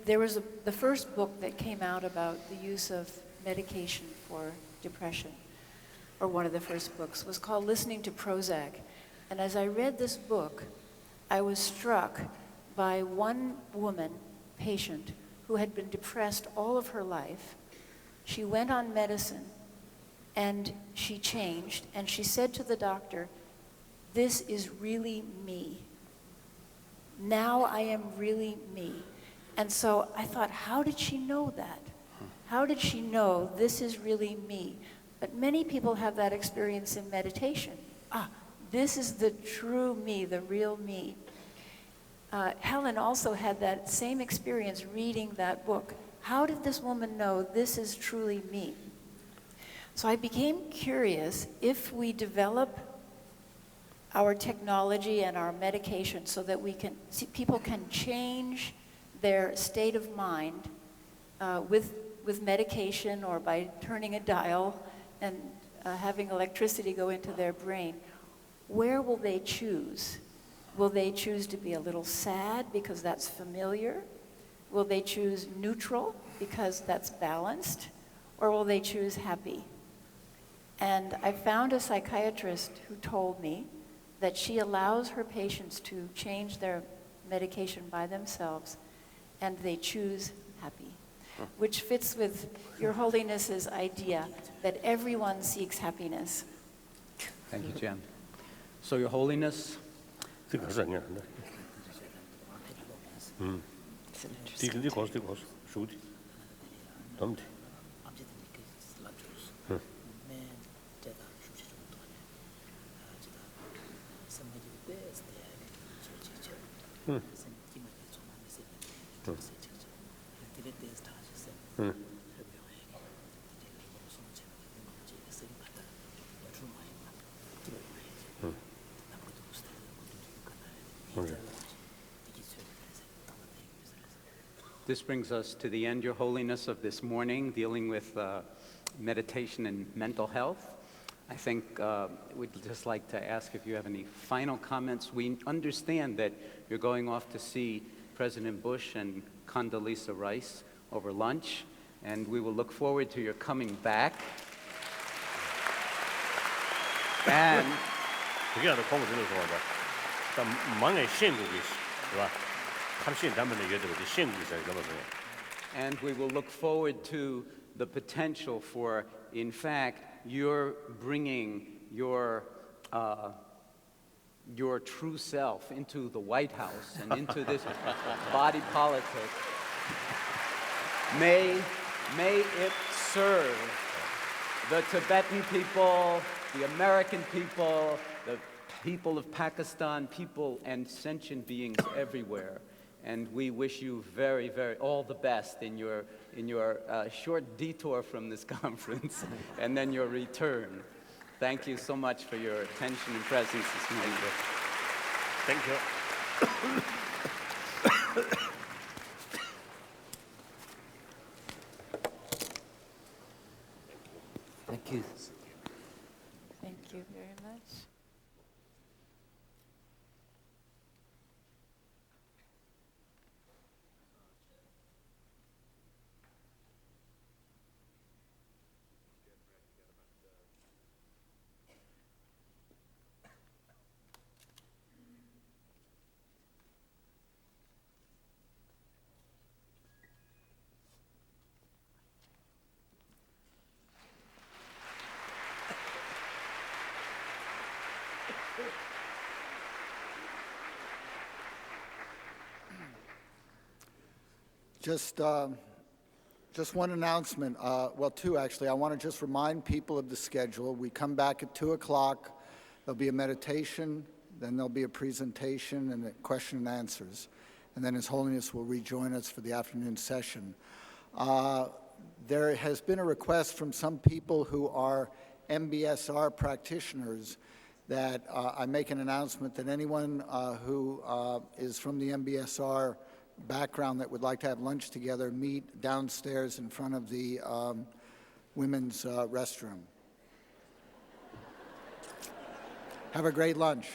There was the first book that came out about the use of medication for depression, or one of the first books, was called Listening to Prozac. And as I read this book, I was struck by one woman, patient, who had been depressed all of her life. She went on medicine, and she changed, and she said to the doctor, "This is really me. Now I am really me." And so I thought, how did she know that? How did she know this is really me? But many people have that experience in meditation. This is the true me, the real me. Helen also had that same experience reading that book. How did this woman know this is truly me? So I became curious, if we develop our technology and our medication so that people can change their state of mind with medication or by turning a dial and having electricity go into their brain, where will they choose? Will they choose to be a little sad because that's familiar? Will they choose neutral because that's balanced? Or will they choose happy? And I found a psychiatrist who told me that she allows her patients to change their medication by themselves, and they choose happy, which fits with Your Holiness's idea that everyone seeks happiness.
Thank you, Jan. So, Your Holiness,
这个是样的。
It's an
这
interesting.
个告诉手的，他们的。
this brings us to the end, Your Holiness, of this morning, dealing with meditation and mental health. I think we'd just like to ask if you have any final comments. We understand that you're going off to see President Bush and Condoleezza Rice over lunch, and we will look forward to your coming back. And
그게 아니라 공부들을 좋아한다. 딱 망의 신국이 있어, 그봐? 탐신 담배는 여자들이 신국이 있어요, 그러면서.
And we will look forward to the potential for, in fact, you're bringing your true self into the White House and into this body politic. May it serve the Tibetan people, the American people, the people of Pakistan, people and sentient beings everywhere. And we wish you very, very all the best in your short detour from this conference and then your return. Thank you so much for your attention and presence this morning.
Thank you.
Thank you.
Thank you very much.
Just one announcement, well, two actually. I want to just remind people of the schedule. We come back at 2 o'clock. There'll be a meditation, then there'll be a presentation and a question and answers. And then His Holiness will rejoin us for the afternoon session. There has been a request from some people who are MBSR practitioners that I make an announcement that anyone who is from the MBSR background that would like to have lunch together, meet downstairs in front of the women's restroom. Have a great lunch.